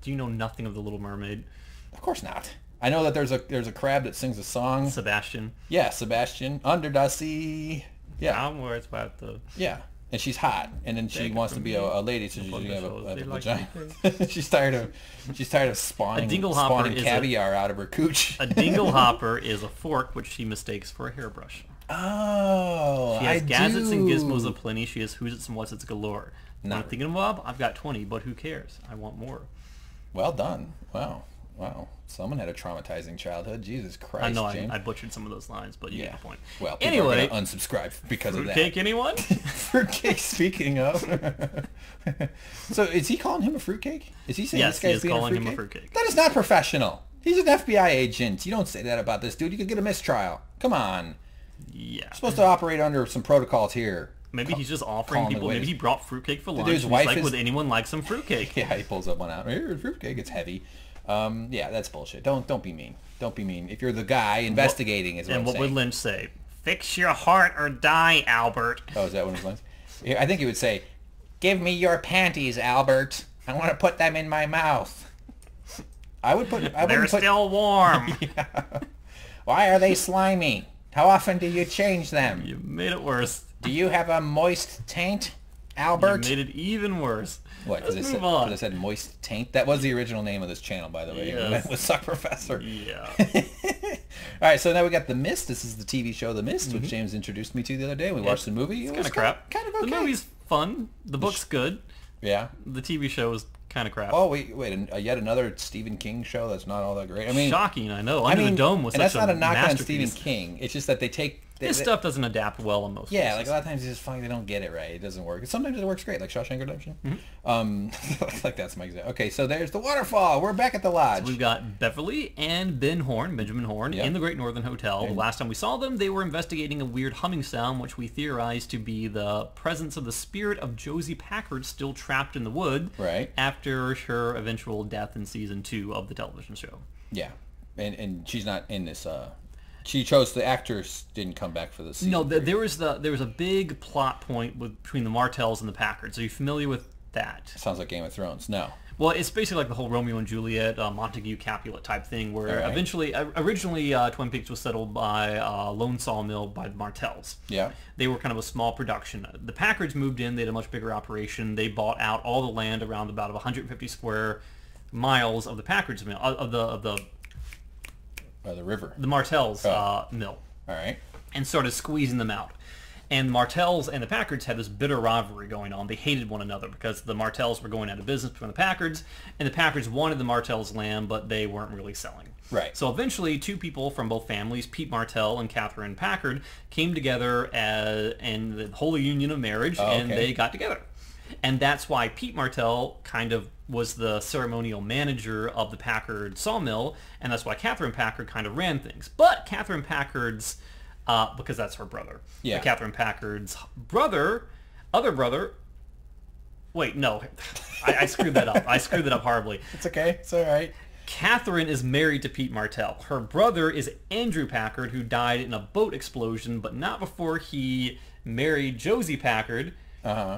Do you know nothing of The Little Mermaid? Of course not. I know that there's a crab that sings a song. Sebastian. Yeah, Sebastian. Under the sea. Yeah. I'm worried about the... Yeah. And she's hot, and then she wants to be a lady, so she's gonna have a vagina. she's tired of spawning caviar out of her cooch. A dinglehopper is a fork which she mistakes for a hairbrush. Oh, she has gadgets and gizmos aplenty. She has who's-its and what's-its galore. Not I'm thinking, Bob, I've got 20, but who cares? I want more. Well done. Wow. Someone had a traumatizing childhood. Jesus Christ, I know, James. I butchered some of those lines, but you get the point. Well, people are going to unsubscribe because of that. Fruitcake, anyone? Fruitcake, speaking of. So is he calling him a fruitcake? Is he saying this guy's being calling him a fruitcake? That is not professional. He's an FBI agent. You don't say that about this dude. You could get a mistrial. Come on. Yeah. You're supposed to operate under some protocols here. Maybe he's just offering people. Maybe he brought fruitcake for lunch. His wife like, would anyone like some fruitcake? Yeah, he pulls up one out. Here's fruitcake. It's heavy. Yeah, that's bullshit. Don't be mean. Don't be mean. If you're the guy investigating, is what I'm saying. And what would Lynch say? Fix your heart or die, Albert. Oh, is that one of his lines? I think he would say, "Give me your panties, Albert. I want to put them in my mouth." They're still warm. Yeah. Why are they slimy? How often do you change them? You made it worse. Do you have a moist taint, Albert? You made it even worse. What? Because I said moist taint. That was the original name of this channel, by the way. Yes. With Suck Professor. Yeah. All right, so now we got The Mist. This is the TV show The Mist, which James introduced me to the other day. We watched the movie. It's kind of crap. Kind of okay. The movie's fun. The book's good. Yeah. The TV show is kind of crap. Oh, wait, yet another Stephen King show that's not all that great. I mean, shocking, I know. Under the Dome was such a masterpiece. And that's not a knock on Stephen King. It's just that they take... His stuff doesn't adapt well in most cases. Yeah, like a lot of times it's just funny they don't get it right. It doesn't work. Sometimes it works great, like Shawshank Redemption. Like that's my example. Okay, so there's the waterfall. We're back at the lodge. So we've got Beverly and Benjamin Horn, in the Great Northern Hotel. The last time we saw them, they were investigating a weird humming sound, which we theorized to be the presence of the spirit of Josie Packard still trapped in the wood. Right. After her eventual death in season 2 of the television show. Yeah, and she's not in this. She chose the actors didn't come back for the season. No, there was a big plot point between the Martells and the Packards. Are you familiar with that. Sounds like Game of Thrones. No. Well, it's basically like the whole Romeo and Juliet, Montague Capulet type thing, where originally Twin Peaks was settled by Lone Sawmill by the Martells. Yeah. They were kind of a small production. The Packards moved in. They had a much bigger operation. They bought out all the land around about 150 square miles of the Packards mill, of the river. The Martells mill. All right. And started squeezing them out. And the Martells and the Packards had this bitter rivalry going on. They hated one another because the Martells were going out of business between the Packards, and the Packards wanted the Martells' land, but they weren't really selling. Right. So eventually, two people from both families, Pete Martell and Catherine Packard, came together in the holy union of marriage, and they got together. And that's why Pete Martell kind of was the ceremonial manager of the Packard sawmill, and that's why Catherine Packard kind of ran things. But Catherine Packard's because that's her brother. Yeah. But Catherine Packard's other brother. Wait, no, I screwed that up. I screwed that up horribly. It's okay. It's all right. Catherine is married to Pete Martell. Her brother is Andrew Packard, who died in a boat explosion, but not before he married Josie Packard,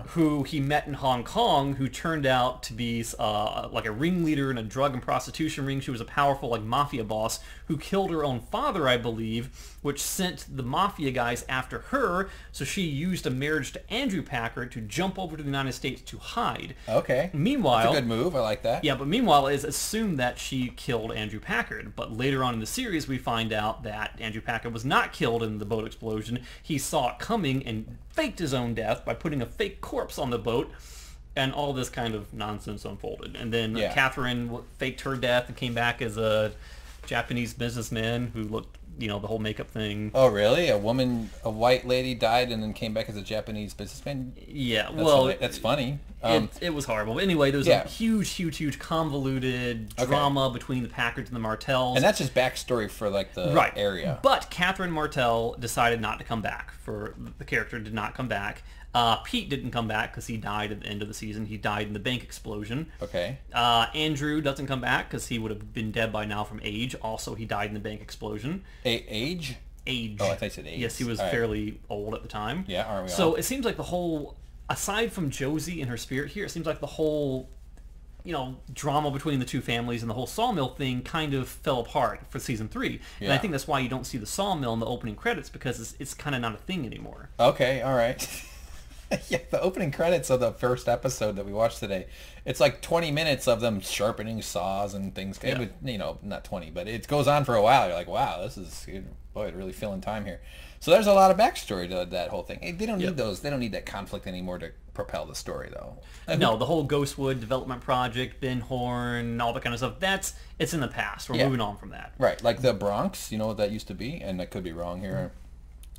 who he met in Hong Kong, who turned out to be like a ringleader in a drug and prostitution ring. She was a powerful like mafia boss who killed her own father, I believe, which sent the mafia guys after her. So she used a marriage to Andrew Packard to jump over to the United States to hide. Okay. Meanwhile, that's a good move. I like that. Yeah, but meanwhile, it's assumed that she killed Andrew Packard. But later on in the series, we find out that Andrew Packard was not killed in the boat explosion. He saw it coming and faked his own death by putting a fake corpse on the boat, and all this kind of nonsense unfolded. And then Catherine faked her death and came back as a Japanese businessman who looked, the whole makeup thing. Oh, really? A white lady died and then came back as a Japanese businessman? Yeah, that's funny. It was horrible. But anyway, there was a huge convoluted drama between the Packards and the Martells. And that's just backstory for like the area. But Catherine Martell decided not to come back. The character did not come back. Pete didn't come back because he died at the end of the season. He died in the bank explosion. Okay. Andrew doesn't come back because he would have been dead by now from age. Also, he died in the bank explosion. Age? Age. Oh, I thought you said age. Yes, he was fairly old at the time. Yeah, aren't we all? So it seems like the whole, aside from Josie and her spirit here, it seems like the whole, drama between the two families and the whole sawmill thing kind of fell apart for season 3. Yeah. And I think that's why you don't see the sawmill in the opening credits, because it's kind of not a thing anymore. Okay, all right. Yeah, the opening credits of the first episode that we watched today, it's like 20 minutes of them sharpening saws and things. Yeah. It would, not 20, but it goes on for a while. You're like, wow, this is, really filling time here. So there's a lot of backstory to that whole thing. They don't need those. They don't need that conflict anymore to propel the story, though. No, the whole Ghostwood development project, Ben Horn, all that kind of stuff, it's in the past. We're moving on from that. Right, like the Bronx, you know what that used to be? And I could be wrong here.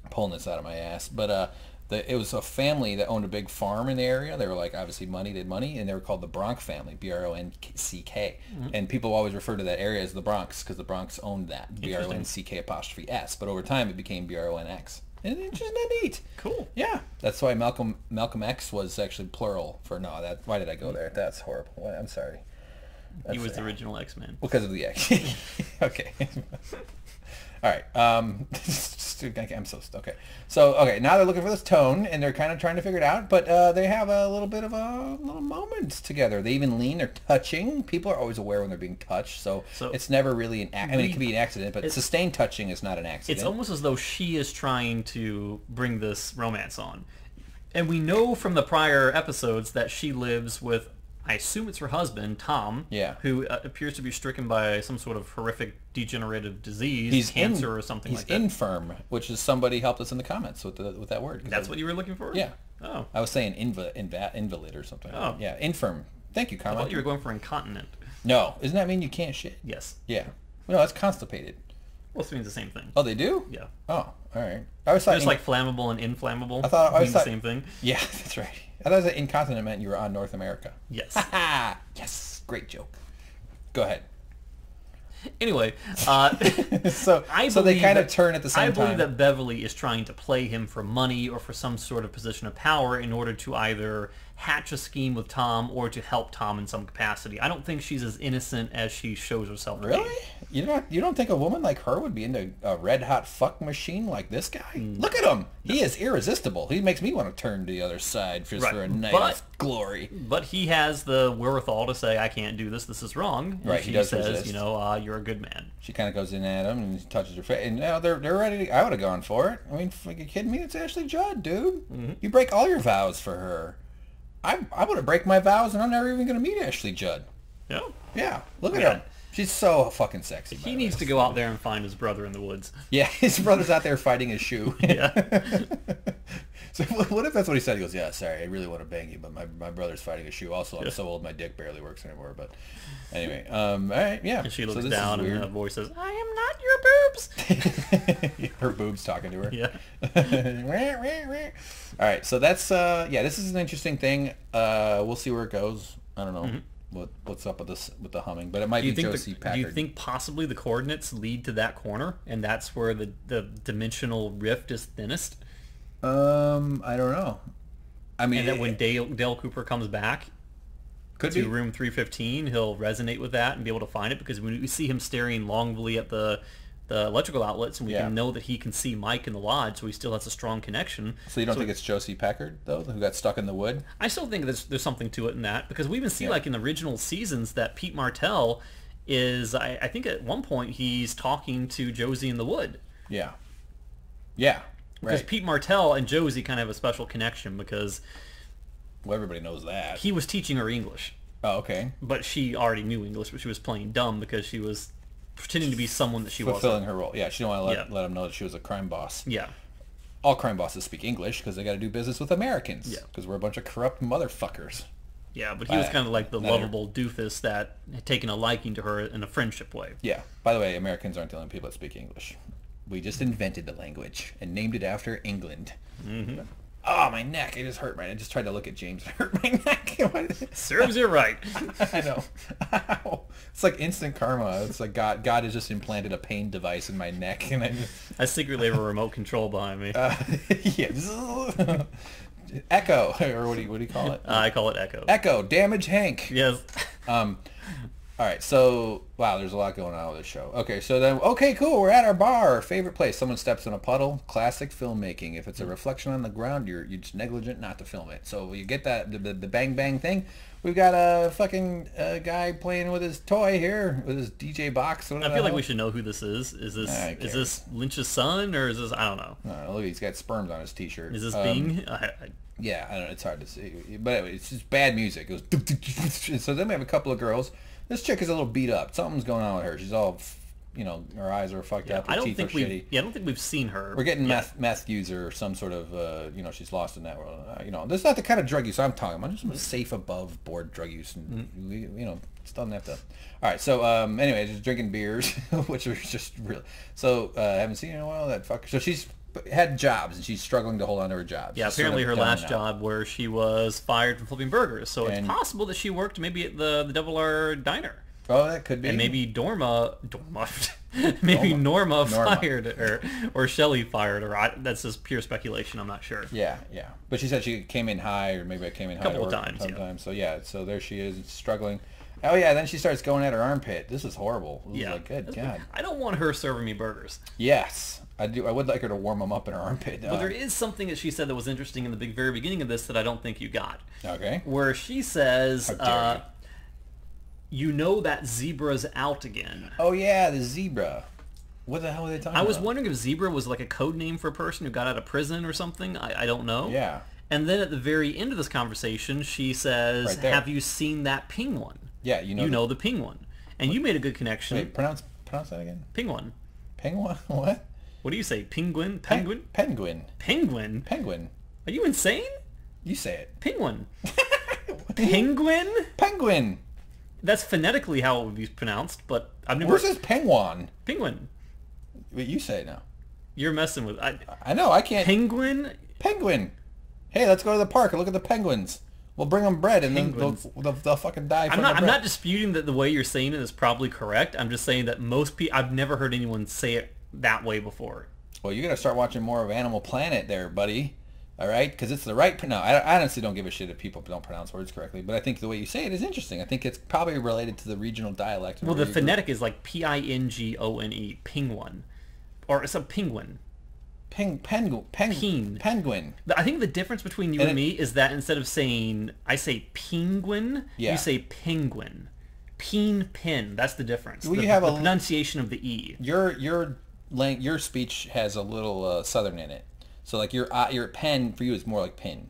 I'm pulling this out of my ass. But it was a family that owned a big farm in the area. They were like, obviously, they had money, and they were called the Bronx family, B-R-O-N-C-K. Mm-hmm. And people always refer to that area as the Bronx because the Bronx owned that, B-R-O-N-C-K''S. But over time, it became B-R-O-N-X. And it's just neat. Cool. Yeah. That's why Malcolm X was actually plural for why did I go there? That's horrible. I'm sorry. He was the original X-Men. Because of the X. Okay. All right. I'm so okay. So now they're looking for this tone, and they're kind of trying to figure it out. But they have a little bit of a little moment together. They even lean. They're touching. People are always aware when they're being touched, so it's never really an. I mean, it can be an accident, but sustained touching is not an accident. It's almost as though she is trying to bring this romance on, and we know from the prior episodes that she lives with, I assume it's her husband, Tom, who appears to be stricken by some sort of horrific degenerative disease, cancer or something like that. He's infirm, which is somebody helped us in the comments with that word. That's what you were looking for? Yeah. Oh. I was saying invalid or something. Oh. Yeah, infirm. Thank you, Carmen. I thought you were going for incontinent. No. Doesn't that mean you can't shit? Yes. Yeah. No, that's constipated. Well, it means the same thing. Oh, they do? Yeah. Oh, all right. I was thought just like flammable and inflammable. I thought the same thing. Yeah, that's right. I thought that incontinent meant you were on North America. Yes. Yes. Great joke. Go ahead. Anyway, so they kind of turn at the same time. I believe that Beverly is trying to play him for money or for some sort of position of power in order to either hatch a scheme with Tom or to help Tom in some capacity. I don't think she's as innocent as she shows herself to be. Really? You don't think a woman like her would be into a red-hot fuck machine like this guy? Look at him. He is irresistible. He makes me want to turn to the other side just for a night of glory. But he has the wherewithal to say, I can't do this. This is wrong. And right, she he does says, resist. you know, you're a good man. She kind of goes in at him and touches her face. And now they're ready to... I would have gone for it. I mean, are you kidding me? It's Ashley Judd, dude. You break all your vows for her. I would have break my vows and I'm never even going to meet Ashley Judd. Yeah. Yeah, look at him. She's so fucking sexy. He needs to go out there and find his brother in the woods. Yeah, his brother's out there fighting his shoe. Yeah. So what if that's what he said? He goes, yeah, sorry, I really want to bang you, but my brother's fighting a shoe. Also, I'm so old my dick barely works anymore. But anyway, all right, yeah. And she looks down and a voice says, I am not your boobs. Her boobs talking to her. Yeah. All right, so that's, this is an interesting thing. We'll see where it goes. I don't know. What's up with this with the humming, but it might be Josie Packard. Do you think possibly the coordinates lead to that corner, and that's where the dimensional rift is thinnest? I don't know. I mean, and that when Dale Cooper comes back to room 315, he'll resonate with that and be able to find it, because when we see him staring longingly at the electrical outlets, and we can know that he can see Mike in the lodge, so he still has a strong connection. So you don't think it's Josie Packard, though, who got stuck in the wood? I still think there's something to it in that, because we even see, like in the original seasons, that Pete Martell is, I think at one point, he's talking to Josie in the wood. Yeah. Yeah. Because Pete Martell and Josie kind of have a special connection, because... Well, everybody knows that. He was teaching her English. Oh, okay. But she already knew English, but she was playing dumb because she was pretending to be someone that she wasn't. Fulfilling her role. Yeah, she didn't want to let him know that she was a crime boss. Yeah. All crime bosses speak English because they got to do business with Americans. Yeah. Because we're a bunch of corrupt motherfuckers. Yeah, but he was kind of like the lovable doofus that had taken a liking to her in a friendship way. Yeah. By the way, Americans aren't the only people that speak English. We just invented the language and named it after England. Mm-hmm. Oh, my neck. I just hurt I just tried to look at James and hurt my neck. Serves you right. I know. Ow. It's like instant karma. It's like God has just implanted a pain device in my neck. And I secretly have a remote control behind me. Yeah. Echo. Or what do you call it? I call it Echo. Echo. Damage Hank. Yes. All right, so, wow, there's a lot going on with this show. Okay, so then, okay, cool, we're at our bar, our favorite place. Someone steps in a puddle, classic filmmaking. If it's a reflection on the ground, you're just negligent not to film it. So you get that, the bang bang thing. We've got a fucking guy playing with his toy here, with his DJ box. I feel like we should know who this is. Is this Lynch's son, or is this, I don't know. No, look, he's got sperms on his t-shirt. Is this Bing? Yeah, I don't know, it's hard to see. But anyway, it's just bad music. It goes, so then we have a couple of girls. This chick is a little beat up. Something's going on with her. She's all, her eyes are fucked up. Her teeth are shitty. Yeah, I don't think we've seen her. We're getting meth user or some sort of, she's lost in that world. This is not the kind of drug use I'm talking about. I'm just safe above board drug use. And, still doesn't have to. All right, so, anyway, just drinking beers, which are just real. So, I haven't seen her in a while. That fucker. So she's had jobs, and she's struggling to hold on to her job. Yeah, apparently her last job where she was fired from flipping burgers. So it's possible that she worked maybe at the Double R Diner. Oh, that could be. And maybe Norma fired or Shelley fired her. That's just pure speculation. I'm not sure. Yeah. But she said she came in high, or maybe I came in high a couple of times. Sometimes. So there she is, struggling. Oh yeah, then she starts going at her armpit. This is horrible. Like, good God. I don't want her serving me burgers. Yes, I do. I would like her to warm them up in her armpit. But there is something that she said that was interesting in the very beginning of this that I don't think you got. Okay. Where she says, How dare you know that zebra's out again. Oh yeah, the zebra. What the hell are they talking about? I was wondering if zebra was like a code name for a person who got out of prison or something. I don't know. Yeah. And then at the very end of this conversation, she says, have you seen that penguin? Yeah, you know the penguin. And you made a good connection. Wait, pronounce that again. Penguin. Penguin? What? What do you say? Penguin? Penguin? Penguin. Penguin? Penguin. Are you insane? You say it. Penguin. Penguin? Penguin. That's phonetically how it would be pronounced, but I've never... Where's this penguin? Penguin. Wait, you say it now. You're messing with... I know, I can't... Penguin? Penguin. Hey, let's go to the park and look at the penguins. We'll bring them bread, and then they'll fucking die from the bread. I'm not disputing that the way you're saying it is probably correct. I'm just saying that most people... I've never heard anyone say it that way before. Well, you got to start watching more of Animal Planet there, buddy. All right, because it's the right. No, I honestly don't give a shit if people don't pronounce words correctly, but I think the way you say it is interesting. I think it's probably related to the regional dialect. Well, the phonetic is like P-I-N-G-O-N-E, penguin, or it's a penguin. Penguin. I think the difference between you and me is that instead of saying I say penguin, you say penguin. Pin. That's the difference. Well, the pronunciation of the E. Your speech has a little southern in it. So like your pen for you is more like pin.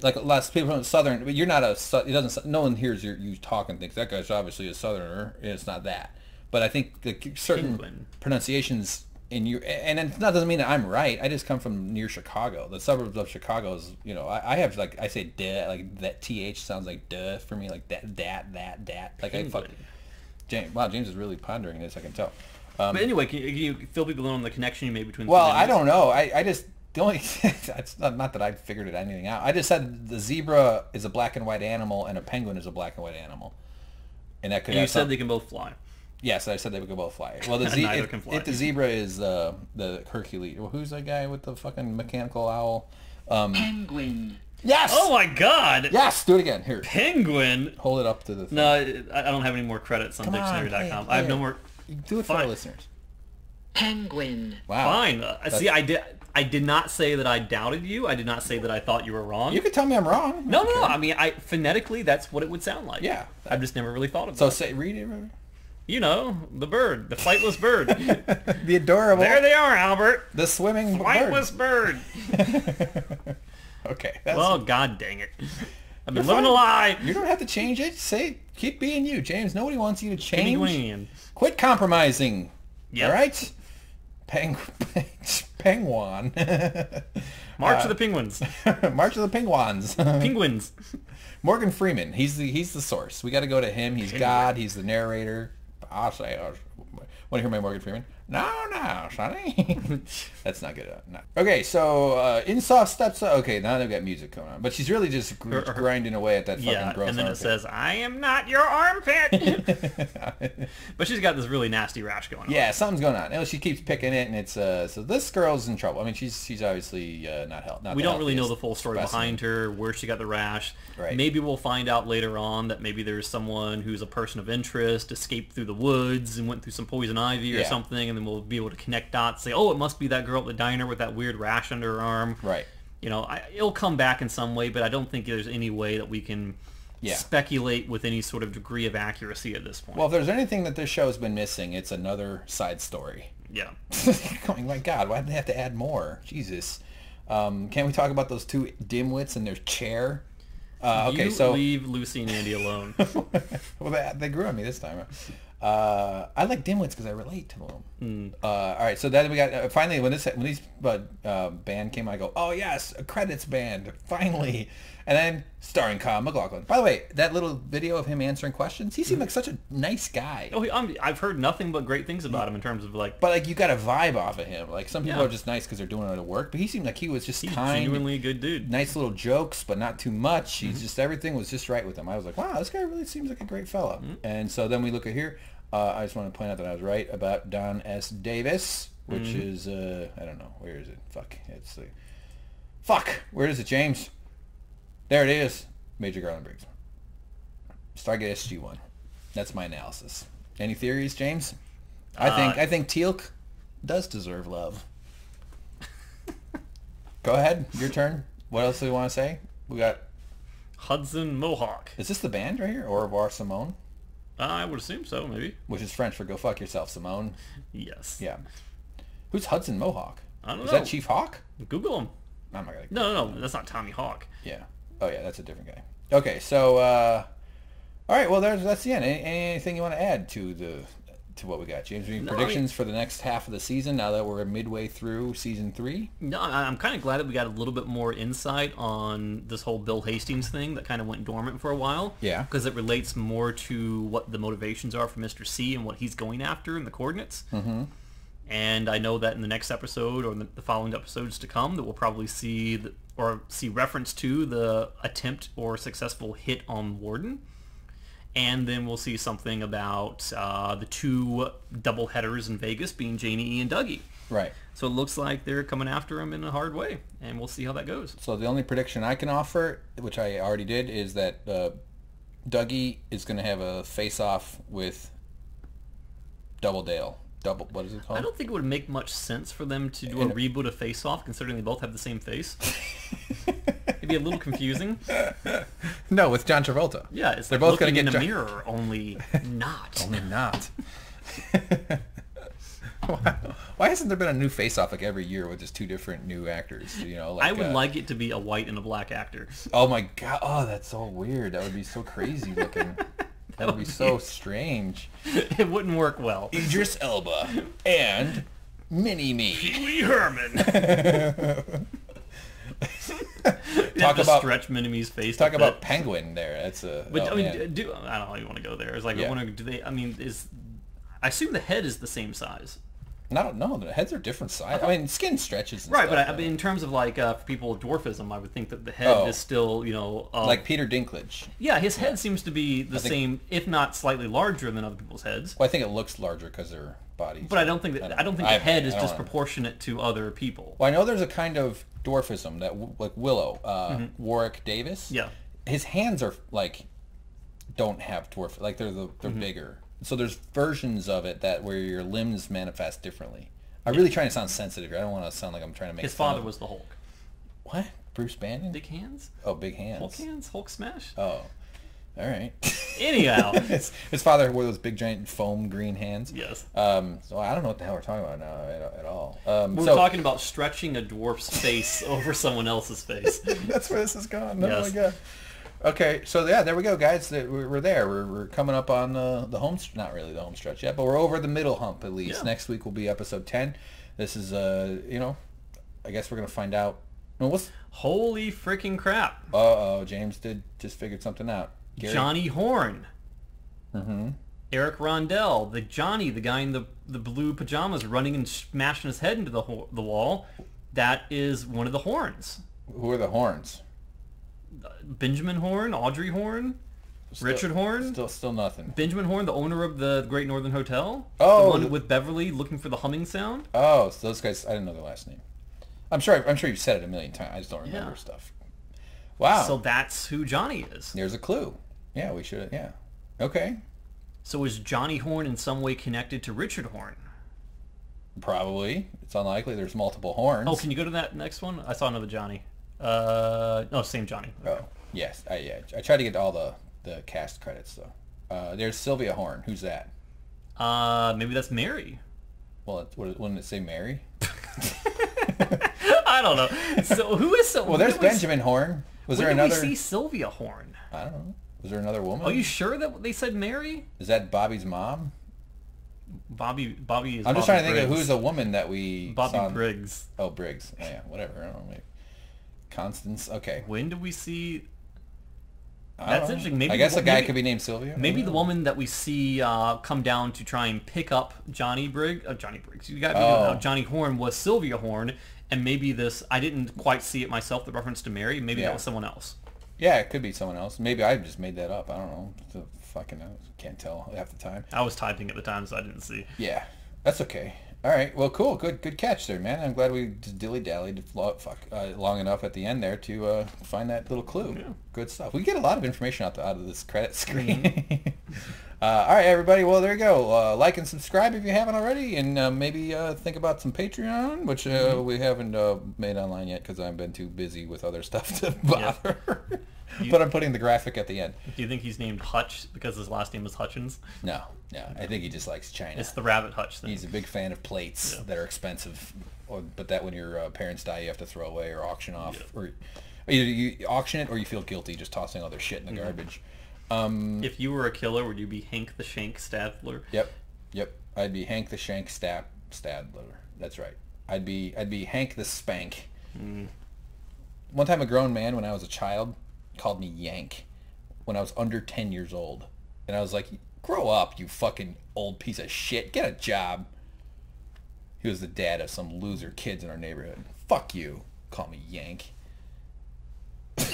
Like lots of people from southern, but you're not a. It doesn't. No one hears you talk and thinks that guy's obviously a southerner. It's not that. But I think certain pronunciations in you, and that doesn't mean that I'm right. I just come from near Chicago. The suburbs of Chicago is, I have like I say duh, like that th sounds like duh for me, like that. Like I fuck. James is really pondering this. I can tell. But anyway, can you fill people in on the connection you made between the Well, two I don't know. I just, the only, it's not that I figured anything out. I just said the zebra is a black and white animal and a penguin is a black and white animal. And that could. And you said they can both fly. Yes, I said they could both fly. Well, if the zebra is the Hercules, well, who's that guy with the fucking mechanical owl? Penguin. Yes! Oh my god! Yes! Do it again. Here. Penguin? Hold it up to the thing. No, I don't have any more credits on dictionary.com. I have no more... Do it for our listeners. Penguin. Wow. Fine. See, I did not say that I doubted you. I did not say that I thought you were wrong. You could tell me I'm wrong. No. I mean, phonetically, that's what it would sound like. Yeah. I've just never really thought of So that. read it. You know, the bird, the flightless bird. The adorable. There they are, Albert. The swimming flightless bird. Okay. Well, god dang it. I've been living a lie. You don't have to change it. Keep being you, James. Nobody wants you to change. Penguin. Quit compromising. Yep. All right? Penguin. March of the Penguins. March of the Penguins. Penguins. Morgan Freeman. He's the source. We got to go to him. He's God. He's the narrator. I'll say. Want to hear my Morgan Freeman? No, Sonny. That's not good. No. Okay, so in soft steps. Okay, now they've got music going on, but she's really just grinding away at that fucking gross and then armpit. it says, "I am not your armpit." But she's got this really nasty rash going on. Yeah, something's going on. And she keeps picking it, and it's so this girl's in trouble. I mean, she's obviously not healthy. We don't really know the full story behind her, where she got the rash. Right. Maybe we'll find out later on that maybe there's someone who's a person of interest, escaped through the woods and went through some poison ivy or something, and then we'll be able to connect dots, say, oh, it must be that girl at the diner with that weird rash under her arm. Right. It'll come back in some way, but I don't think there's any way that we can speculate with any sort of degree of accuracy at this point. Well, if there's anything that this show has been missing, it's another side story. Yeah. Going, my God, why did they have to add more? Jesus. Can't we talk about those two dimwits and their chair? Okay, so leave Lucy and Andy alone. Well, they grew on me this time. I like dimwits because I relate to them. All right, so then we got finally when these band came, I go, oh yes, a credits band finally, and then starring Kyle MacLachlan. By the way, that little video of him answering questions, he seemed like such a nice guy. Oh, I've heard nothing but great things about him in terms of like. But like you got a vibe off of him. Like some people are just nice because they're doing it at work, but he seemed like he was just kind, genuinely a good dude. Nice little jokes, but not too much. He's just everything was just right with him. I was like, wow, this guy really seems like a great fella. And so then we look at here. I just want to point out that I was right about Don S. Davis, which is, I don't know, where is it? Where is it, James? There it is. Major Garland Briggs. Stargate SG-1. That's my analysis. Any theories, James? I think Teal'c does deserve love. Go ahead, your turn. What else do we want to say? We got... Hudson Mohawk. Is this the band right here? Au revoir, Simone? I would assume so, maybe. Which is French for go fuck yourself, Simone. Yes. Yeah. Who's Hudson Mohawk? I don't know. Is that Chief Hawk? Google him. I'm not gonna. No, that's not Tommy Hawk. Yeah. Oh yeah, that's a different guy. Okay, so all right. Well, that's the end. Anything you want to add to what we got, James? Any predictions for the next half of the season now that we're midway through season 3? No, I'm kind of glad that we got a little bit more insight on this whole Bill Hastings thing that kind of went dormant for a while. Yeah. Because it relates more to what the motivations are for Mr. C and what he's going after in the coordinates. Mm-hmm. And I know that in the next episode or the following episodes to come that we'll probably see reference to the attempt or successful hit on Warden. And then we'll see something about the two double headers in Vegas being Janie E and Dougie. Right. So it looks like they're coming after him in a hard way, and we'll see how that goes. So the only prediction I can offer, which I already did, is that Dougie is going to have a face-off with Double Dale. What is it called? I don't think it would make much sense for them to do a reboot of Face Off, considering they both have the same face. It'd be a little confusing. No, with John Travolta. Yeah, it's they're like both going to looking get in a mirror, only not. Only not. Why hasn't there been a new Face Off like every year with just two different new actors? You know, like, I would like it to be a white and a black actor. Oh my god! Oh, that's so weird. That would be so crazy looking. That would be so strange. It wouldn't work well. Idris Elba and Mini-Me. Pee-wee Herman. Talk about stretch Mini-Me's face. Talk about Penguin there. That's a. But oh, I mean, man. I don't know how you want to go there. It's like, Yeah. do they? I mean, I assume the head is the same size. I don't know. The heads are different size. I mean, skin stretches. And Right, stuff, but I mean, in terms of like for people with dwarfism, I would think that the head is still, like Peter Dinklage. Yeah, his head seems to be the same, if not slightly larger than other people's heads. Well, I think it looks larger because their bodies. But I don't think the head is disproportionate to other people. Well, I know there's a kind of dwarfism that, like Willow, Warwick Davis. Yeah, his hands are like don't have dwarf, like they're bigger. So there's versions of it that where your limbs manifest differently. I'm really trying to sound sensitive here. I don't want to sound like I'm trying to make. His father was the Hulk. What? Bruce Banner? Big hands? Oh, big hands. Hulk hands? Hulk smash? Oh, all right. Anyhow. his father wore those big giant foam green hands. Yes. So I don't know what the hell we're talking about now at all. We're talking about stretching a dwarf's face over someone else's face. That's where this is going. Yes. Oh my god. Okay, so yeah, there we go, guys. We're there. We're coming up on the home, not really the home stretch yet, but we're over the middle hump at least. Yeah. Next week will be episode 10. This is, I guess we're gonna find out. Holy freaking crap! Uh-oh, James just figured something out. Gary? Johnny Horn. Mm-hmm. Eric Rondell, the guy in the blue pajamas, running and smashing his head into the wall. That is one of the Horns. Who are the Horns? Benjamin Horn, Audrey Horn, Richard Horn. Still nothing. Benjamin Horn, the owner of the Great Northern Hotel. Oh, the one with Beverly looking for the humming sound. Oh, so those guys, I didn't know their last name. I'm sure you've said it a million times. I just don't remember stuff. Wow. So that's who Johnny is. There's a clue. Yeah, we should. Yeah. Okay. So is Johnny Horn in some way connected to Richard Horn? Probably. It's unlikely. There's multiple Horns. Oh, can you go to that next one? I saw another Johnny. No, same Johnny. Okay. Oh, yes. I tried to get all the cast credits though. There's Sylvia Horn. Who's that? Maybe that's Mary. Well, wouldn't it say Mary? I don't know. So who is so? Well, there's Benjamin Horn. Was there another? When did we see Sylvia Horn? I don't know. Was there another woman? Are you sure that they said Mary? Is that Bobby's mom? Bobby is. I'm just trying to think Briggs. of who's the woman that we Bobby saw. Briggs. Oh, Briggs. Yeah, whatever. I don't know. Maybe Constance. Okay. When did we see? That's interesting. Maybe I guess a guy could be named Sylvia. Maybe the woman that we see come down to try and pick up Johnny Briggs. You got me Johnny Horn was Sylvia Horn, and maybe this. I didn't quite see it myself. The reference to Mary. Maybe that was someone else. Yeah, it could be someone else. Maybe I just made that up. I don't know. Fucking can't tell half the time. I was typing at the time, so I didn't see. Yeah, that's okay. All right. Well, cool. Good catch there, man. I'm glad we just dilly-dallied long enough at the end there to find that little clue. Yeah. Good stuff. We get a lot of information out of this credit screen. Mm-hmm. All right, everybody. Well, there you go. Like and subscribe if you haven't already, and maybe think about some Patreon, which we haven't made online yet because I've been too busy with other stuff to bother. Yeah. But I'm putting the graphic at the end. Do you think he's named Hutch because his last name is Hutchins? No. I think he just likes China. It's the Rabbit Hutch thing. He's a big fan of plates that are expensive, but that when your parents die, you have to throw away or auction off, or either you auction it or you feel guilty just tossing all their shit in the garbage. If you were a killer, would you be Hank the Shank Stadler? Yep. I'd be Hank the Shank Stadler. That's right. I'd be Hank the Spank. One time, a grown man, when I was a child, called me Yank when I was under 10 years old, and I was like, grow up, you fucking old piece of shit, get a job. He was the dad of some loser kids in our neighborhood. Fuck you, call me Yank.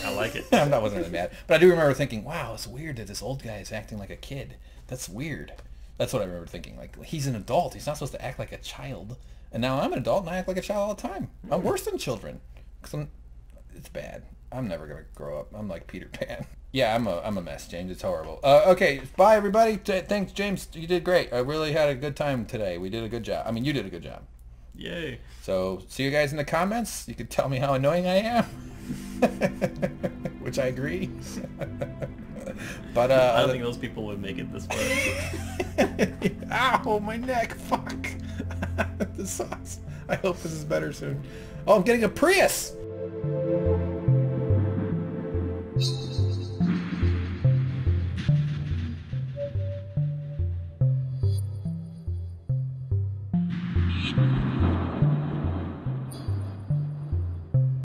I like it. I wasn't really mad, but I do remember thinking, wow, it's weird that this old guy is acting like a kid. That's weird. That's what I remember thinking. Like, he's an adult. He's not supposed to act like a child. And now I'm an adult and I act like a child all the time. I'm worse than children. It's bad. I'm never going to grow up. I'm like Peter Pan. Yeah, I'm a mess, James. It's horrible. Okay, bye, everybody. Thanks, James. You did great. I really had a good time today. We did a good job. I mean, you did a good job. Yay. So, see you guys in the comments. You can tell me how annoying I am. Which I agree. But I don't think those people would make it this far. Ow, my neck. Fuck. This sucks. I hope this is better soon. Oh, I'm getting a Prius.